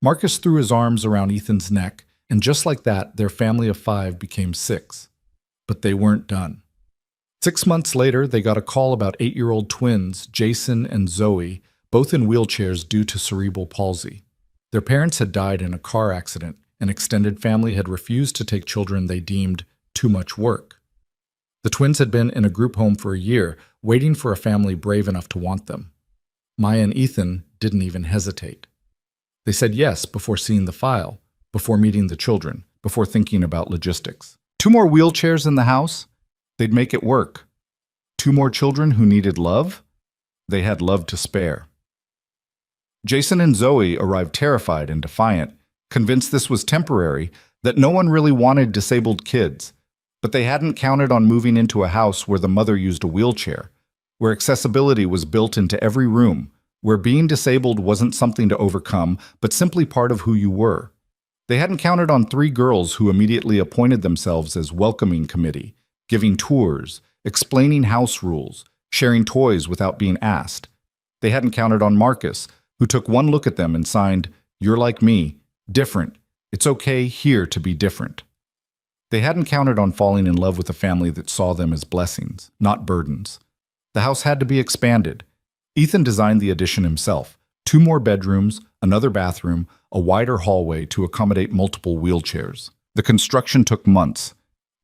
S1: Marcus threw his arms around Ethan's neck, and just like that, their family of 5 became 6. But they weren't done. 6 months later, they got a call about 8-year-old twins, Jason and Zoe, both in wheelchairs due to cerebral palsy. Their parents had died in a car accident, and extended family had refused to take children they deemed too much work. The twins had been in a group home for a year, waiting for a family brave enough to want them. Maya and Ethan didn't even hesitate. They said yes before seeing the file, before meeting the children, before thinking about logistics. 2 more wheelchairs in the house? They'd make it work. 2 more children who needed love? They had love to spare. Jason and Zoe arrived terrified and defiant, convinced this was temporary, that no one really wanted disabled kids. But they hadn't counted on moving into a house where the mother used a wheelchair, where accessibility was built into every room, where being disabled wasn't something to overcome, but simply part of who you were. They hadn't counted on 3 girls who immediately appointed themselves as welcoming committee, giving tours, explaining house rules, sharing toys without being asked. They hadn't counted on Marcus, who took one look at them and signed, "You're like me, different. It's okay here to be different." They hadn't counted on falling in love with a family that saw them as blessings, not burdens. The house had to be expanded. Ethan designed the addition himself, 2 more bedrooms, another bathroom, a wider hallway to accommodate multiple wheelchairs. The construction took months,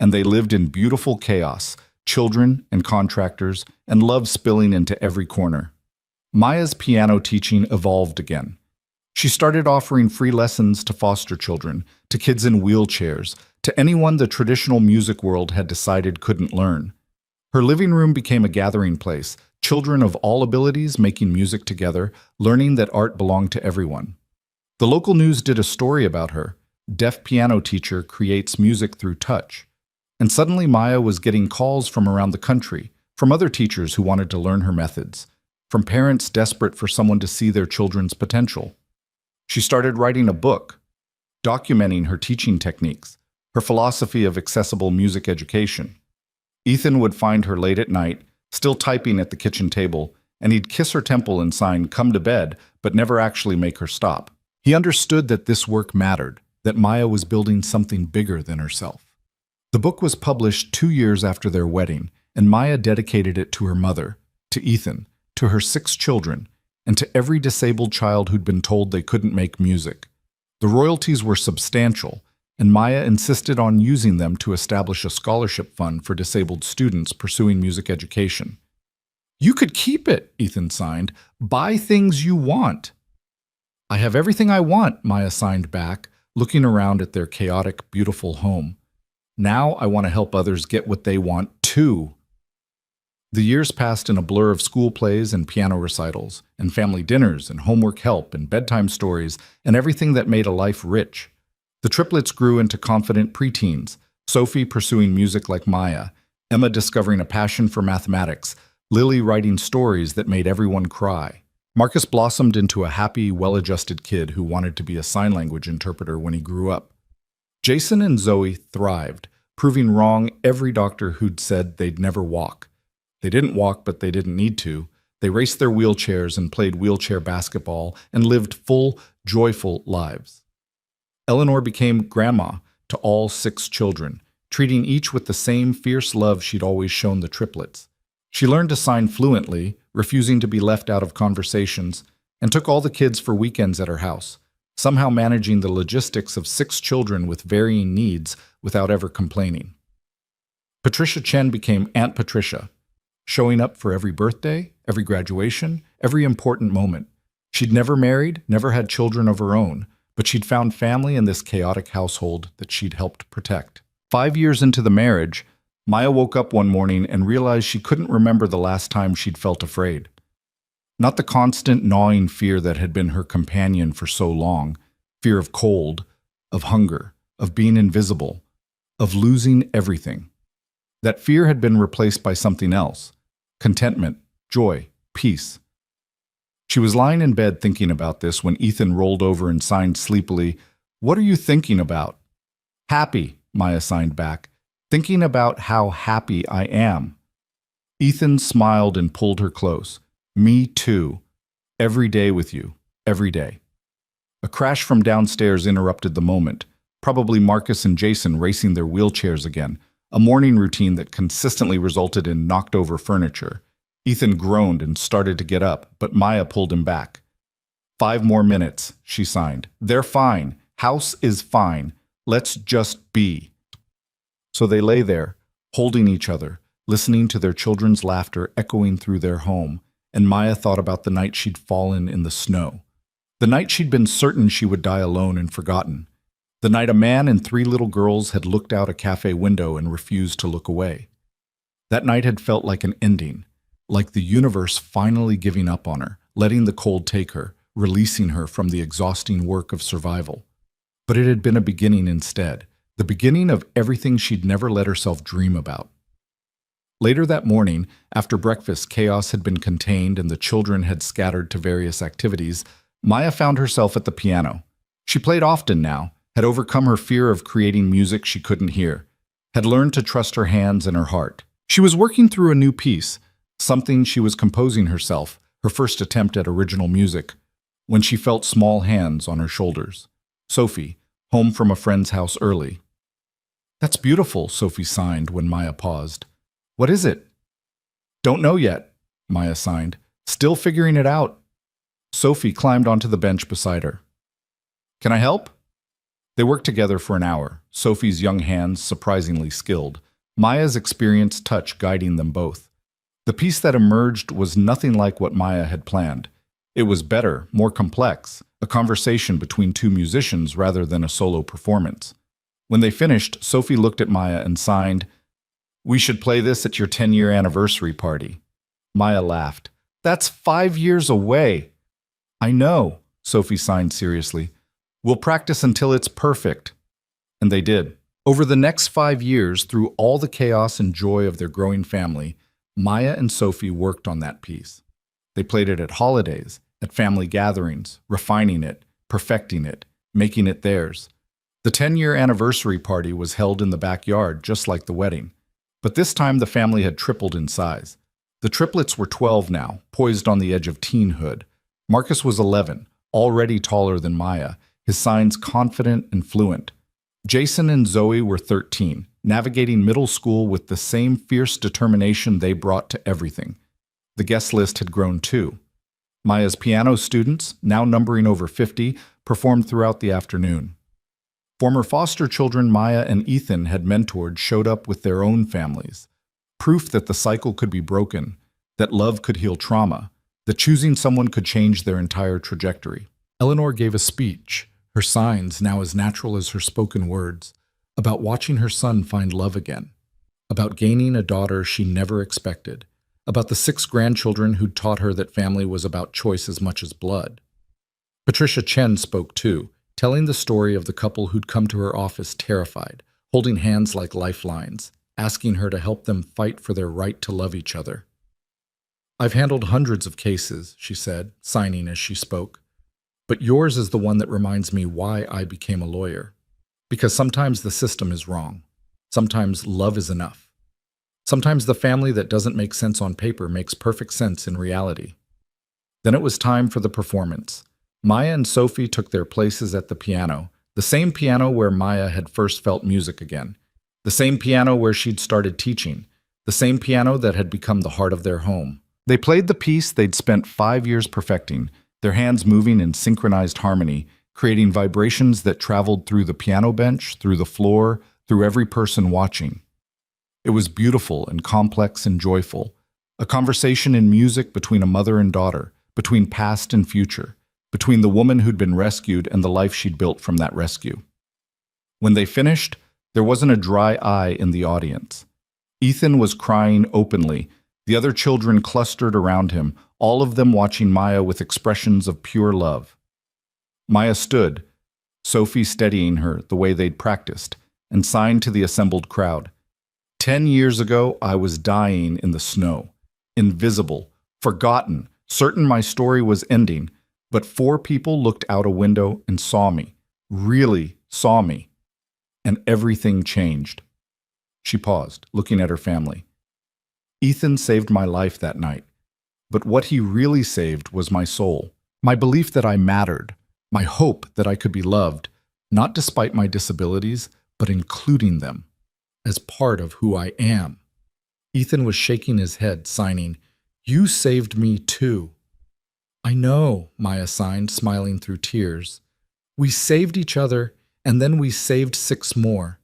S1: and they lived in beautiful chaos, children and contractors, and love spilling into every corner. Maya's piano teaching evolved again. She started offering free lessons to foster children, to kids in wheelchairs, to anyone the traditional music world had decided couldn't learn. Her living room became a gathering place, children of all abilities making music together, learning that art belonged to everyone. The local news did a story about her. Deaf piano teacher creates music through touch. And suddenly Maya was getting calls from around the country, from other teachers who wanted to learn her methods, from parents desperate for someone to see their children's potential. She started writing a book, documenting her teaching techniques, her philosophy of accessible music education. Ethan would find her late at night, still typing at the kitchen table, and he'd kiss her temple and sign, "Come to bed," but never actually make her stop. He understood that this work mattered, that Maya was building something bigger than herself. The book was published 2 years after their wedding, and Maya dedicated it to her mother, to Ethan, to her 6 children, and to every disabled child who'd been told they couldn't make music. The royalties were substantial, and Maya insisted on using them to establish a scholarship fund for disabled students pursuing music education. "You could keep it," Ethan signed. "Buy things you want." "I have everything I want," Maya signed back, looking around at their chaotic, beautiful home. "Now I want to help others get what they want, too." The years passed in a blur of school plays and piano recitals, and family dinners and homework help and bedtime stories, and everything that made a life rich. The triplets grew into confident preteens, Sophie pursuing music like Maya, Emma discovering a passion for mathematics, Lily writing stories that made everyone cry. Marcus blossomed into a happy, well-adjusted kid who wanted to be a sign language interpreter when he grew up. Jason and Zoe thrived, proving wrong every doctor who'd said they'd never walk. They didn't walk, but they didn't need to. They raced their wheelchairs and played wheelchair basketball and lived full, joyful lives. Eleanor became grandma to all 6 children, treating each with the same fierce love she'd always shown the triplets. She learned to sign fluently, refusing to be left out of conversations, and took all the kids for weekends at her house, somehow managing the logistics of 6 children with varying needs without ever complaining. Patricia Chen became Aunt Patricia, showing up for every birthday, every graduation, every important moment. She'd never married, never had children of her own, but she'd found family in this chaotic household that she'd helped protect. 5 years into the marriage, Maya woke up one morning and realized she couldn't remember the last time she'd felt afraid. Not the constant gnawing fear that had been her companion for so long, fear of cold, of hunger, of being invisible, of losing everything. That fear had been replaced by something else: contentment, joy, peace. She was lying in bed thinking about this when Ethan rolled over and signed sleepily, "What are you thinking about?" "Happy," Maya signed back. "Thinking about how happy I am." Ethan smiled and pulled her close. "Me too. Every day with you. Every day." A crash from downstairs interrupted the moment, probably Marcus and Jason racing their wheelchairs again, a morning routine that consistently resulted in knocked-over furniture. Ethan groaned and started to get up, but Maya pulled him back. "5 more minutes," she signed. "They're fine. House is fine. Let's just be." So they lay there, holding each other, listening to their children's laughter echoing through their home, and Maya thought about the night she'd fallen in the snow. The night she'd been certain she would die alone and forgotten. The night a man and 3 little girls had looked out a cafe window and refused to look away. That night had felt like an ending, like the universe finally giving up on her, letting the cold take her, releasing her from the exhausting work of survival. But it had been a beginning instead, the beginning of everything she'd never let herself dream about. Later that morning, after breakfast chaos had been contained and the children had scattered to various activities, Maya found herself at the piano. She played often now, had overcome her fear of creating music she couldn't hear, had learned to trust her hands and her heart. She was working through a new piece, something she was composing herself, her first attempt at original music, when she felt small hands on her shoulders. Sophie, home from a friend's house early. "That's beautiful," Sophie signed when Maya paused. "What is it?" "Don't know yet," Maya signed. "Still figuring it out." Sophie climbed onto the bench beside her. "Can I help?" They worked together for an hour, Sophie's young hands surprisingly skilled, Maya's experienced touch guiding them both. The piece that emerged was nothing like what Maya had planned. It was better, more complex, a conversation between 2 musicians rather than a solo performance. When they finished, Sophie looked at Maya and signed, "We should play this at your 10-year anniversary party." Maya laughed. "That's 5 years away." "I know," Sophie signed seriously. "We'll practice until it's perfect." And they did. Over the next 5 years, through all the chaos and joy of their growing family, Maya and Sophie worked on that piece. They played it at holidays, at family gatherings, refining it, perfecting it, making it theirs. The 10-year anniversary party was held in the backyard, just like the wedding. But this time the family had tripled in size. The triplets were 12 now, poised on the edge of teenhood. Marcus was 11, already taller than Maya, his signs confident and fluent. Jason and Zoe were 13, navigating middle school with the same fierce determination they brought to everything. The guest list had grown too. Maya's piano students, now numbering over 50, performed throughout the afternoon. Former foster children Maya and Ethan had mentored showed up with their own families. Proof that the cycle could be broken, that love could heal trauma, that choosing someone could change their entire trajectory. Eleanor gave a speech, her signs now as natural as her spoken words, about watching her son find love again, about gaining a daughter she never expected, about the 6 grandchildren who'd taught her that family was about choice as much as blood. Patricia Chen spoke too, telling the story of the couple who'd come to her office terrified, holding hands like lifelines, asking her to help them fight for their right to love each other. "I've handled hundreds of cases," she said, signing as she spoke. "But yours is the one that reminds me why I became a lawyer. Because sometimes the system is wrong. Sometimes love is enough. Sometimes the family that doesn't make sense on paper makes perfect sense in reality." Then it was time for the performance. Maya and Sophie took their places at the piano, the same piano where Maya had first felt music again, the same piano where she'd started teaching, the same piano that had become the heart of their home. They played the piece they'd spent 5 years perfecting, their hands moving in synchronized harmony, creating vibrations that traveled through the piano bench, through the floor, through every person watching. It was beautiful and complex and joyful, a conversation in music between a mother and daughter, between past and future, between the woman who'd been rescued and the life she'd built from that rescue. When they finished, there wasn't a dry eye in the audience. Ethan was crying openly, the other children clustered around him, all of them watching Maya with expressions of pure love. Maya stood, Sophie steadying her the way they'd practiced, and signed to the assembled crowd. 10 years ago, I was dying in the snow, invisible, forgotten, certain my story was ending, but 4 people looked out a window and saw me, really saw me, and everything changed. She paused, looking at her family. Ethan saved my life that night, but what he really saved was my soul, my belief that I mattered, my hope that I could be loved, not despite my disabilities, but including them, as part of who I am. Ethan was shaking his head, signing, "You saved me too." "I know," Maya signed, smiling through tears. "We saved each other, and then we saved 6 more.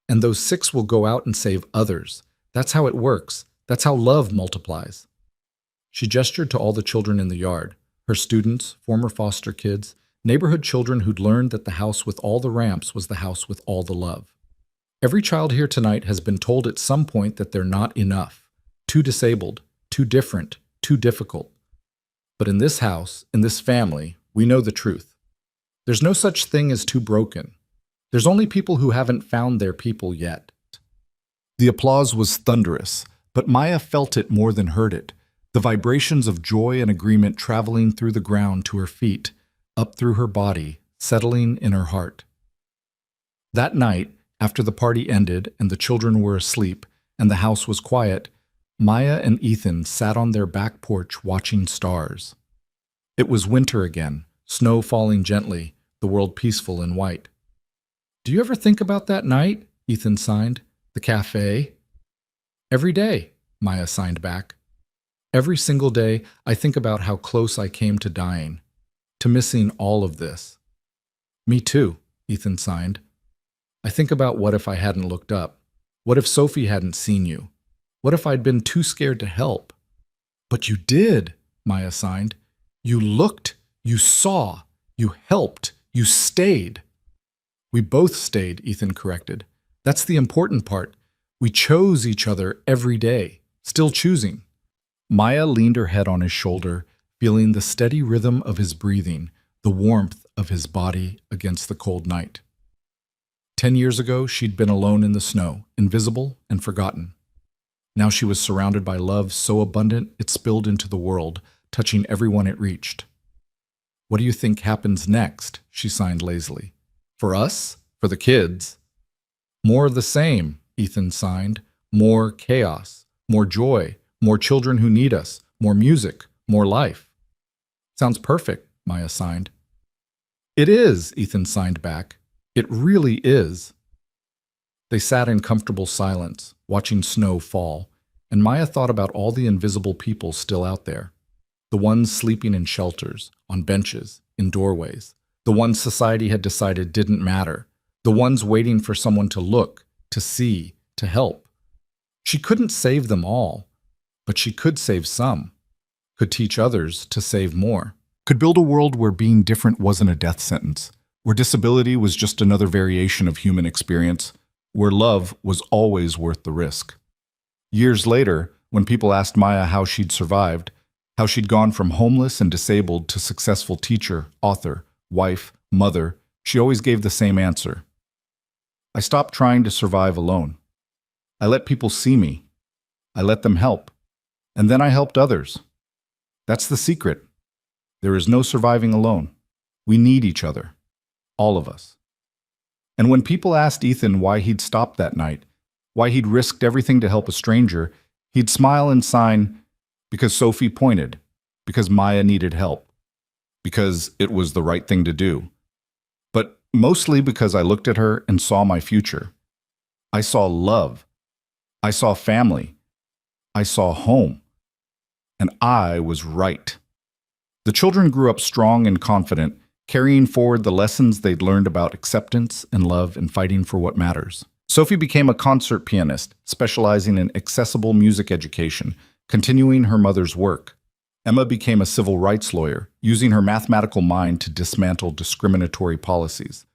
S1: And those 6 will go out and save others. That's how it works. That's how love multiplies." She gestured to all the children in the yard, her students, former foster kids, neighborhood children who'd learned that the house with all the ramps was the house with all the love. Every child here tonight has been told at some point that they're not enough, too disabled, too different, too difficult. But in this house, in this family, we know the truth. There's no such thing as too broken. There's only people who haven't found their people yet. The applause was thunderous, but Maya felt it more than heard it, the vibrations of joy and agreement traveling through the ground to her feet, up through her body, settling in her heart. That night, after the party ended and the children were asleep and the house was quiet, Maya and Ethan sat on their back porch watching stars. It was winter again, snow falling gently, the world peaceful and white. "Do you ever think about that night?" Ethan signed. "The cafe?" "Every day," Maya signed back. "Every single day, I think about how close I came to dying, to missing all of this." "Me too," Ethan signed. "I think about what if I hadn't looked up? What if Sophie hadn't seen you? What if I'd been too scared to help?" "But you did," Maya signed. "You looked, you saw, you helped, you stayed." "We both stayed," Ethan corrected. "That's the important part. We chose each other every day, still choosing." Maya leaned her head on his shoulder, feeling the steady rhythm of his breathing, the warmth of his body against the cold night. 10 years ago, she'd been alone in the snow, invisible and forgotten. Now she was surrounded by love so abundant it spilled into the world, touching everyone it reached. "What do you think happens next?" she signed lazily. "For us? For the kids?" "More of the same," Ethan signed. "More chaos, more joy, more children who need us, more music, more life." "Sounds perfect," Maya signed. "It is," Ethan signed back. "It really is." They sat in comfortable silence, watching snow fall, and Maya thought about all the invisible people still out there. The ones sleeping in shelters, on benches, in doorways. The ones society had decided didn't matter. The ones waiting for someone to look, to see, to help. She couldn't save them all, but she could save some. Could teach others to save more. Could build a world where being different wasn't a death sentence, where disability was just another variation of human experience, where love was always worth the risk. Years later, when people asked Maya how she'd survived, how she'd gone from homeless and disabled to successful teacher, author, wife, mother, she always gave the same answer. "I stopped trying to survive alone. I let people see me. I let them help. And then I helped others. That's the secret. There is no surviving alone. We need each other. All of us." And when people asked Ethan why he'd stopped that night, why he'd risked everything to help a stranger, he'd smile and sign, "Because Sophie pointed, because Maya needed help, because it was the right thing to do. But mostly because I looked at her and saw my future. I saw love. I saw family. I saw home. And I was right." The children grew up strong and confident, carrying forward the lessons they'd learned about acceptance and love and fighting for what matters. Sophie became a concert pianist, specializing in accessible music education, continuing her mother's work. Emma became a civil rights lawyer, using her mathematical mind to dismantle discriminatory policies.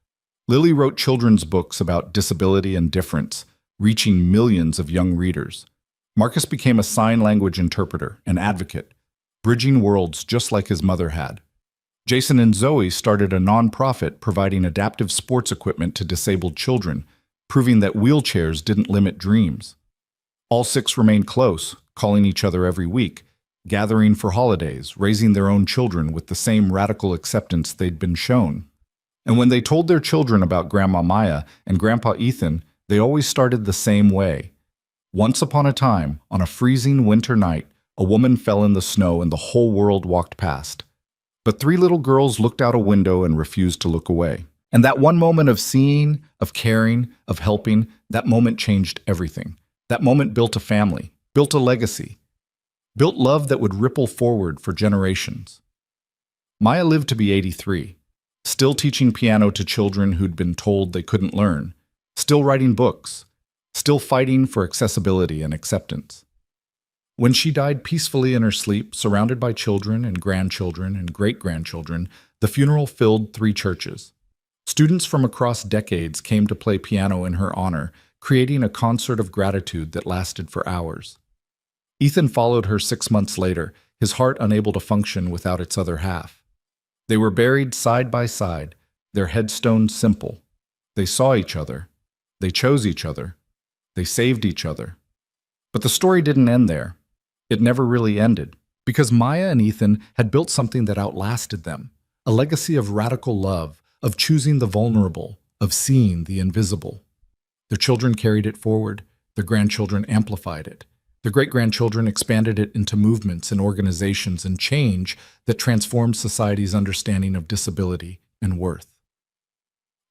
S1: Lily wrote children's books about disability and difference, reaching millions of young readers. Marcus became a sign language interpreter, an advocate, bridging worlds just like his mother had. Jason and Zoe started a nonprofit providing adaptive sports equipment to disabled children, proving that wheelchairs didn't limit dreams. All six remained close, calling each other every week, gathering for holidays, raising their own children with the same radical acceptance they'd been shown. And when they told their children about Grandma Maya and Grandpa Ethan, they always started the same way. Once upon a time, on a freezing winter night, a woman fell in the snow and the whole world walked past. But three little girls looked out a window and refused to look away. And that one moment of seeing, of caring, of helping, that moment changed everything. That moment built a family, built a legacy, built love that would ripple forward for generations. Maya lived to be 83, still teaching piano to children who'd been told they couldn't learn, still writing books, still fighting for accessibility and acceptance. When she died peacefully in her sleep, surrounded by children and grandchildren and great-grandchildren, the funeral filled 3 churches. Students from across decades came to play piano in her honor, creating a concert of gratitude that lasted for hours. Ethan followed her 6 months later, his heart unable to function without its other half. They were buried side by side, their headstones simple. They saw each other. They chose each other. They saved each other. But the story didn't end there. It never really ended, because Maya and Ethan had built something that outlasted them, a legacy of radical love, of choosing the vulnerable, of seeing the invisible. Their children carried it forward. Their grandchildren amplified it. Their great-grandchildren expanded it into movements and organizations and change that transformed society's understanding of disability and worth.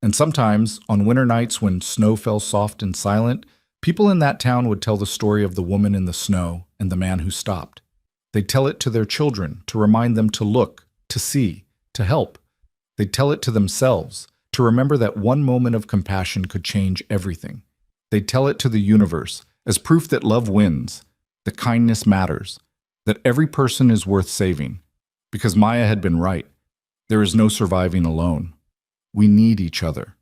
S1: And sometimes, on winter nights when snow fell soft and silent, people in that town would tell the story of the woman in the snow and the man who stopped. They'd tell it to their children to remind them to look, to see, to help. They'd tell it to themselves to remember that one moment of compassion could change everything. They'd tell it to the universe as proof that love wins, that kindness matters, that every person is worth saving. Because Maya had been right. There is no surviving alone. We need each other,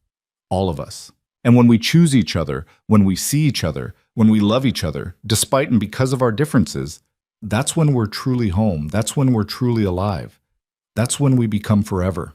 S1: all of us. And when we choose each other, when we see each other, when we love each other, despite and because of our differences, that's when we're truly home. That's when we're truly alive. That's when we become forever.